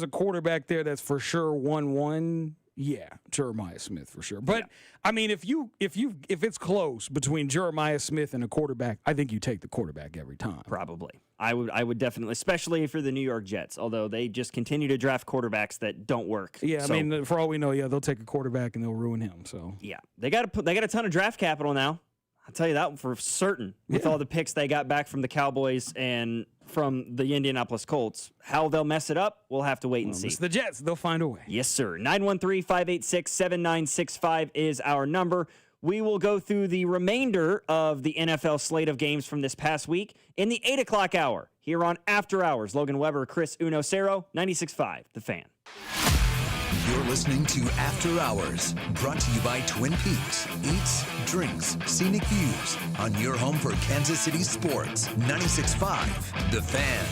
a quarterback there that's for sure 1-1, yeah, Jeremiah Smith for sure. But I mean, if it's close between Jeremiah Smith and a quarterback, I think you take the quarterback every time. Probably. I would definitely, especially if you're the New York Jets, although they just continue to draft quarterbacks that don't work. Yeah, I mean, for all we know, they'll take a quarterback and they'll ruin him. So yeah, they got a ton of draft capital now. I'll tell you that for certain with all the picks they got back from the Cowboys and from the Indianapolis Colts. How they'll mess it up, we'll have to wait and see. It's the Jets. They'll find a way. Yes, sir. 913-586-7965 is our number. We will go through the remainder of the NFL slate of games from this past week in the 8 o'clock hour here on After Hours. Logan Weber, Chris Uno-Cero, 96.5, The Fan. You're listening to After Hours, brought to you by Twin Peaks. Eats, drinks, scenic views on your home for Kansas City sports. 96.5, The Fan.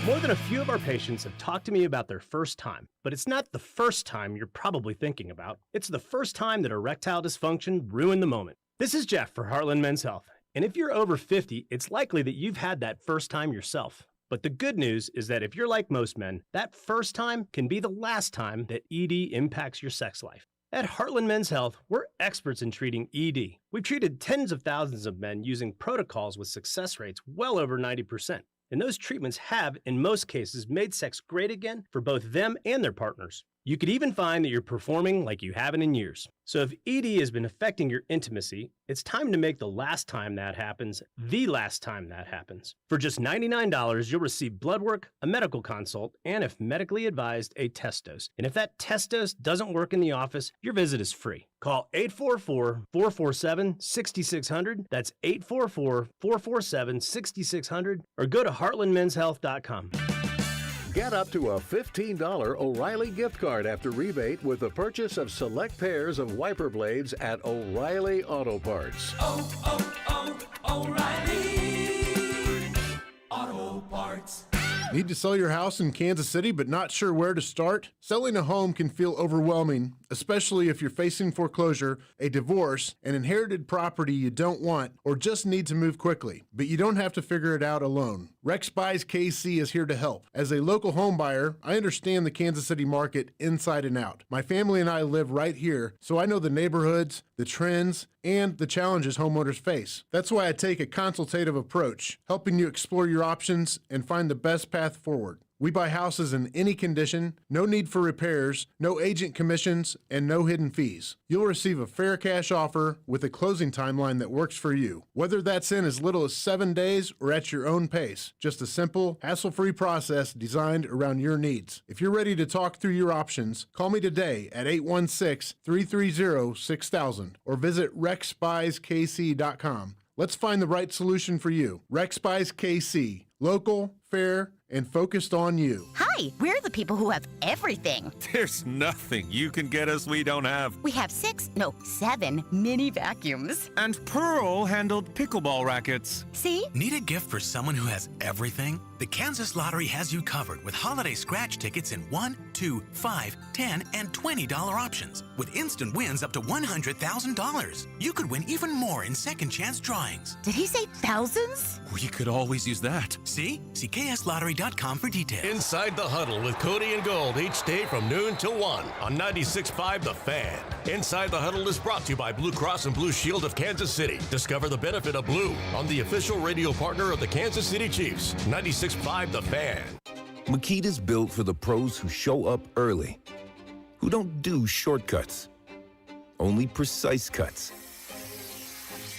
More than a few of our patients have talked to me about their first time, but it's not the first time you're probably thinking about. It's the first time that erectile dysfunction ruined the moment. This is Jeff for Heartland Men's Health, and if you're over 50, it's likely that you've had that first time yourself. But the good news is that if you're like most men, that first time can be the last time that ED impacts your sex life. At Heartland Men's Health, we're experts in treating ED. We've treated tens of thousands of men using protocols with success rates well over 90%. And those treatments have, in most cases, made sex great again for both them and their partners. You could even find that you're performing like you haven't in years. So if ED has been affecting your intimacy, it's time to make the last time that happens the last time that happens. For just $99, you'll receive blood work, a medical consult, and if medically advised, a test dose. And if that test dose doesn't work in the office, your visit is free. Call 844-447-6600. That's 844-447-6600. Or go to heartlandmenshealth.com. Get up to a $15 O'Reilly gift card after rebate with the purchase of select pairs of wiper blades at O'Reilly Auto Parts. O'Reilly Auto Parts. Need to sell your house in Kansas City but not sure where to start? Selling a home can feel overwhelming, especially if you're facing foreclosure, a divorce, an inherited property you don't want, or just need to move quickly. But you don't have to figure it out alone. Rex Buys KC is here to help. As a local home buyer, I understand the Kansas City market inside and out. My family and I live right here, so I know the neighborhoods, the trends, and the challenges homeowners face. That's why I take a consultative approach, helping you explore your options and find the best path forward. We buy houses in any condition, no need for repairs, no agent commissions, and no hidden fees. You'll receive a fair cash offer with a closing timeline that works for you. Whether that's in as little as 7 days or at your own pace, just a simple, hassle-free process designed around your needs. If you're ready to talk through your options, call me today at 816-330-6000 or visit rexbuyskc.com. Let's find the right solution for you. Rex Buys KC. Local, fair, and focused on you. Hi, we're the people who have everything. There's nothing you can get us we don't have. We have 7 mini vacuums. And Pearl-handled pickleball rackets. See? Need a gift for someone who has everything? The Kansas Lottery has you covered with holiday scratch tickets in $1, $2, $5, $10, and $20 options with instant wins up to $100,000. You could win even more in second chance drawings. Did he say thousands? We could always use that. See kslottery.com for details. Inside the Huddle with Cody and Gold each day from noon till 1 on 96.5 The Fan. Inside the Huddle is brought to you by Blue Cross and Blue Shield of Kansas City. Discover the benefit of blue on the official radio partner of the Kansas City Chiefs. 96.5 The Fan. Makita's built for the pros who show up early, who don't do shortcuts, only precise cuts.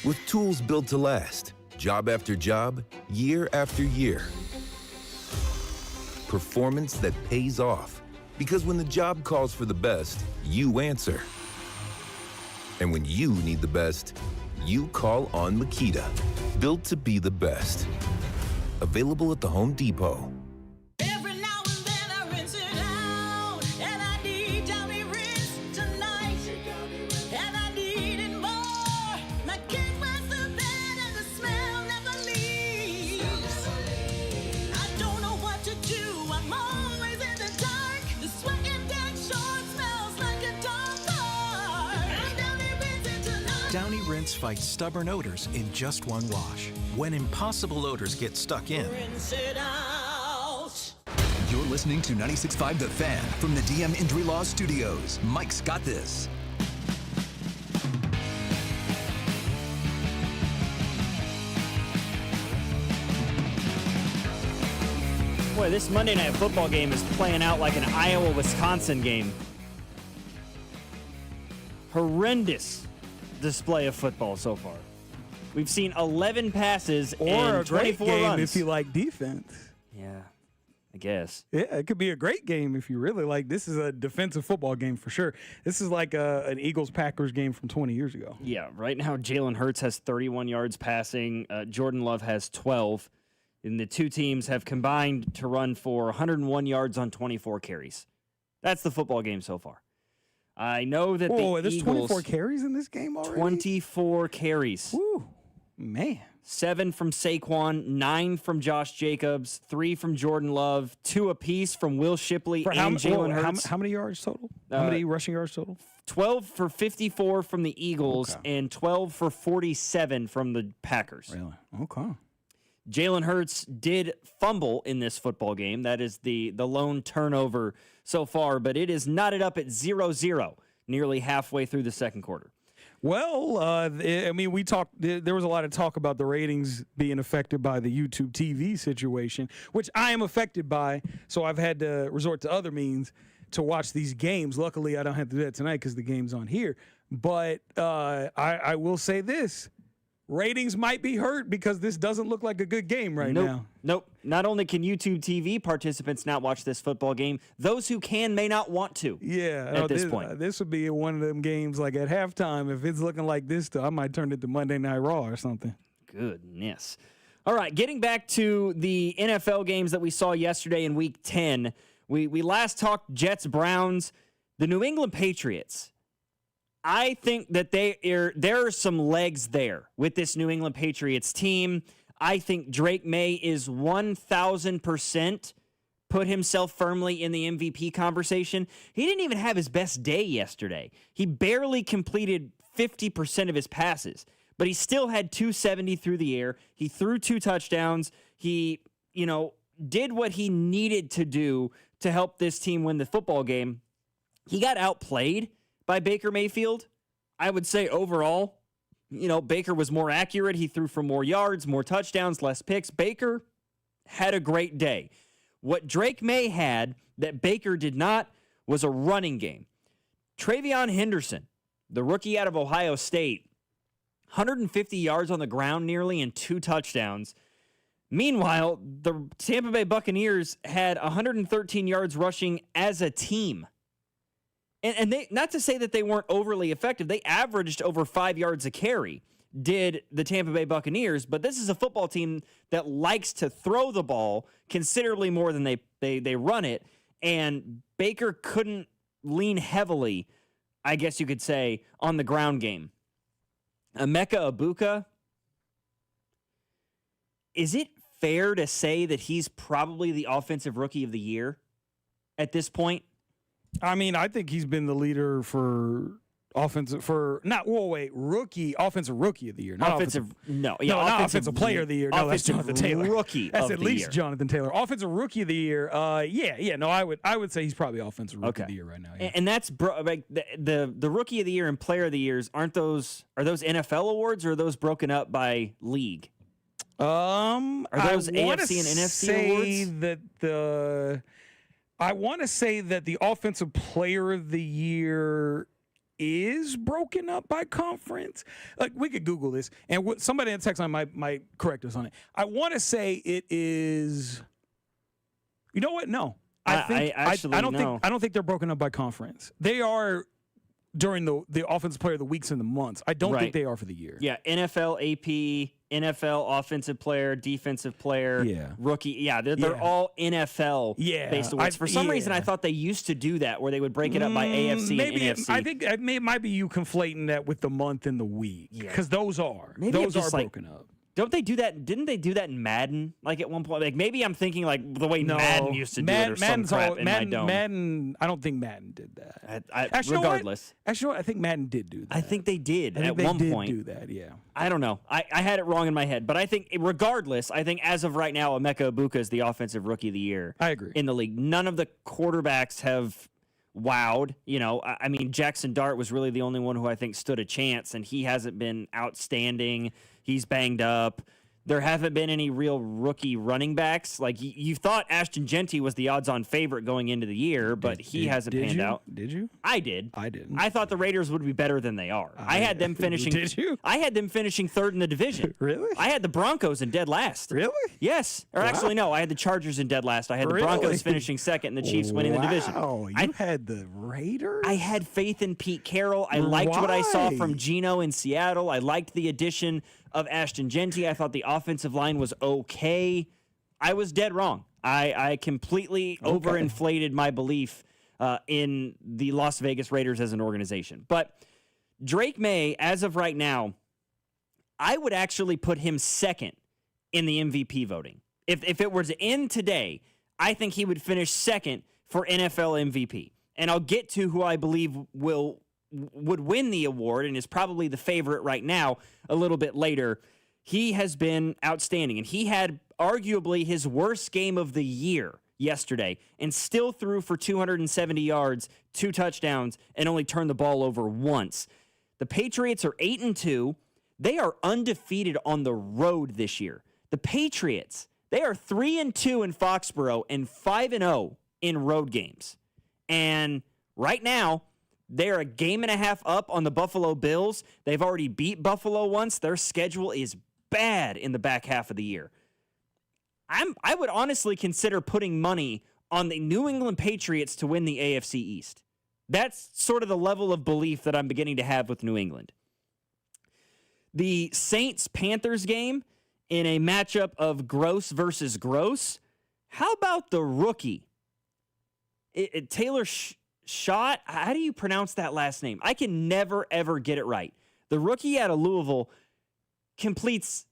With tools built to last, job after job, year after year. Performance that pays off, because when the job calls for the best, you answer. And when you need the best, you call on Makita. Built to be the best. Available at the Home Depot. Downy Rinse fights stubborn odors in just one wash. When impossible odors get stuck in, Rinse it out. You're listening to 96.5 The Fan from the DM Injury Law Studios. Mike's got this. Boy, this Monday Night Football game is playing out like an Iowa-Wisconsin game. Horrendous display of football so far. We've seen 11 passes or and a great 24 game runs. if you like defense. Yeah, I guess. Yeah, it could be a great game if you really like. This is a defensive football game for sure. This is like an Eagles-Packers game from 20 years ago. Yeah, right now Jalen Hurts has 31 yards passing. Jordan Love has 12. And the two teams have combined to run for 101 yards on 24 carries. That's the football game so far. I know that there's Eagles... 24 carries in this game already? 24 carries. Woo, man. 7 from Saquon, 9 from Josh Jacobs, 3 from Jordan Love, 2 apiece from Will Shipley and Jalen Hurts. How many yards total? How many rushing yards total? 12 for 54 from the Eagles and 12 for 47 from the Packers. Really? Okay. Jalen Hurts did fumble in this football game. That is the lone turnover so far, but it is knotted up at 0-0 nearly halfway through the second quarter. Well, I mean, there was a lot of talk about the ratings being affected by the YouTube TV situation, which I am affected by, so I've had to resort to other means to watch these games. Luckily, I don't have to do that tonight because the game's on here. But I will say this. Ratings might be hurt because this doesn't look like a good game right now. Nope. Not only can YouTube TV participants not watch this football game, those who can may not want to. Yeah. At this point. This would be one of them games like at halftime. If it's looking like this, I might turn it to Monday Night Raw or something. Goodness. All right. Getting back to the NFL games that we saw yesterday in Week 10, we last talked Jets-Browns. The New England Patriots. I think that there are some legs there with this New England Patriots team. I think Drake May is 1,000% put himself firmly in the MVP conversation. He didn't even have his best day yesterday. He barely completed 50% of his passes, but he still had 270 through the air. He threw 2 touchdowns. He, did what he needed to do to help this team win the football game. He got outplayed by Baker Mayfield. I would say overall, Baker was more accurate. He threw for more yards, more touchdowns, less picks. Baker had a great day. What Drake May had that Baker did not was a running game. Travion Henderson, the rookie out of Ohio State, 150 yards on the ground nearly and 2 touchdowns. Meanwhile, the Tampa Bay Buccaneers had 113 yards rushing as a team. And they, not to say that they weren't overly effective, they averaged over 5 yards a carry, did the Tampa Bay Buccaneers, but this is a football team that likes to throw the ball considerably more than they run it, and Baker couldn't lean heavily, I guess you could say, on the ground game. Emeka Egbuka, is it fair to say that he's probably the offensive rookie of the year at this point? I mean, I think he's been the leader for offensive rookie of the year. Not offensive player of the year. No, that's Jonathan Taylor. Rookie that's of at the least year. Jonathan Taylor. Offensive rookie of the year. I would say he's probably offensive rookie of the year right now. Yeah. And that's the rookie of the year and player of the years. Are those NFL awards or are those broken up by league? Are those AFC and NFC awards? I want to say that the offensive player of the year is broken up by conference. Like, we could Google this, and somebody in the text line might correct us on it. I want to say it is. You know what? No, I don't think they're broken up by conference. They are during the offensive player of the weeks and the months. I don't think they are for the year. Yeah, NFL AP, NFL offensive player, defensive player, rookie. Yeah, they're all NFL based awards. For some reason, I thought they used to do that where they would break it up by AFC and NFC. I think it might be you conflating that with the month and the week because those are broken up. Don't they do that? Didn't they do that in Madden? Like at one point, like maybe I'm thinking like the way Madden used to do it or some crap in my dome. Madden, I don't think Madden did that. Regardless, actually, I think Madden did do that. I think they did at one point. Do that? Yeah. I don't know. I had it wrong in my head, but I think regardless, I think as of right now, Emeka Egbuka is the offensive rookie of the year. I agree. In the league, none of the quarterbacks have wowed. I mean, Jackson Dart was really the only one who I think stood a chance, and he hasn't been outstanding. He's banged up. There haven't been any real rookie running backs. Like, you thought Ashton Genty was the odds-on favorite going into the year, but he hasn't panned out. Did you? I did. I didn't. I thought the Raiders would be better than they are. I had them finishing. Did you? I had them finishing third in the division. Really? I had the Broncos in dead last. Really? Yes. Or actually, no. I had the Chargers in dead last. I had the Broncos finishing second and the Chiefs winning the division. Oh, you had the Raiders? I had faith in Pete Carroll. I liked what I saw from Geno in Seattle. I liked the addition of Ashton Genty. I thought the offensive line was okay. I was dead wrong. I completely overinflated my belief in the Las Vegas Raiders as an organization. But Drake May, as of right now, I would actually put him second in the MVP voting. If it were to end today, I think he would finish second for NFL MVP. And I'll get to who I believe would win the award and is probably the favorite right now a little bit later. He has been outstanding, and he had arguably his worst game of the year yesterday and still threw for 270 yards, 2 touchdowns, and only turned the ball over once. The Patriots are 8-2. They are undefeated on the road this year. The Patriots, they are 3-2 in Foxborough and 5-0 in road games. And right now, they're a game and a half up on the Buffalo Bills. They've already beat Buffalo once. Their schedule is bad in the back half of the year. I would honestly consider putting money on the New England Patriots to win the AFC East. That's sort of the level of belief that I'm beginning to have with New England. The Saints-Panthers game in a matchup of gross versus gross. How about the rookie? Taylor Schott, how do you pronounce that last name? I can never, ever get it right. The rookie out of Louisville completes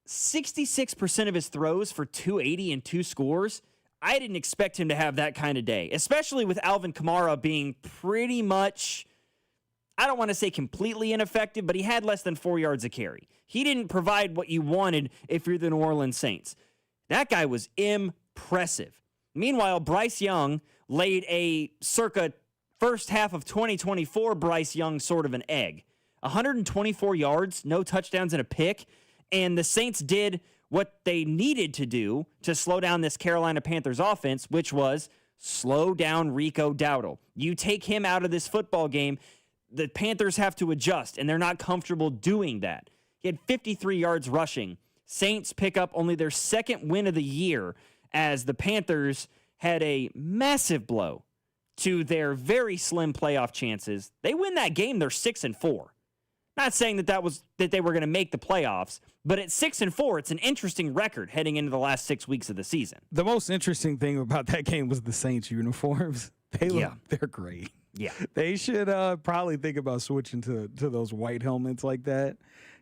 66% of his throws for 280 and 2 scores. I didn't expect him to have that kind of day, especially with Alvin Kamara being pretty much, I don't want to say completely ineffective, but he had less than 4 yards a carry. He didn't provide what you wanted if you're the New Orleans Saints. That guy was impressive. Meanwhile, Bryce Young laid a circa first half of 2024 Bryce Young sort of an egg. 124 yards, no touchdowns and a pick, and the Saints did what they needed to do to slow down this Carolina Panthers offense, which was slow down Rico Dowdle. You take him out of this football game, the Panthers have to adjust, and they're not comfortable doing that. He had 53 yards rushing. Saints pick up only their second win of the year as the Panthers had a massive blow to their very slim playoff chances. They win that game, they're 6-4. Not saying that they were going to make the playoffs, but at 6-4, it's an interesting record heading into the last 6 weeks of the season. The most interesting thing about that game was the Saints uniforms. They're great. Yeah. They should probably think about switching to those white helmets like that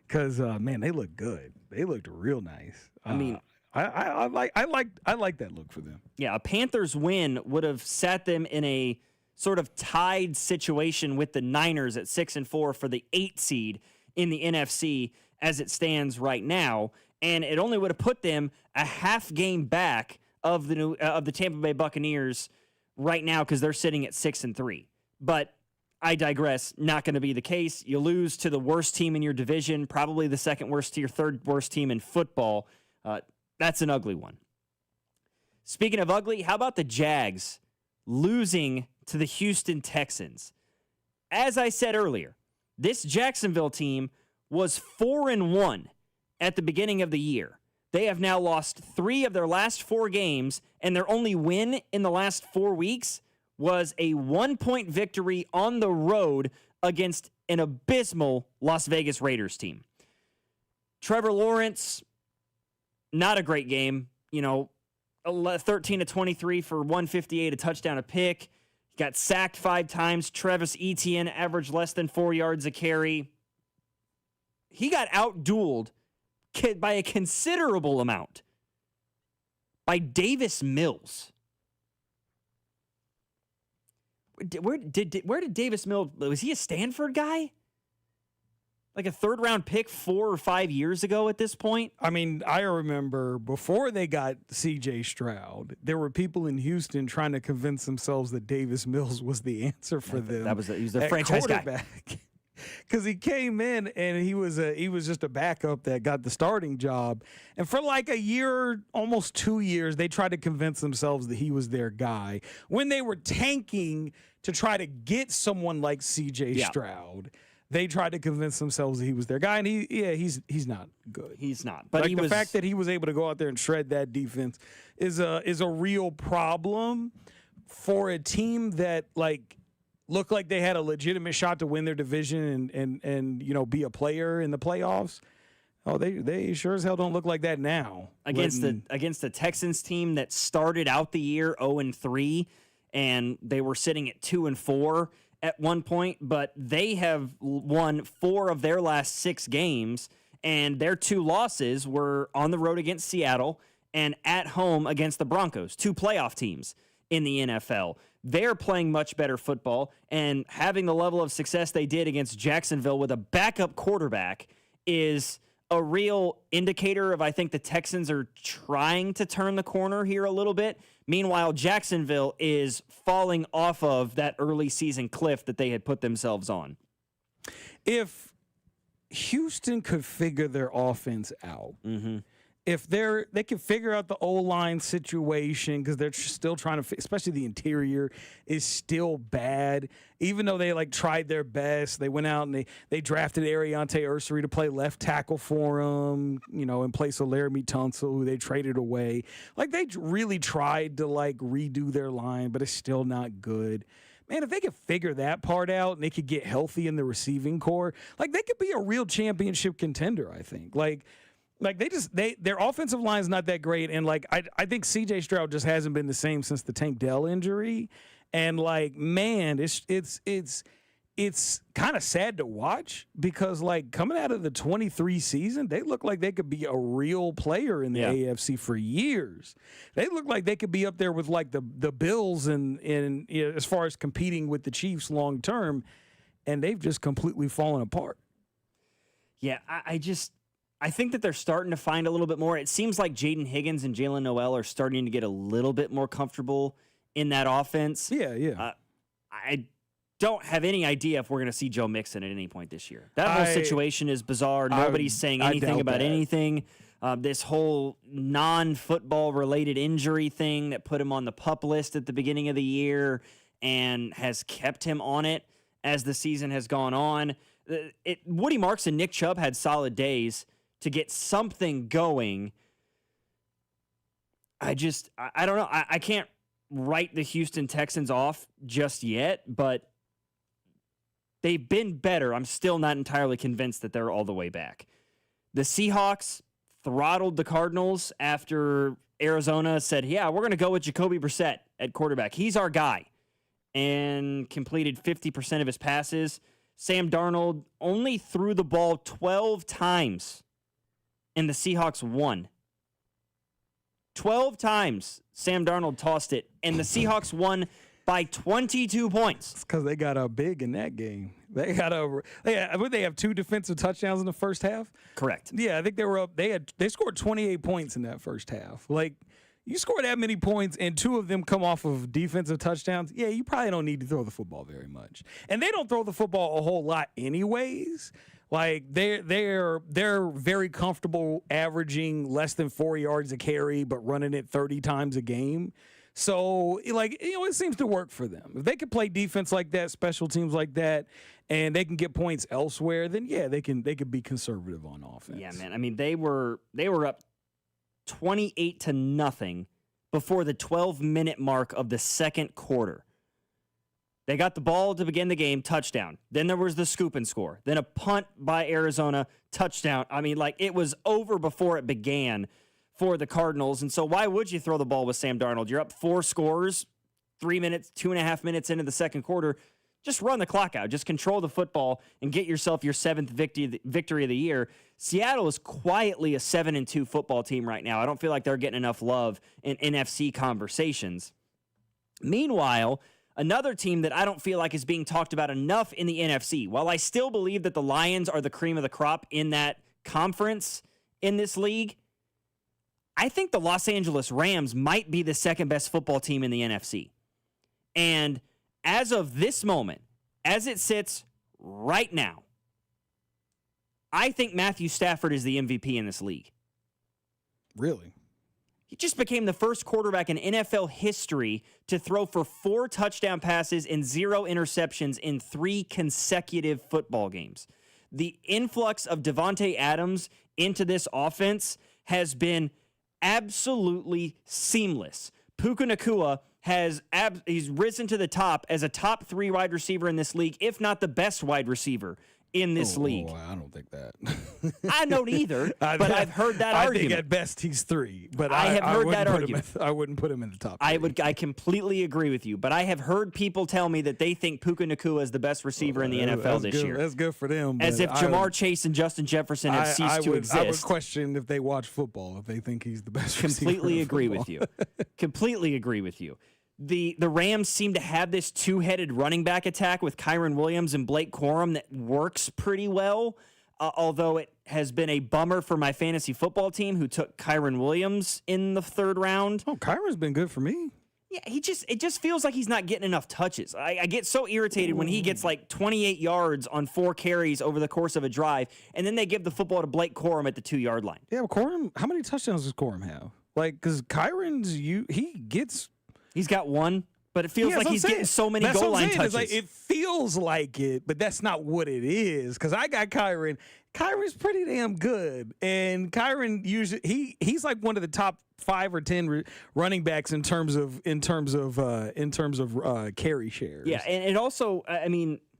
because, man, they look good. They looked real nice. I mean, I like that look for them. Yeah, a Panthers win would have sat them in a sort of tied situation with the Niners at 6-4 for the 8 seed in the NFC as it stands right now, and it only would have put them a half game back of the Tampa Bay Buccaneers right now because they're sitting at 6-3. But I digress. Not going to be the case. You lose to the worst team in your division, probably the second worst to your third worst team in football. That's an ugly one. Speaking of ugly, how about the Jags losing to the Houston Texans? As I said earlier, this Jacksonville team was 4-1 at the beginning of the year. They have now lost 3 of their last 4 games, and their only win in the last 4 weeks was a 1-point victory on the road against an abysmal Las Vegas Raiders team. Trevor Lawrence, not a great game. 13-23 for 158, a touchdown, a pick. He got sacked 5 times. Travis Etienne averaged less than 4 yards a carry. He got outdueled by a considerable amount by Davis Mills. Where did Davis Mills, was he a Stanford guy? Like a 3rd-round pick 4 or 5 years ago at this point? I mean, I remember before they got C.J. Stroud, there were people in Houston trying to convince themselves that Davis Mills was the answer for them. He was the franchise guy. because he came in and he was just a backup that got the starting job. And for like a year, almost 2 years, they tried to convince themselves that he was their guy when they were tanking to try to get someone like C.J. Stroud. They tried to convince themselves that he was their guy, and he's not good. He's not. But like the fact that he was able to go out there and shred that defense is a real problem for a team that like looked like they had a legitimate shot to win their division and be a player in the playoffs. Oh, they sure as hell don't look like that now. Against the Texans team that started out the year 0-3, and they were sitting at 2-4 at one point, but they have won 4 of their last 6 games, and their 2 losses were on the road against Seattle and at home against the Broncos, 2 playoff teams in the NFL. They're playing much better football, and having the level of success they did against Jacksonville with a backup quarterback is a real indicator of, I think, the Texans are trying to turn the corner here a little bit. Meanwhile, Jacksonville is falling off of that early season cliff that they had put themselves on. If Houston could figure their offense out, if they can figure out the O-line situation, because they're still trying to, especially the interior is still bad. Even though they tried their best, they went out and they drafted Ariante Ursary to play left tackle for them, in place of Laramie Tunsil, who they traded away. They really tried to redo their line, but it's still not good. Man, if they could figure that part out and they could get healthy in the receiving core, they could be a real championship contender, I think. Their offensive line is not that great, and I think C.J. Stroud just hasn't been the same since the Tank Dell injury, and man, it's kind of sad to watch because coming out of the 23 season, they look like they could be a real player in the AFC for years. They look like they could be up there with the Bills and as far as competing with the Chiefs long term, and they've just completely fallen apart. Yeah, I think that they're starting to find a little bit more. It seems like Jaden Higgins and Jalen Noel are starting to get a little bit more comfortable in that offense. Yeah. I don't have any idea if we're going to see Joe Mixon at any point this year. That whole situation is bizarre. Nobody's saying anything about anything. This whole non-football related injury thing that put him on the PUP list at the beginning of the year and has kept him on it as the season has gone on. Woody Marks and Nick Chubb had solid days to get something going. I don't know. I can't write the Houston Texans off just yet, but they've been better. I'm still not entirely convinced that they're all the way back. The Seahawks throttled the Cardinals after Arizona said, yeah, we're going to go with Jacoby Brissett at quarterback. He's our guy, and completed 50% of his passes. Sam Darnold only threw the ball 12 times, and the Seahawks won. 12 times Sam Darnold tossed it, and the Seahawks won by 22 points. It's because they got up big in that game. They have 2 defensive touchdowns in the first half. Correct. Yeah, I think they were up. They scored 28 points in that first half. You score that many points and 2 of them come off of defensive touchdowns, yeah, you probably don't need to throw the football very much. And they don't throw the football a whole lot anyways. They're very comfortable averaging less than 4 yards a carry, but running it 30 times a game. So, it seems to work for them. If they can play defense like that, special teams like that, and they can get points elsewhere, then yeah, they can be conservative on offense. Yeah, man. I mean, they were up 28-0 before the 12-minute mark of the second quarter. They got the ball to begin the game, touchdown. Then there was the scoop and score. Then a punt by Arizona, touchdown. I mean, it was over before it began for the Cardinals. And so why would you throw the ball with Sam Darnold? You're up 4 scores, 3 minutes, 2.5 minutes into the second quarter. Just run the clock out. Just control the football and get yourself your 7th victory of the year. Seattle is quietly a 7-2 football team right now. I don't feel like they're getting enough love in NFC conversations. Meanwhile, another team that I don't feel like is being talked about enough in the NFC, while I still believe that the Lions are the cream of the crop in that conference in this league, I think the Los Angeles Rams might be the second best football team in the NFC. And as of this moment, as it sits right now, I think Matthew Stafford is the MVP in this league. Really? He just became the first quarterback in NFL history to throw for 4 touchdown passes and 0 interceptions in 3 consecutive football games. The influx of Devontae Adams into this offense has been absolutely seamless. Puka Nacua he's risen to the top as a top 3 wide receiver in this league, if not the best wide receiver in this league. I don't think that. I don't either, but I've heard that argument. I think at best he's 3, but I have heard that argument. I wouldn't put him in the top 3. I completely agree with you, but I have heard people tell me that they think Puka Nacua is the best receiver in the NFL this year. That's good for them. As if Jamar Chase and Justin Jefferson have ceased to exist. I would question if they watch football if they think he's the best receiver. Completely agree with you. Completely agree with you. The Rams seem to have this 2-headed running back attack with Kyren Williams and Blake Corum that works pretty well, although it has been a bummer for my fantasy football team who took Kyren Williams in the 3rd round. Oh, Kyron's been good for me. Yeah, it just feels like he's not getting enough touches. I get so irritated when he gets like 28 yards on 4 carries over the course of a drive, and then they give the football to Blake Corum at the 2-yard line. Yeah, but Corum, how many touchdowns does Corum have? Like, because He's got 1, but it feels like he's getting so many goal line touches. Like, it feels like it, but that's not what it is. Because I got Kyren. Kyren's pretty damn good, and Kyren usually he's like one of the top 5 or 10 running backs in terms of carry shares. Yeah, and it also,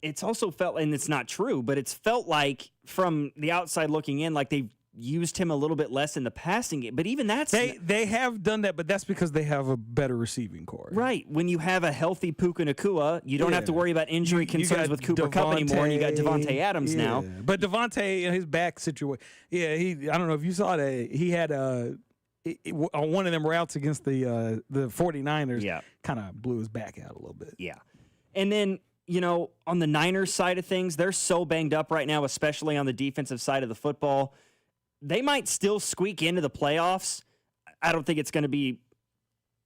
it's also felt, and it's not true, but it's felt like from the outside looking in, like they've used him a little bit less in the passing game, but even that's they have done that, but that's because they have a better receiving core. Right. When you have a healthy Puka Nacua, you don't have to worry about injury concerns with Cooper Kupp anymore, and you got Devontae Adams now. But Devontae in his back situation, I don't know if you saw that, he had on one of them routes against the 49ers, kind of blew his back out a little bit. Yeah. And then, on the Niners side of things, they're so banged up right now, especially on the defensive side of the football. They might still squeak into the playoffs. I don't think it's going to be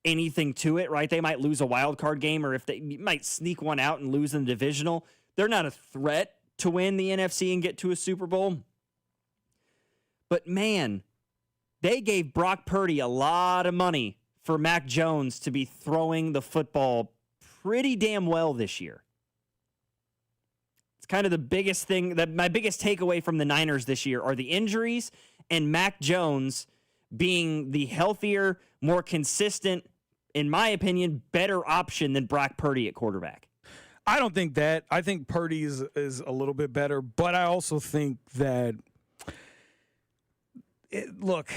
anything to it, right? They might lose a wild card game, or if they might sneak one out and lose in the divisional. They're not a threat to win the NFC and get to a Super Bowl. But man, they gave Brock Purdy a lot of money for Mac Jones to be throwing the football pretty damn well this year. It's kind of the biggest thing, my biggest takeaway from the Niners this year are the injuries and Mac Jones being the healthier, more consistent, in my opinion, better option than Brock Purdy at quarterback. I don't think that. I think Purdy is a little bit better, but I also think that, look,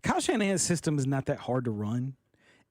Kyle Shanahan's system is not that hard to run.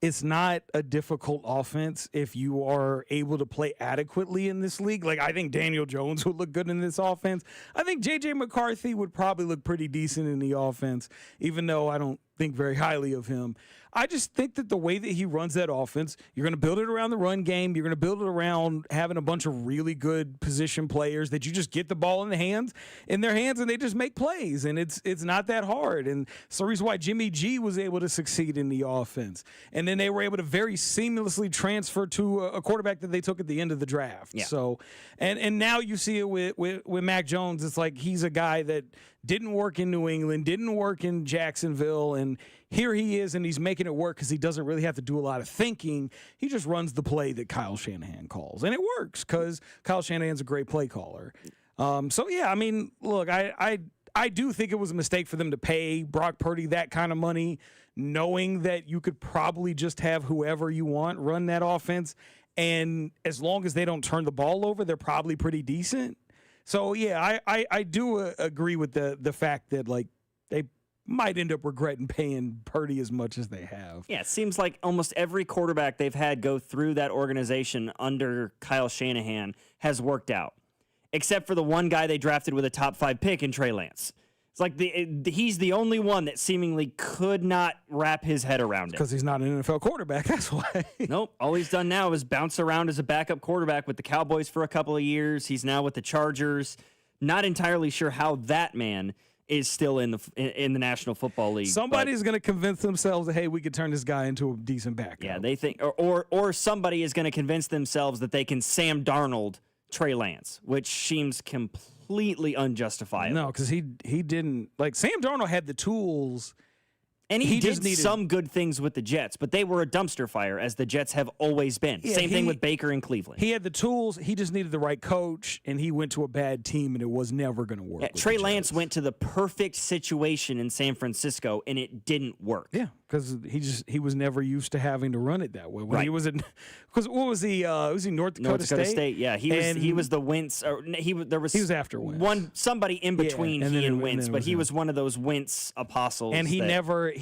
It's not a difficult offense if you are able to play adequately in this league. Like, I think Daniel Jones would look good in this offense. I think J.J. McCarthy would probably look pretty decent in the offense, even though I don't think very highly of him. I just think that the way that he runs that offense, you're going to build it around the run game. You're going to build it around having a bunch of really good position players that you just get the ball in their hands, and they just make plays. And it's not that hard. And it's the reason why Jimmy G was able to succeed in the offense. And then they were able to very seamlessly transfer to a quarterback that they took at the end of the draft. Yeah. So, and now you see it with Mac Jones. It's like he's a guy that didn't work in New England, didn't work in Jacksonville, and here he is, and he's making it work because he doesn't really have to do a lot of thinking. He just runs the play that Kyle Shanahan calls, and it works because Kyle Shanahan's a great play caller. So, yeah, I mean, look, I do think it was a mistake for them to pay Brock Purdy that kind of money, knowing that you could probably just have whoever you want run that offense, and as long as they don't turn the ball over, they're probably pretty decent. So, yeah, I do agree with the fact that, like, they might end up regretting paying Purdy as much as they have. Yeah, it seems like almost every quarterback they've had go through that organization under Kyle Shanahan has worked out, except for the one guy they drafted with a top 5 pick in Trey Lance. It's like he's the only one that seemingly could not wrap his head around it. Because he's not an NFL quarterback, that's why. Nope. All he's done now is bounce around as a backup quarterback with the Cowboys for a couple of years. He's now with the Chargers. Not entirely sure how that man is still in the National Football League. Somebody's going to convince themselves that, hey, we could turn this guy into a decent backup. Yeah, they think, or somebody is going to convince themselves that they can Sam Darnold Trey Lance, which seems completely completely unjustifiable. No, because he didn't. Like, Sam Darnold had the tools. And he just did some good things with the Jets, but they were a dumpster fire, as the Jets have always been. Yeah, Same thing with Baker in Cleveland. He had the tools. He just needed the right coach, and he went to a bad team, and it was never going to work. Yeah, Trey Lance went to the perfect situation in San Francisco, and it didn't work. Yeah, because he was never used to having to run it that way. When he was in, because what was he? Was he North Dakota State? Yeah, he was the Wentz. Or he was after Wentz. Somebody in between he and Wentz, but he was one of those Wentz apostles. And he never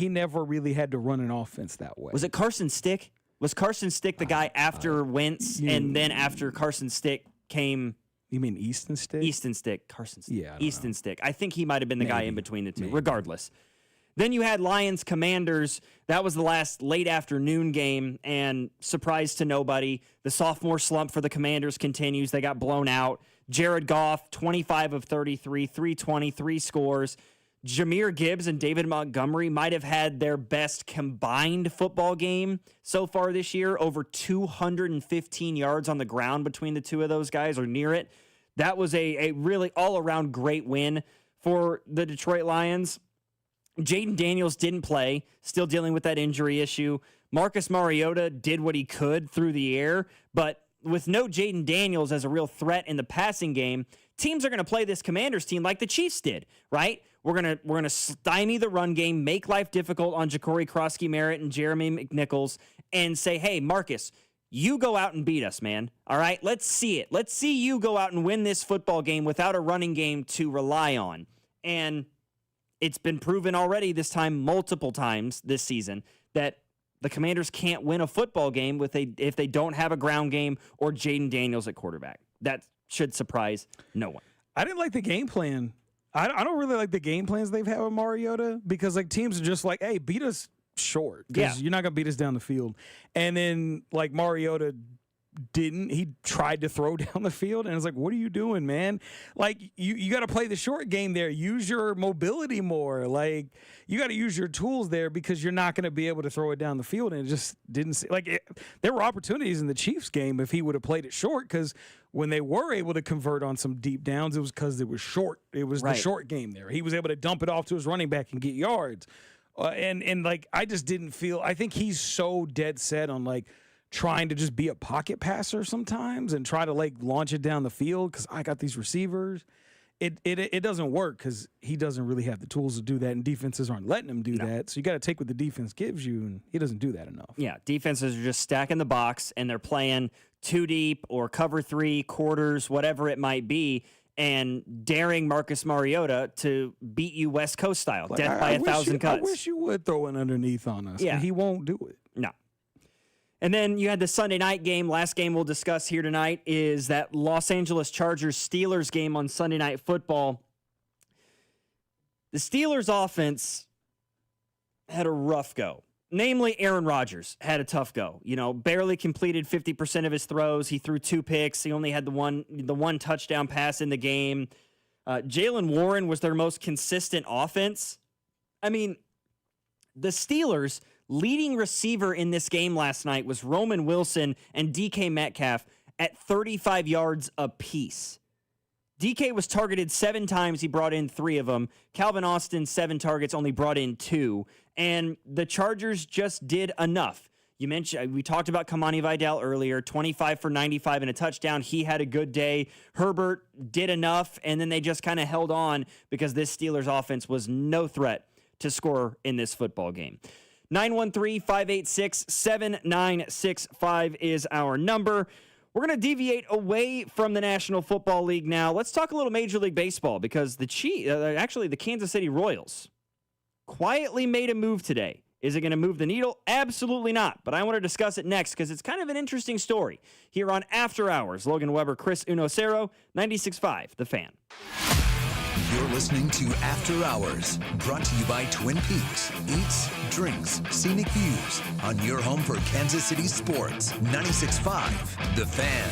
really had to run an offense that way. Was it Carson Stick? Was Carson Stick the guy after Wentz, and then after Carson Stick came? You mean Easton Stick? Easton Stick, Carson Stick. Yeah, Easton Stick. I think he might have been the guy in between the two. Regardless. Then you had Lions Commanders. That was the last late afternoon game, and surprise to nobody, the sophomore slump for the Commanders continues. They got blown out. Jared Goff, 25 of 33, 320, 3 scores. Jahmyr Gibbs and David Montgomery might have had their best combined football game so far this year, over 215 yards on the ground between the two of those guys, or near it. That was a really all-around great win for the Detroit Lions. Jaden Daniels didn't play, still dealing with that injury issue. Marcus Mariota did what he could through the air, but with no Jaden Daniels as a real threat in the passing game, teams are going to play this Commanders team like the Chiefs did, right? We're gonna stymie the run game, make life difficult on Ja'Cory Krosky-Merritt and Jeremy McNichols, and say, hey, Marcus, you go out and beat us, man. All right, let's see it. Let's see you go out and win this football game without a running game to rely on. And it's been proven already this time, multiple times this season, that the Commanders can't win a football game if they don't have a ground game or Jaden Daniels at quarterback. That should surprise no one. I didn't like the game plan. I don't really like the game plans they've had with Mariota, because like teams are just like, hey, beat us short, because you're not going to beat us down the field. And then like Mariota he tried to throw down the field, and it's like, what are you doing, man? Like, you got to play the short game there. Use your mobility more. Like, you got to use your tools there, because you're not going to be able to throw it down the field. And it just didn't see, there were opportunities in the Chiefs game if he would have played it short, because when they were able to convert on some deep downs, it was because it was short. It was the short game there. He was able to dump it off to his running back and get yards. And like, I just didn't feel, I think he's so dead set on like trying to just be a pocket passer sometimes and try to like launch it down the field because I got these receivers. It doesn't work because he doesn't really have the tools to do that, and defenses aren't letting him do that. So you got to take what the defense gives you, and he doesn't do that enough. Yeah, defenses are just stacking the box, and they're playing too deep or cover 3 quarters, whatever it might be, and daring Marcus Mariota to beat you West Coast style, Like, death by 1,000 cuts. I wish you would throw it underneath on us. Yeah. But he won't do it. No. And then you had the Sunday night game. Last game we'll discuss here tonight is that Los Angeles Chargers-Steelers game on Sunday Night Football. The Steelers offense had a rough go. Namely, Aaron Rodgers had a tough go. You know, barely completed 50% of his throws. He threw 2 picks. He only had the one touchdown pass in the game. Jaylen Warren was their most consistent offense. I mean, the Steelers' leading receiver in this game last night was Roman Wilson and DK Metcalf at 35 yards apiece. DK was targeted 7 times. He brought in 3 of them. Calvin Austin, 7 targets, only brought in 2. And the Chargers just did enough. We talked about Kamani Vidal earlier, 25 for 95 and a touchdown. He had a good day. Herbert did enough, and then they just kind of held on because this Steelers offense was no threat to score in this football game. 913-586-7965 is our number. We're going to deviate away from the National Football League now. Let's talk a little Major League Baseball because the Kansas City Royals quietly made a move today. Is it going to move the needle? Absolutely not. But I want to discuss it next because it's kind of an interesting story here on After Hours. Logan Weber, Chris Unocero, 96.5 The Fan. You're listening to After Hours, brought to you by Twin Peaks. Eats, drinks, scenic views on your home for Kansas City sports. 96.5 The Fan.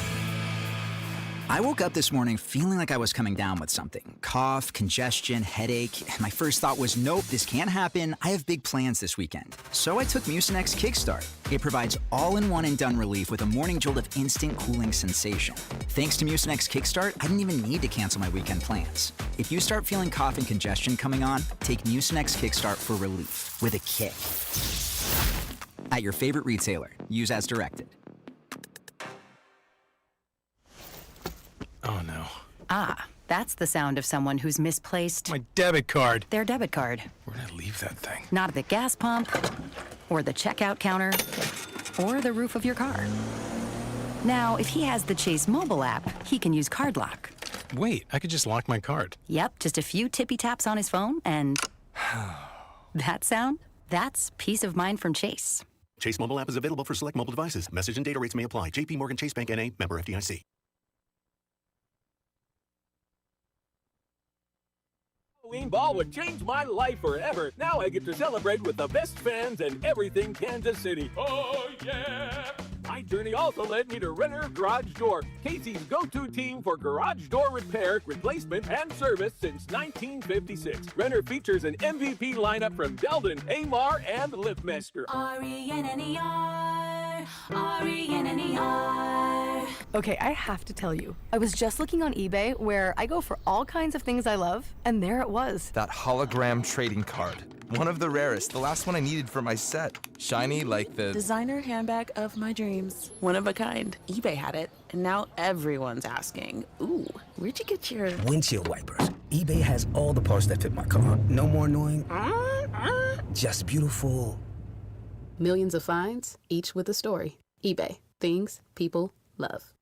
I woke up this morning feeling like I was coming down with something. Cough, congestion, headache. My first thought was, nope, this can't happen. I have big plans this weekend. So I took Mucinex Kickstart. It provides all-in-one and done relief with a morning jolt of instant cooling sensation. Thanks to Mucinex Kickstart, I didn't even need to cancel my weekend plans. If you start feeling cough and congestion coming on, take Mucinex Kickstart for relief with a kick. At your favorite retailer. Use as directed. Oh, no. Ah, that's the sound of someone who's misplaced My debit card. their debit card. Where did I leave that thing? Not at the gas pump, or the checkout counter, or the roof of your car. Now, if he has the Chase mobile app, he can use Card Lock. Wait, I could just lock my card. Yep, just a few tippy taps on his phone, and that sound? That's peace of mind from Chase. Chase mobile app is available for select mobile devices. Message and data rates may apply. JP Morgan Chase Bank N.A. member FDIC. Halloween ball would change my life forever. Now I get to celebrate with the best fans and everything Kansas City. Oh, yeah! My journey also led me to Renner Garage Door, Casey's go-to team for garage door repair, replacement, and service since 1956. Renner features an MVP lineup from Belden, Amar, and Liftmaster. R-E-N-N-E-R, R-E-N-N-E-R. Okay, I have to tell you, I was just looking on eBay where I go for all kinds of things I love, and there it was. That hologram trading card. One of the rarest, the last one I needed for my set. Shiny like the designer handbag of my dreams. One of a kind. eBay had it, and now everyone's asking, ooh, where'd you get your windshield wipers? eBay has all the parts that fit my car. No more annoying, just beautiful. Millions of finds, each with a story. eBay. Things people love.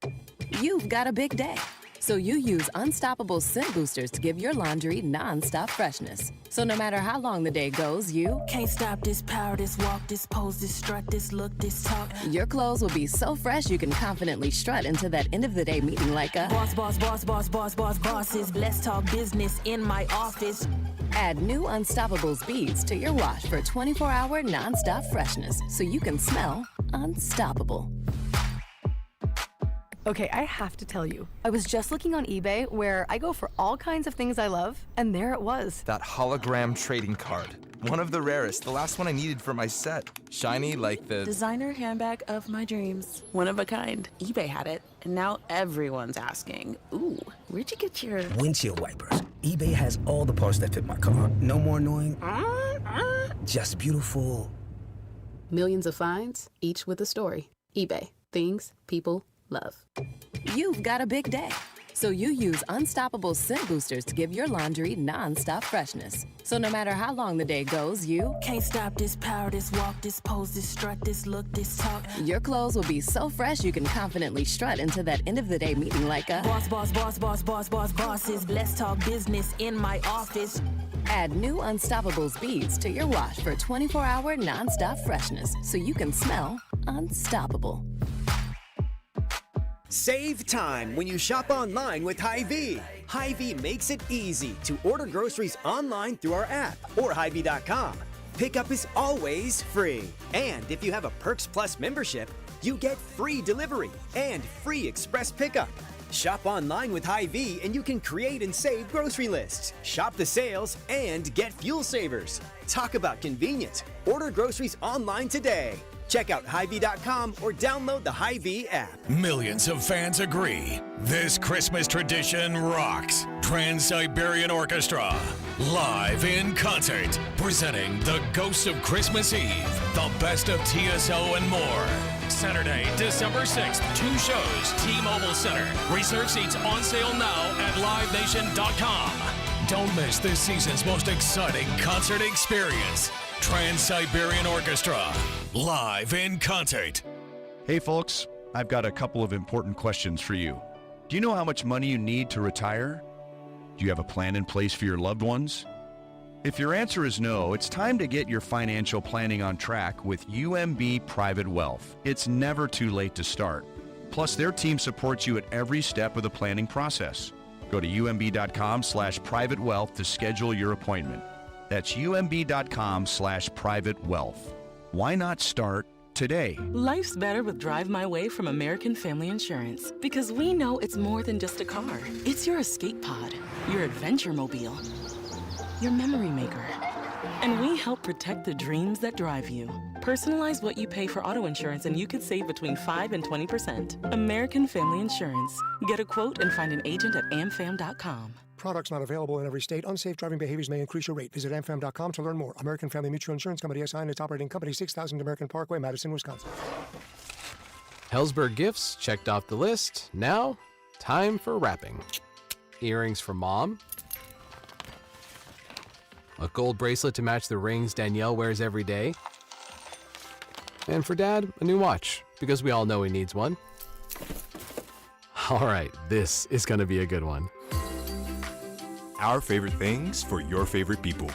You've got a big day, so you use Unstoppable Scent Boosters to give your laundry non-stop freshness. So no matter how long the day goes, you can't stop this power, this walk, this pose, this strut, this look, this talk. Your clothes will be so fresh you can confidently strut into that end of the day meeting like a boss, boss, boss, boss, boss, boss, bosses. Let's talk business in my office. Add new Unstoppables beads to your wash for 24-hour non-stop freshness so you can smell unstoppable. Okay, I have to tell you, I was just looking on eBay where I go for all kinds of things I love, and there it was. that hologram trading card. One of the rarest, the last one I needed for my set. Shiny like the designer handbag of my dreams. One of a kind. eBay had it, and now everyone's asking, ooh, where'd you get your windshield wipers? eBay has all the parts that fit my car. No more annoying, just beautiful. Millions of finds, each with a story. eBay. Things people love. You've got a big day, so you use Unstoppable Scent Boosters to give your laundry non-stop freshness. So no matter how long the day goes, you can't stop this power, this walk, this pose, this strut, this look, this talk. Your clothes will be so fresh you can confidently strut into that end of the day meeting like a boss, boss, boss, boss, boss, boss, bosses. Let's talk business in my office. Add new Unstoppables beads to your wash for 24-hour non-stop freshness so you can smell unstoppable. Save time when you shop online with Hy-Vee. Hy-Vee makes it easy to order groceries online through our app or Hy-Vee.com. Pickup is always free. And if you have a Perks Plus membership, you get free delivery and free express pickup. Shop online with Hy-Vee and you can create and save grocery lists, shop the sales, and get fuel savers. Talk about convenient. Order groceries online today. Check out Hy-Vee.com or download the Hy-Vee app. Millions of fans agree. This Christmas tradition rocks. Trans-Siberian Orchestra, live in concert, presenting The Ghosts of Christmas Eve, the best of TSO and more. Saturday, December 6th, 2 shows, T-Mobile Center. Reserve seats on sale now at livenation.com. Don't miss this season's most exciting concert experience. Trans-Siberian Orchestra, live in concert. Hey folks, I've got a couple of important questions for you. Do you know how much money you need to retire? Do you have a plan in place for your loved ones? If your answer is no, it's time to get your financial planning on track with UMB Private Wealth. It's never too late to start. Plus, their team supports you at every step of the planning process. Go to umb.com/private wealth to schedule your appointment. That's umb.com/private wealth. Why not start today. Life's better with Drive My Way from American Family Insurance because we know it's more than just a car. It's your escape pod, your adventure mobile, your memory maker. And we help protect the dreams that drive you. Personalize what you pay for auto insurance and you could save between 5 and 20%. American Family Insurance. Get a quote and find an agent at amfam.com. Products not available in every state. Unsafe driving behaviors may increase your rate. Visit amfam.com to learn more. American Family Mutual Insurance Company SI and its operating company, 6000 American Parkway, Madison, Wisconsin. Helzberg gifts checked off the list. Now, time for wrapping. Earrings for mom. A gold bracelet to match the rings Danielle wears every day. And for dad, a new watch, because we all know he needs one. All right, this is gonna be a good one. Our favorite things for your favorite people.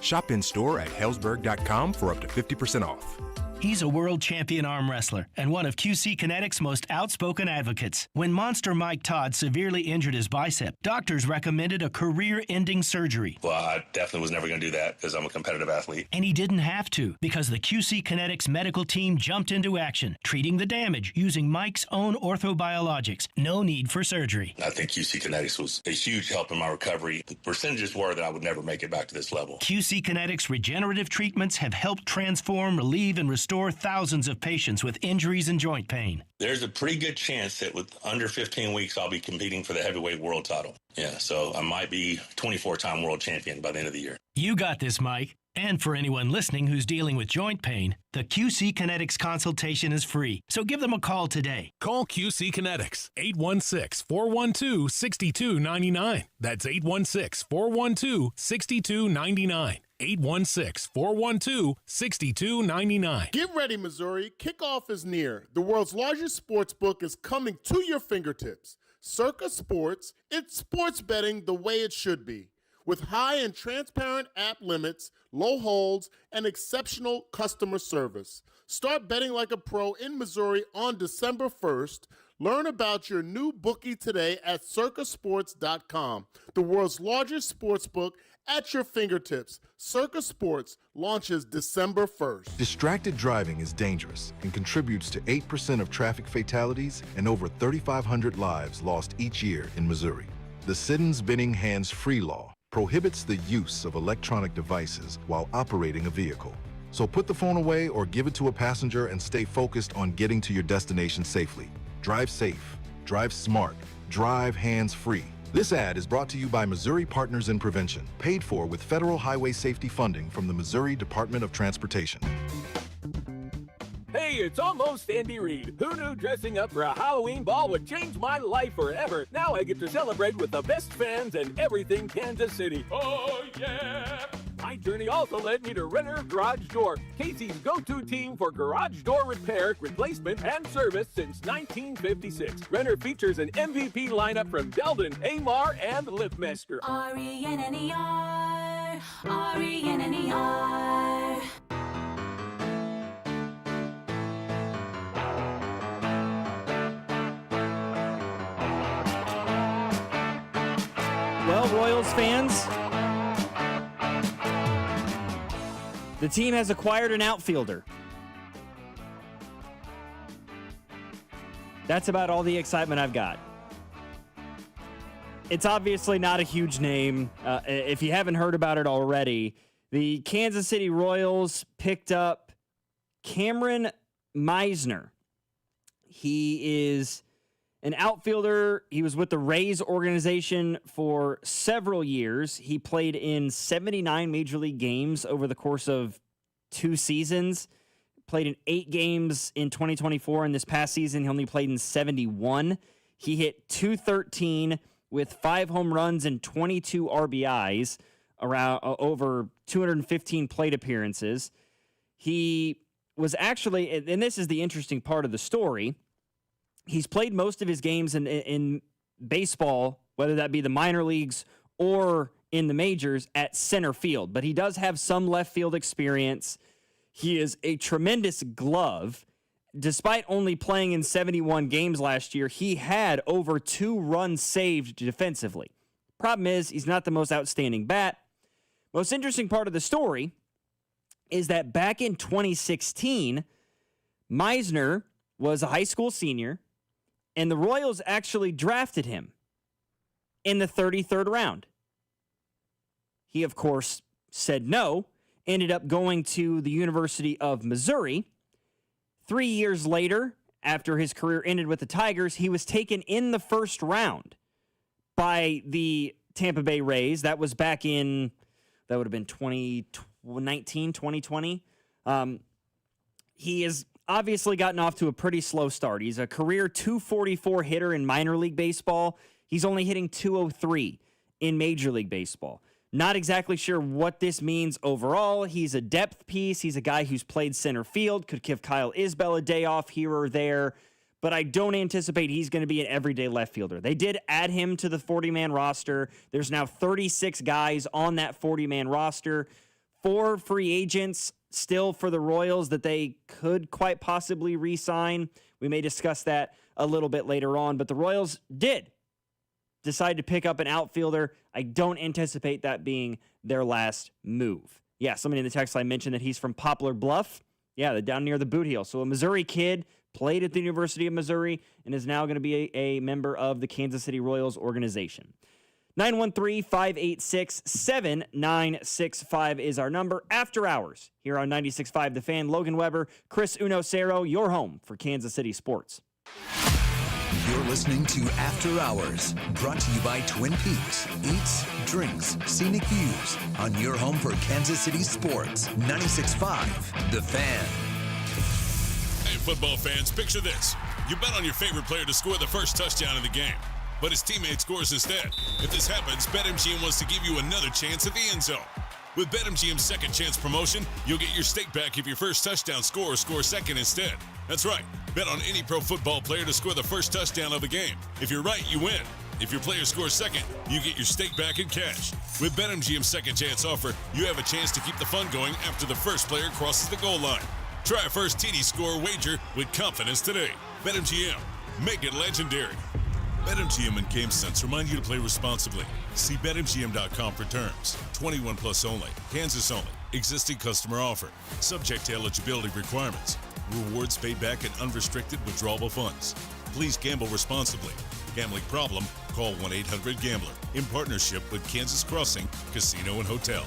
Shop in store at Helzberg.com for up to 50% off. He's a world champion arm wrestler and one of QC Kinetics' most outspoken advocates. When Monster Mike Todd severely injured his bicep, doctors recommended a career-ending surgery. Well, I definitely was never going to do that because I'm a competitive athlete. And he didn't have to because the QC Kinetics medical team jumped into action, treating the damage using Mike's own orthobiologics. No need for surgery. I think QC Kinetics was a huge help in my recovery. The percentages were that I would never make it back to this level. QC Kinetics regenerative treatments have helped transform, relieve, and restore thousands of patients with injuries and joint pain. There's a pretty good chance that with under 15 weeks, I'll be competing for the heavyweight world title. Yeah, so I might be 24-time world champion by the end of the year. You got this, Mike. And for anyone listening who's dealing with joint pain, the QC Kinetics consultation is free. So give them a call today. Call QC Kinetics, 816-412-6299. That's 816-412-6299. 816-412-6299. Get ready, Missouri. Kickoff is near. The world's largest sports book is coming to your fingertips. Circa Sports, it's sports betting the way it should be. With high and transparent app limits, low holds, and exceptional customer service. Start betting like a pro in Missouri on December 1st. Learn about your new bookie today at circasports.com. The world's largest sports book at your fingertips. Circa Sports launches December 1st. Distracted driving is dangerous and contributes to 8% of traffic fatalities and over 3,500 lives lost each year in Missouri. The Siddons-Benning hands-free law prohibits the use of electronic devices while operating a vehicle. So put the phone away or give it to a passenger and stay focused on getting to your destination safely. Drive safe, drive smart, drive hands-free. This ad is brought to you by Missouri Partners in Prevention, paid for with federal highway safety funding from the Missouri Department of Transportation. Hey, it's almost Andy Reid. Who knew dressing up for a Halloween ball would change my life forever? Now I get to celebrate with the best fans and everything Kansas City. Oh, yeah! My journey also led me to Renner Garage Door, Casey's go-to team for garage door repair, replacement, and service since 1956. Renner features an MVP lineup from Deldon, Amar, and Liftmaster. R-E-N-N-E-R, R-E-N-N-E-R. Well, Royals fans, the team has acquired an outfielder. That's about all the excitement I've got. It's obviously not a huge name. If you haven't heard about it already, the Kansas City Royals picked up Cameron Meisner. He is an outfielder. He was with the Rays organization for several years. He played in 79 Major League games over the course of 2 seasons. Played in 8 games in 2024, and this past season he only played in 71. He hit .213 with 5 home runs and 22 RBIs, around over 215 plate appearances. He was actually, and this is the interesting part of the story, he's played most of his games in baseball, whether that be the minor leagues or in the majors, at center field. But he does have some left field experience. He is a tremendous glove. Despite only playing in 71 games last year, he had over 2 runs saved defensively. Problem is, he's not the most outstanding bat. Most interesting part of the story is that back in 2016, Meisner was a high school senior, and the Royals actually drafted him in the 33rd round. He, of course, said no, ended up going to the University of Missouri. 3 years later, after his career ended with the Tigers, he was taken in the first round by the Tampa Bay Rays. That was back in, that would have been 2019, 2020. He has obviously gotten off to a pretty slow start. He's a career .244 hitter in minor league baseball. He's only hitting .203 in Major League Baseball. Not exactly sure what this means overall. He's a depth piece. He's a guy who's played center field, could give Kyle Isbell a day off here or there, but I don't anticipate he's going to be an everyday left fielder. They did add him to the 40-man roster. There's now 36 guys on that 40-man roster. 4 free agents still for the Royals that they could quite possibly re-sign. We may discuss that a little bit later on, but the Royals did decide to pick up an outfielder. I don't anticipate that being their last move. Yeah, somebody in the text line mentioned that he's from Poplar Bluff. Yeah, they're down near the Boot Heel. So a Missouri kid, played at the University of Missouri, and is now going to be a member of the Kansas City Royals organization. 913-586-7965 is our number. After hours here on 96.5 The Fan. Logan Weber, Chris Uno-Cero, your home for Kansas City sports. You're listening to After Hours, brought to you by Twin Peaks. Eats, drinks, scenic views on your home for Kansas City sports. 96.5 The Fan. Hey, football fans, picture this. You bet on your favorite player to score the first touchdown in the game, but his teammate scores instead. If this happens, BetMGM wants to give you another chance at the end zone. With BetMGM's second chance promotion, you'll get your stake back if your first touchdown scorer scores second instead. That's right. Bet on any pro football player to score the first touchdown of the game. If you're right, you win. If your player scores second, you get your stake back in cash. With BetMGM's second chance offer, you have a chance to keep the fun going after the first player crosses the goal line. Try a first TD score wager with confidence today. BetMGM. Make it legendary. BetMGM and GameSense remind you to play responsibly. See BetMGM.com for terms. 21 plus only. Kansas only. Existing customer offer. Subject to eligibility requirements. Rewards paid back in unrestricted withdrawable funds. Please gamble responsibly. Gambling problem? Call 1-800-GAMBLER. In partnership with Kansas Crossing Casino and Hotel.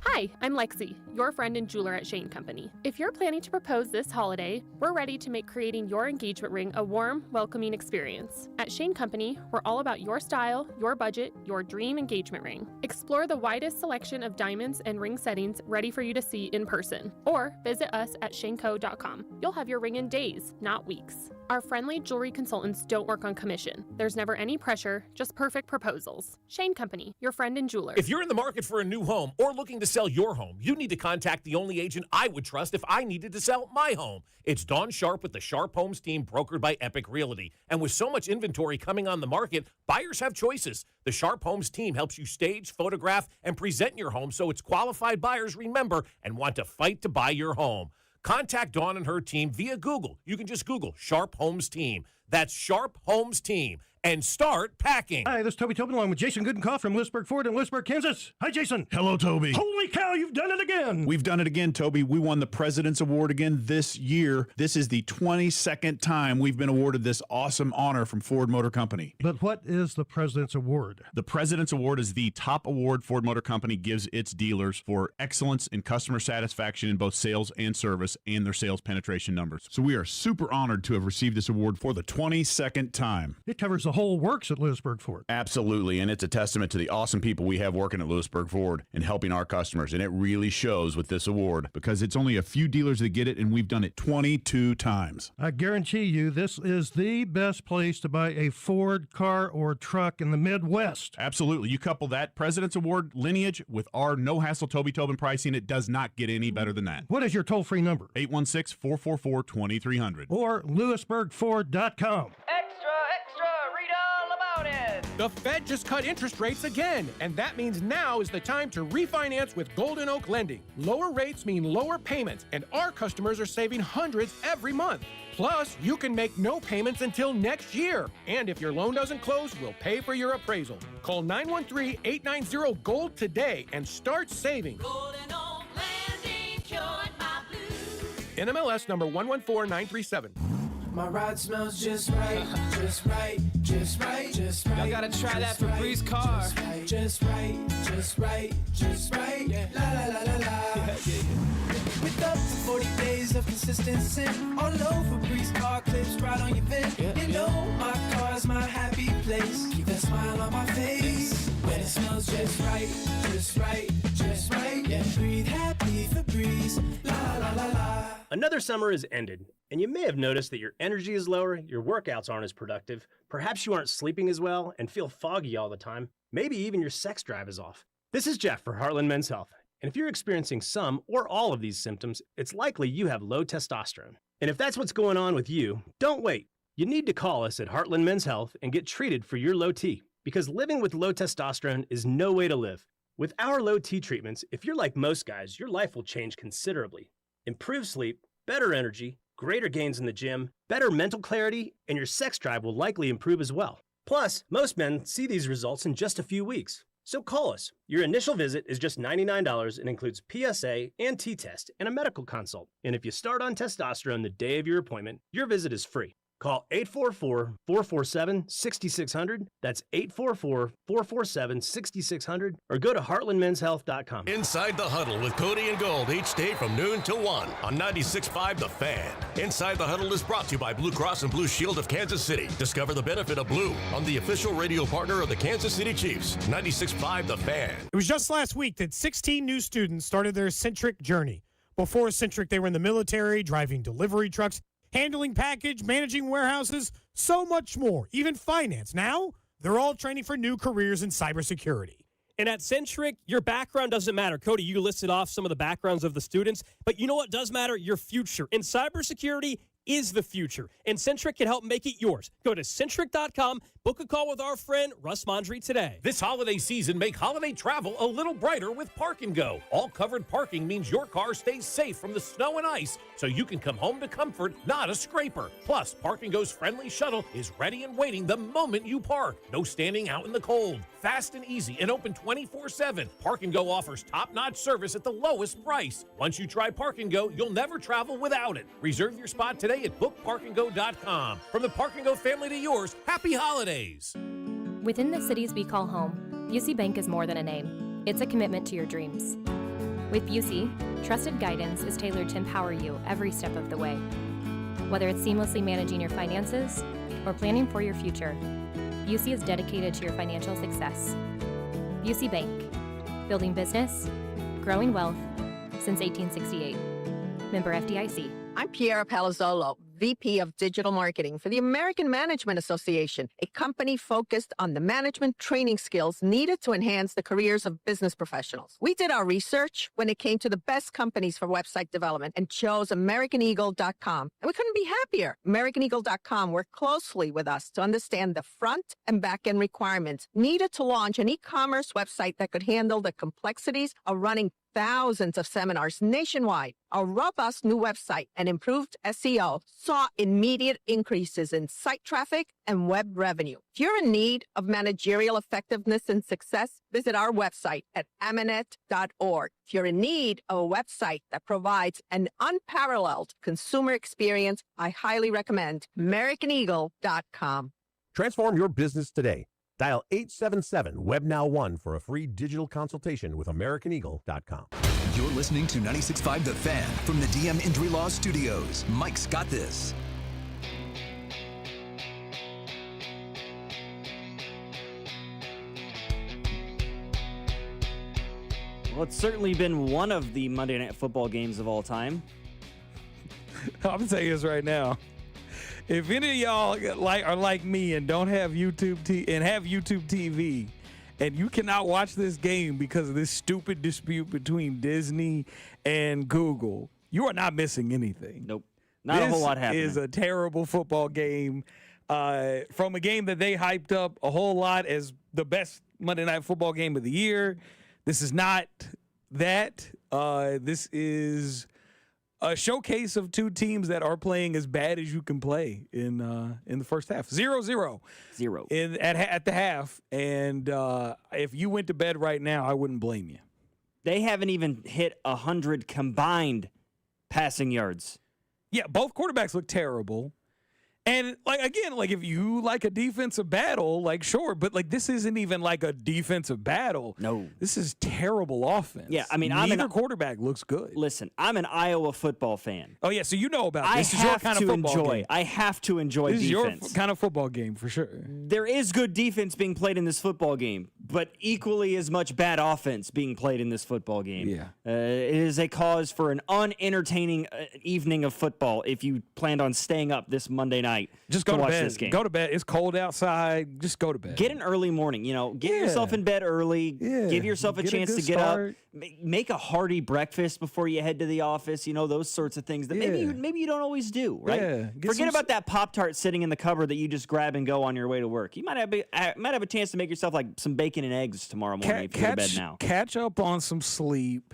Hi, I'm Lexi, your friend and jeweler at Shane Company. If you're planning to propose this holiday, we're ready to make creating your engagement ring a warm, welcoming experience. At Shane Company, we're all about your style, your budget, your dream engagement ring. Explore the widest selection of diamonds and ring settings ready for you to see in person, or visit us at shaneco.com. You'll have your ring in days, not weeks. Our friendly jewelry consultants don't work on commission. There's never any pressure, just perfect proposals. Shane Company, your friend and jeweler. If you're in the market for a new home or looking to sell your home, you need to contact the only agent I would trust if I needed to sell my home. It's Dawn Sharp with the Sharp Homes team, brokered by Epic Realty. And with so much inventory coming on the market, buyers have choices. The Sharp Homes team helps you stage, photograph, and present your home so its qualified buyers remember and want to fight to buy your home. Contact Dawn and her team via Google. You can just Google Sharp Homes Team. That's Sharp Homes Team. And start packing. Hi, this is Toby Tobin along with Jason Goodenkoff from Lewisburg Ford in Lewisburg, Kansas. Hi, Jason. Hello, Toby. Holy cow, you've done it again. We've done it again, Toby. We won the President's Award again this year. This is the 22nd time we've been awarded this awesome honor from Ford Motor Company. But what is the President's Award? The President's Award is the top award Ford Motor Company gives its dealers for excellence in customer satisfaction in both sales and service and their sales penetration numbers. So we are super honored to have received this award for the 22nd time. It covers the whole works at Lewisburg Ford. Absolutely, and it's a testament to the awesome people we have working at Lewisburg Ford and helping our customers, and it really shows with this award because it's only a few dealers that get it, and we've done it 22 times. I guarantee you this is the best place to buy a Ford car or truck in the Midwest. Absolutely. You couple that President's Award lineage with our no-hassle Toby Tobin pricing, it does not get any better than that. What is your toll-free number? 816-444-2300. Or LewisburgFord.com. The Fed just cut interest rates again, and that means now is the time to refinance with Golden Oak Lending. Lower rates mean lower payments, and our customers are saving hundreds every month. Plus, you can make no payments until next year. And if your loan doesn't close, we'll pay for your appraisal. Call 913-890-GOLD today and start saving. Golden Oak Lending cured my blues. NMLS number 114937. My ride smells just right, just right, just right, just right. Y'all gotta try that Febreze car. Just right, just right, just right. Yeah. La la la la la. With up to 40 days of consistency, all over Febreze car clips right on your vent. You know my car's my happy place. Keep that smile on my face. When it smells just right, just right, just right. Yeah. Breathe happy Febreze. La la la la. Another summer is ended, and you may have noticed that your energy is lower, your workouts aren't as productive, perhaps you aren't sleeping as well and feel foggy all the time, maybe even your sex drive is off. This is Jeff for Heartland Men's Health, and if you're experiencing some or all of these symptoms, it's likely you have low testosterone. And if that's what's going on with you, don't wait. You need to call us at Heartland Men's Health and get treated for your low T, because living with low testosterone is no way to live. With our low T treatments, if you're like most guys, your life will change considerably. Improved sleep, better energy, greater gains in the gym, better mental clarity, and your sex drive will likely improve as well. Plus, most men see these results in just a few weeks. So call us. Your initial visit is just $99 and includes PSA and T-test and a medical consult. And if you start on testosterone the day of your appointment, your visit is free. Call 844-447-6600. That's 844-447-6600. Or go to heartlandmenshealth.com. Inside the Huddle with Cody and Gold each day from noon till 1 on 96.5 The Fan. Inside the Huddle is brought to you by Blue Cross and Blue Shield of Kansas City. Discover the benefit of Blue on the official radio partner of the Kansas City Chiefs. 96.5 The Fan. It was just last week that 16 new students started their Centric journey. Before Centric, they were in the military, driving delivery trucks, handling package, managing warehouses, so much more, even finance. Now, they're all training for new careers in cybersecurity. And at Centric, your background doesn't matter. Cody, you listed off some of the backgrounds of the students, but you know what does matter? Your future. And cybersecurity is the future, and Centric can help make it yours. Go to Centric.com, book a call with our friend Russ Mondry today. This holiday season, make holiday travel a little brighter with Park & Go. All covered parking means your car stays safe from the snow and ice, so you can come home to comfort, not a scraper. Plus, Park & Go's friendly shuttle is ready and waiting the moment you park. No standing out in the cold. Fast and easy and open 24/7. Park & Go offers top-notch service at the lowest price. Once you try Park & Go, you'll never travel without it. Reserve your spot today at bookparkandgo.com. From the Park & Go family to yours, happy holidays. Within the cities we call home, Busey Bank is more than a name. It's a commitment to your dreams. With Busey, trusted guidance is tailored to empower you every step of the way. Whether it's seamlessly managing your finances or planning for your future, Busey is dedicated to your financial success. Busey Bank, building business, growing wealth since 1868. Member FDIC. I'm Piera Palazzolo, VP of Digital Marketing for the American Management Association, a company focused on the management training skills needed to enhance the careers of business professionals. We did our research when it came to the best companies for website development and chose AmericanEagle.com. And we couldn't be happier. AmericanEagle.com worked closely with us to understand the front and back end requirements needed to launch an e-commerce website that could handle the complexities of running thousands of seminars nationwide. Our robust new website and improved SEO saw immediate increases in site traffic and web revenue. If you're in need of managerial effectiveness and success, visit our website at amanet.org. If you're in need of a website that provides an unparalleled consumer experience, I highly recommend AmericanEagle.com. Transform your business today. Dial 877-WebNow1 for a free digital consultation with AmericanEagle.com. You're listening to 96.5 The Fan from the DM Injury Law Studios. Mike's got this. Well, it's certainly been one of the Monday Night Football games of all time. I'm going to tell you this right now. If any of y'all are like me and don't have YouTube TV, and you cannot watch this game because of this stupid dispute between Disney and Google, you are not missing anything. Nope. Not a whole lot happening. This is a terrible football game from a game that they hyped up a whole lot as the best Monday Night Football game of the year. This is not that. This is a showcase of two teams that are playing as bad as you can play in the first half. 0-0. At the half. And if you went to bed right now, I wouldn't blame you. They haven't even hit 100 combined passing yards Yeah, both quarterbacks look terrible. And, again, if you like a defensive battle, sure. But, this isn't even like a defensive battle. No. This is terrible offense. Yeah, I mean, neither quarterback looks good. Listen, I'm an Iowa football fan. Oh, yeah, so you know about this. This is your kind of football game. I have to enjoy this defense. This is your kind of football game, for sure. There is good defense being played in this football game, but equally as much bad offense being played in this football game. Yeah. It is a cause for an unentertaining evening of football if you planned on staying up this Monday night. Just go to watch bed. this game. Go to bed. It's cold outside. Just go to bed. Get an early morning. Get yourself in bed early. Yeah. Give yourself a chance to get start. up. Make a hearty breakfast before you head to the office. Those sorts of things that maybe you don't always do. Right? Yeah. Forget about that Pop-Tart sitting in the cupboard that you just grab and go on your way to work. You might have a chance to make yourself some bacon and eggs tomorrow morning if you go to bed now. Catch up on some sleep.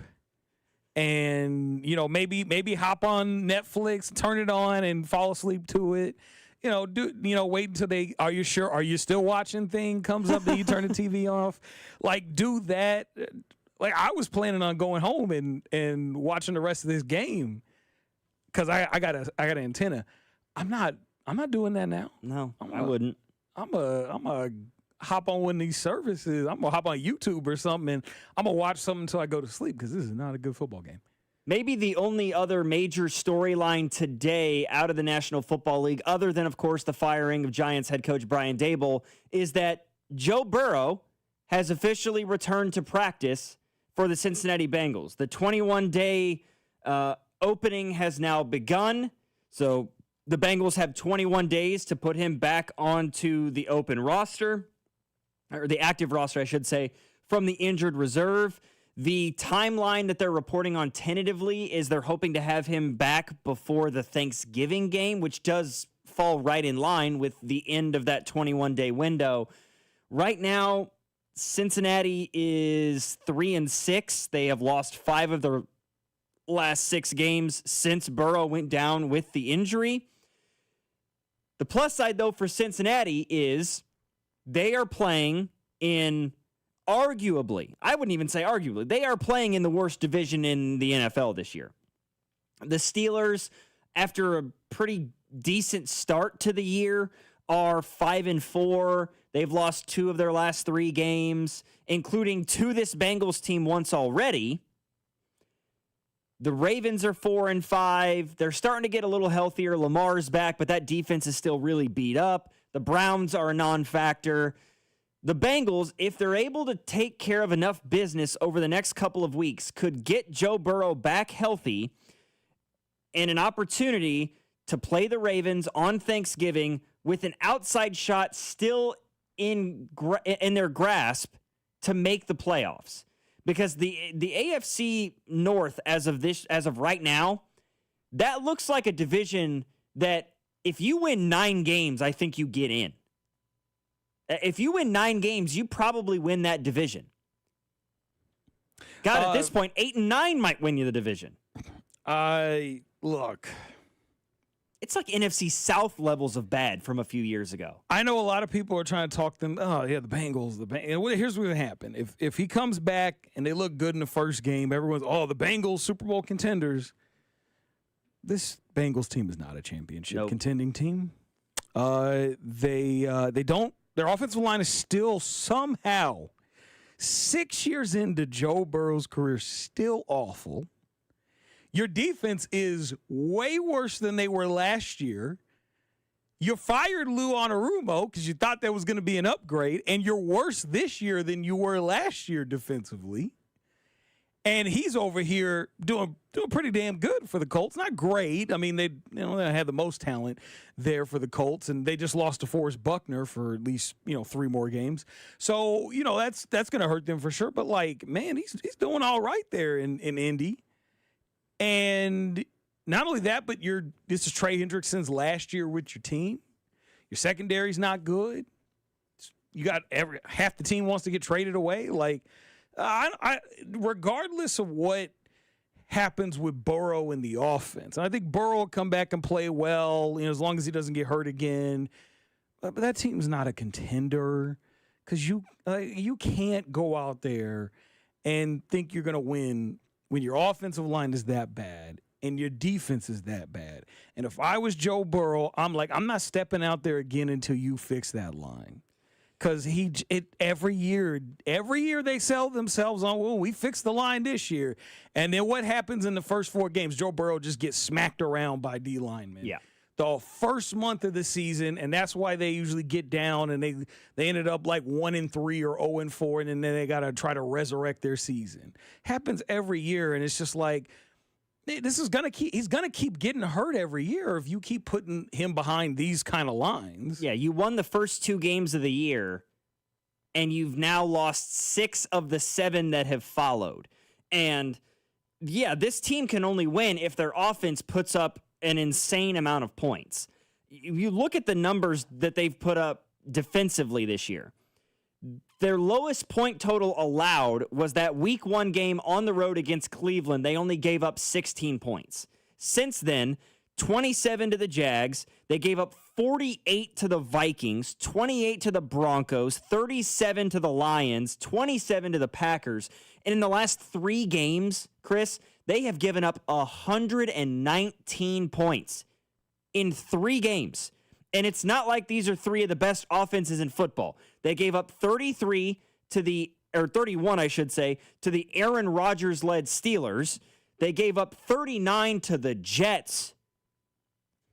And maybe hop on Netflix, turn it on, and fall asleep to it. Wait until are you sure? Are you still watching thing comes up that you turn the TV off? Do that. I was planning on going home and watching the rest of this game because I got an antenna. I'm not doing that now. No, I wouldn't. I'm a hop on one of these services. I'm gonna hop on YouTube or something, and I'm gonna watch something until I go to sleep because this is not a good football game. Maybe the only other major storyline today out of the National Football League, other than, of course, the firing of Giants head coach Brian Daboll, is that Joe Burrow has officially returned to practice for the Cincinnati Bengals. The 21-day opening has now begun, so the Bengals have 21 days to put him back onto the open roster, or the active roster, I should say, from the injured reserve. The timeline that they're reporting on tentatively is they're hoping to have him back before the Thanksgiving game, which does fall right in line with the end of that 21-day window. Right now, Cincinnati is 3-6. They have lost 5 of their last 6 games since Burrow went down with the injury. The plus side, though, for Cincinnati is they are playing in arguably, I wouldn't even say arguably, they are playing in the worst division in the NFL this year. The Steelers, after a pretty decent start to the year, are 5-4. They've lost 2 of their last 3 games, including to this Bengals team once already. The Ravens are 4-5. They're starting to get a little healthier. Lamar's back, but that defense is still really beat up. The Browns are a non-factor. The Bengals, if they're able to take care of enough business over the next couple of weeks, could get Joe Burrow back healthy and an opportunity to play the Ravens on Thanksgiving with an outside shot still in their grasp to make the playoffs. Because the AFC North, as of right now, that looks like a division that if you win 9 games, I think you get in. If you win 9 games, you probably win that division. At this point, 8-9 might win you the division. Look. It's like NFC South levels of bad from a few years ago. I know a lot of people are trying to talk them. Oh, yeah, the Bengals. And here's what's going to happen. If he comes back and they look good in the first game, everyone's, the Bengals, Super Bowl contenders. This Bengals team is not a championship contending team. They don't. Their offensive line is still somehow 6 years into Joe Burrow's career, still awful. Your defense is way worse than they were last year. You fired Lou Anarumo because you thought that was going to be an upgrade, and you're worse this year than you were last year defensively. And he's over here doing pretty damn good for the Colts. Not great. I mean, they had the most talent there for the Colts, and they just lost to Forrest Buckner for at least 3 more games. So that's going to hurt them for sure. But man, he's doing all right there in Indy. And not only that, but this is Trey Hendrickson's last year with your team. Your secondary's not good. You got half the team wants to get traded away. Regardless of what happens with Burrow in the offense, and I think Burrow will come back and play well, as long as he doesn't get hurt again. But that team's not a contender because you can't go out there and think you're going to win when your offensive line is that bad and your defense is that bad. And if I was Joe Burrow, I'm like, I'm not stepping out there again until you fix that line. Because every year they sell themselves on, well, we fixed the line this year. And then what happens in the first 4 games? Joe Burrow just gets smacked around by D linemen. Yeah. The first month of the season, and that's why they usually get down, and they ended up like 1-3 or 0-4, and then they got to try to resurrect their season. Happens every year, and it's just like, he's gonna keep getting hurt every year if you keep putting him behind these kind of lines. Yeah, you won the first 2 games of the year, and you've now lost 6 of the 7 that have followed. And yeah, this team can only win if their offense puts up an insane amount of points. You look at the numbers that they've put up defensively this year. Their lowest point total allowed was that week 1 game on the road against Cleveland. They only gave up 16 points. Since then, 27 to the Jags. They gave up 48 to the Vikings, 28 to the Broncos, 37 to the Lions, 27 to the Packers. And in the last 3 games, Chris, they have given up 119 points in 3 games. And it's not like these are 3 of the best offenses in football. They gave up 31, I should say, to the Aaron Rodgers-led Steelers. They gave up 39 to the Jets.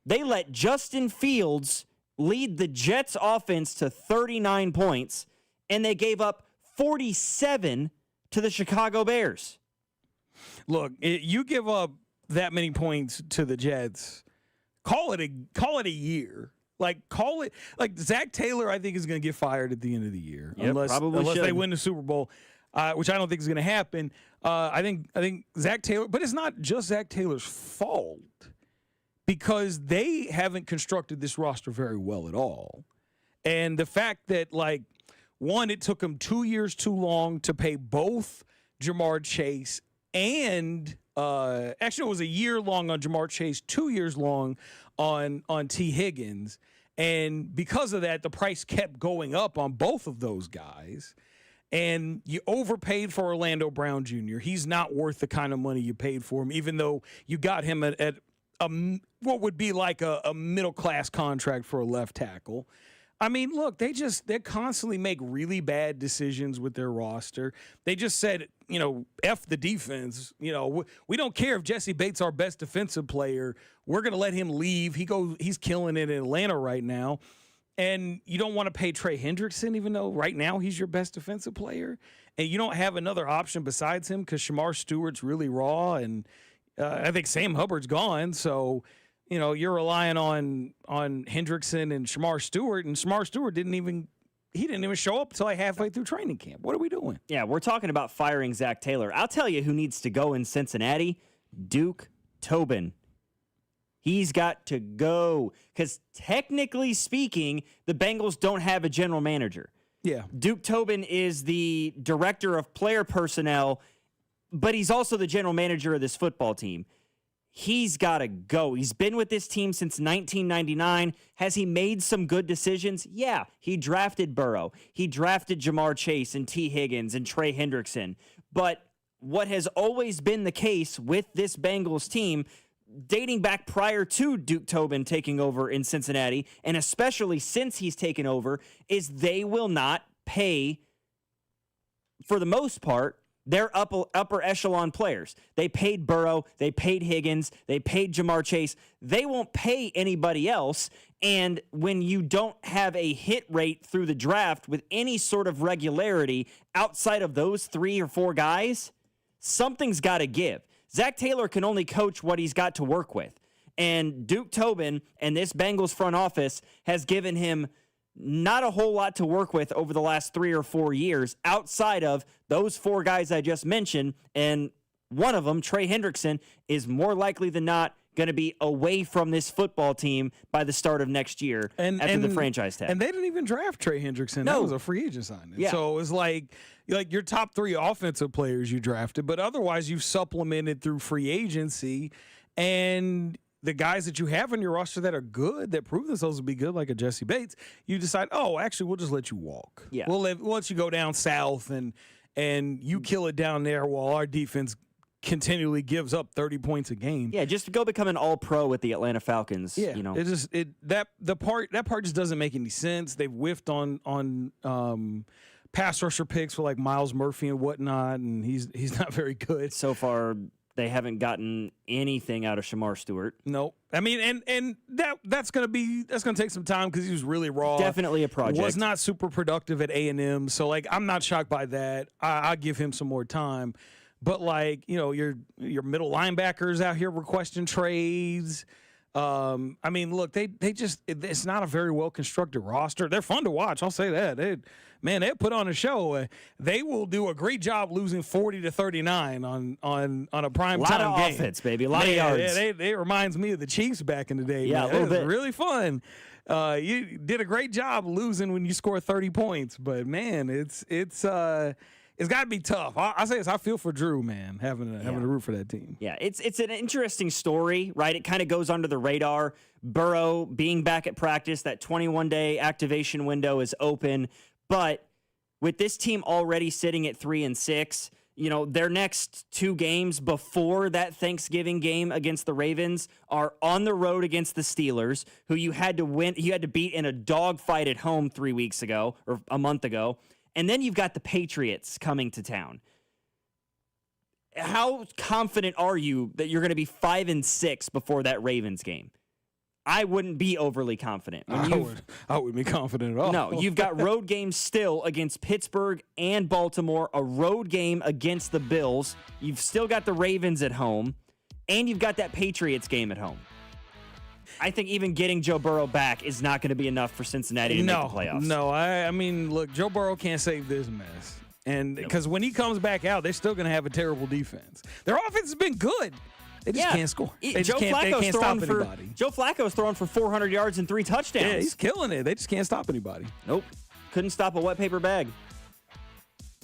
They let Justin Fields lead the Jets offense to 39 points, and they gave up 47 to the Chicago Bears. Look, you give up that many points to the Jets, call it a year. Call it Zach Taylor, I think, is going to get fired at the end of the year. Yep, unless they win the Super Bowl, which I don't think is going to happen. I think Zach Taylor, but it's not just Zach Taylor's fault because they haven't constructed this roster very well at all. And the fact that, one, it took them 2 years too long to pay both Jamar Chase and actually it was a year long on Jamar Chase, 2 years long on T. Higgins. And because of that, the price kept going up on both of those guys. And you overpaid for Orlando Brown Jr. He's not worth the kind of money you paid for him, even though you got him at what would be like a middle-class contract for a left tackle. I mean, look, they constantly make really bad decisions with their roster. They just said, F the defense. We don't care if Jesse Bates our best defensive player. We're going to let him leave. He's killing it in Atlanta right now. And you don't want to pay Trey Hendrickson, even though right now he's your best defensive player. And you don't have another option besides him because Shamar Stewart's really raw. And I think Sam Hubbard's gone. So, you're relying on Hendrickson and Shamar Stewart. And Shamar Stewart didn't even show up until halfway through training camp. What are we doing? Yeah, we're talking about firing Zach Taylor. I'll tell you who needs to go in Cincinnati. Duke Tobin. He's got to go because technically speaking, the Bengals don't have a general manager. Yeah. Duke Tobin is the director of player personnel, but he's also the general manager of this football team. He's got to go. He's been with this team since 1999. Has he made some good decisions? Yeah. He drafted Burrow. He drafted Jamar Chase and T. Higgins and Trey Hendrickson. But what has always been the case with this Bengals team, dating back prior to Duke Tobin taking over in Cincinnati, and especially since he's taken over, is they will not pay, for the most part, their upper echelon players. They paid Burrow, they paid Higgins, they paid Jamar Chase. They won't pay anybody else. And when you don't have a hit rate through the draft with any sort of regularity outside of those 3 or 4 guys, something's got to give. Zach Taylor can only coach what he's got to work with. And Duke Tobin and this Bengals front office has given him not a whole lot to work with over the last 3 or 4 years outside of those 4 guys I just mentioned. And one of them, Trey Hendrickson, is more likely than not going to be away from this football team by the start of next year after the franchise tag. And they didn't even draft Trey Hendrickson. No. That was a free agent signing. Yeah. So it was like your top 3 offensive players you drafted, but otherwise you've supplemented through free agency. And the guys that you have on your roster that are good, that prove themselves to be good, like a Jesse Bates, you decide, actually, we'll just let you walk. Yeah. We'll let you go down south and you kill it down there while our defense continually gives up 30 points a game. Yeah, just go become an all-pro with the Atlanta Falcons. Yeah, you know, that part just doesn't make any sense. They've whiffed on pass rusher picks for like Miles Murphy and whatnot, and he's not very good so far. They haven't gotten anything out of Shamar Stewart. Nope. I mean, and that's gonna take some time because he was really raw. Definitely a project. Was not super productive at A&M, so like I'm not shocked by that. I'll give him some more time. But like, you know, your middle linebackers out here requesting trades. I mean, look, it's not a very well constructed roster. They're fun to watch. I'll say that. They put on a show. They will do a great job losing 40-39 on a prime time game. A lot of offense, baby. A lot of yards. Yeah, it reminds me of the Chiefs back in the day. Yeah, man. a little bit. Really fun. You did a great job losing when you score 30 points, but man, it's got to be tough. I say this. I feel for Drew, man, having to root for that team. Yeah, it's an interesting story, right? It kind of goes under the radar. Burrow being back at practice, that 21-day activation window is open. But with this team already sitting at 3-6, you know, their next two games before that Thanksgiving game against the Ravens are on the road against the Steelers, who you had to beat in a dogfight at home 3 weeks ago or a month ago. And then you've got the Patriots coming to town. How confident are you that you're going to be 5-6 before that Ravens game? I wouldn't be overly confident. I wouldn't be confident at all. No, you've got road games still against Pittsburgh and Baltimore, a road game against the Bills. You've still got the Ravens at home, and you've got that Patriots game at home. I think even getting Joe Burrow back is not going to be enough for Cincinnati to make the playoffs. No, I mean, look, Joe Burrow can't save this mess. And because when he comes back out, they're still going to have a terrible defense. Their offense has been good. They just can't score. They can't stop anybody. Joe Flacco's throwing for 400 yards and 3 touchdowns. Yeah, he's killing it. They just can't stop anybody. Nope. Couldn't stop a wet paper bag.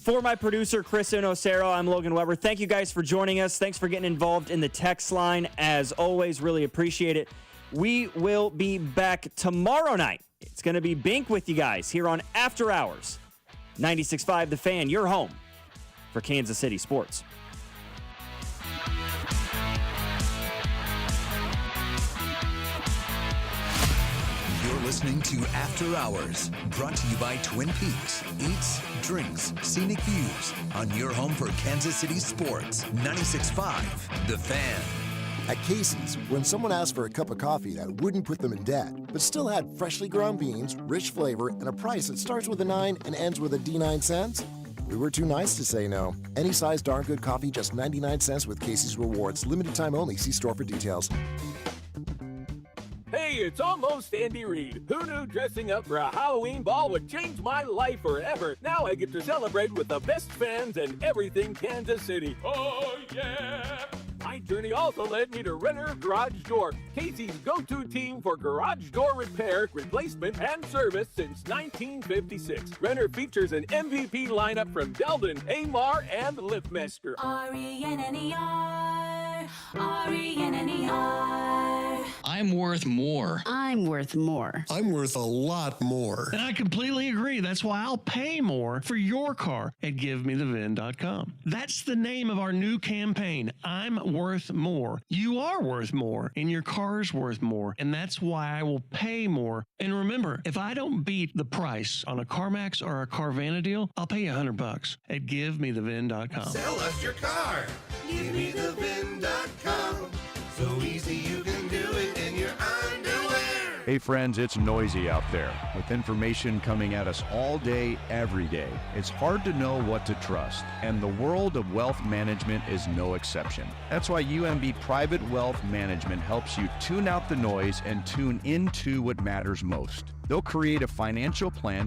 For my producer, Chris Inocero, I'm Logan Weber. Thank you guys for joining us. Thanks for getting involved in the text line. As always, really appreciate it. We will be back tomorrow night. It's going to be Bink with you guys here on After Hours. 96.5 The Fan, your home for Kansas City sports. You're listening to After Hours, brought to you by Twin Peaks. Eats, drinks, scenic views on your home for Kansas City sports. 96.5 The Fan. At Casey's, when someone asked for a cup of coffee that wouldn't put them in debt, but still had freshly ground beans, rich flavor, and a price that starts with a 9 and ends with a D9 cents, we were too nice to say no. Any size darn good coffee, just 99 cents with Casey's Rewards. Limited time only. See store for details. Hey, it's almost Andy Reid. Who knew dressing up for a Halloween ball would change my life forever? Now I get to celebrate with the best fans and everything Kansas City. Oh, yeah! My journey also led me to Renner Garage Door, Casey's go-to team for garage door repair, replacement, and service since 1956. Renner features an MVP lineup from Delden, Amar, and Liftmaster. R-E-N-N-E-R, R-E-N-N-E-R. I'm worth more. I'm worth more. I'm worth a lot more. And I completely agree. That's why I'll pay more for your car at GiveMeTheVin.com. That's the name of our new campaign. I'm worth more. You are worth more, and your car's worth more, and that's why I will pay more. And remember, if I don't beat the price on a CarMax or a Carvana deal, I'll pay you $100 at GiveMeTheVin.com. Sell us your car. GiveMeTheVin.com. So easy you can do it in your underwear. Hey friends, it's noisy out there with information coming at us all day, every day. It's hard to know what to trust, and the world of wealth management is no exception. That's why UMB Private Wealth Management helps you tune out the noise and tune into what matters most. They'll create a financial plan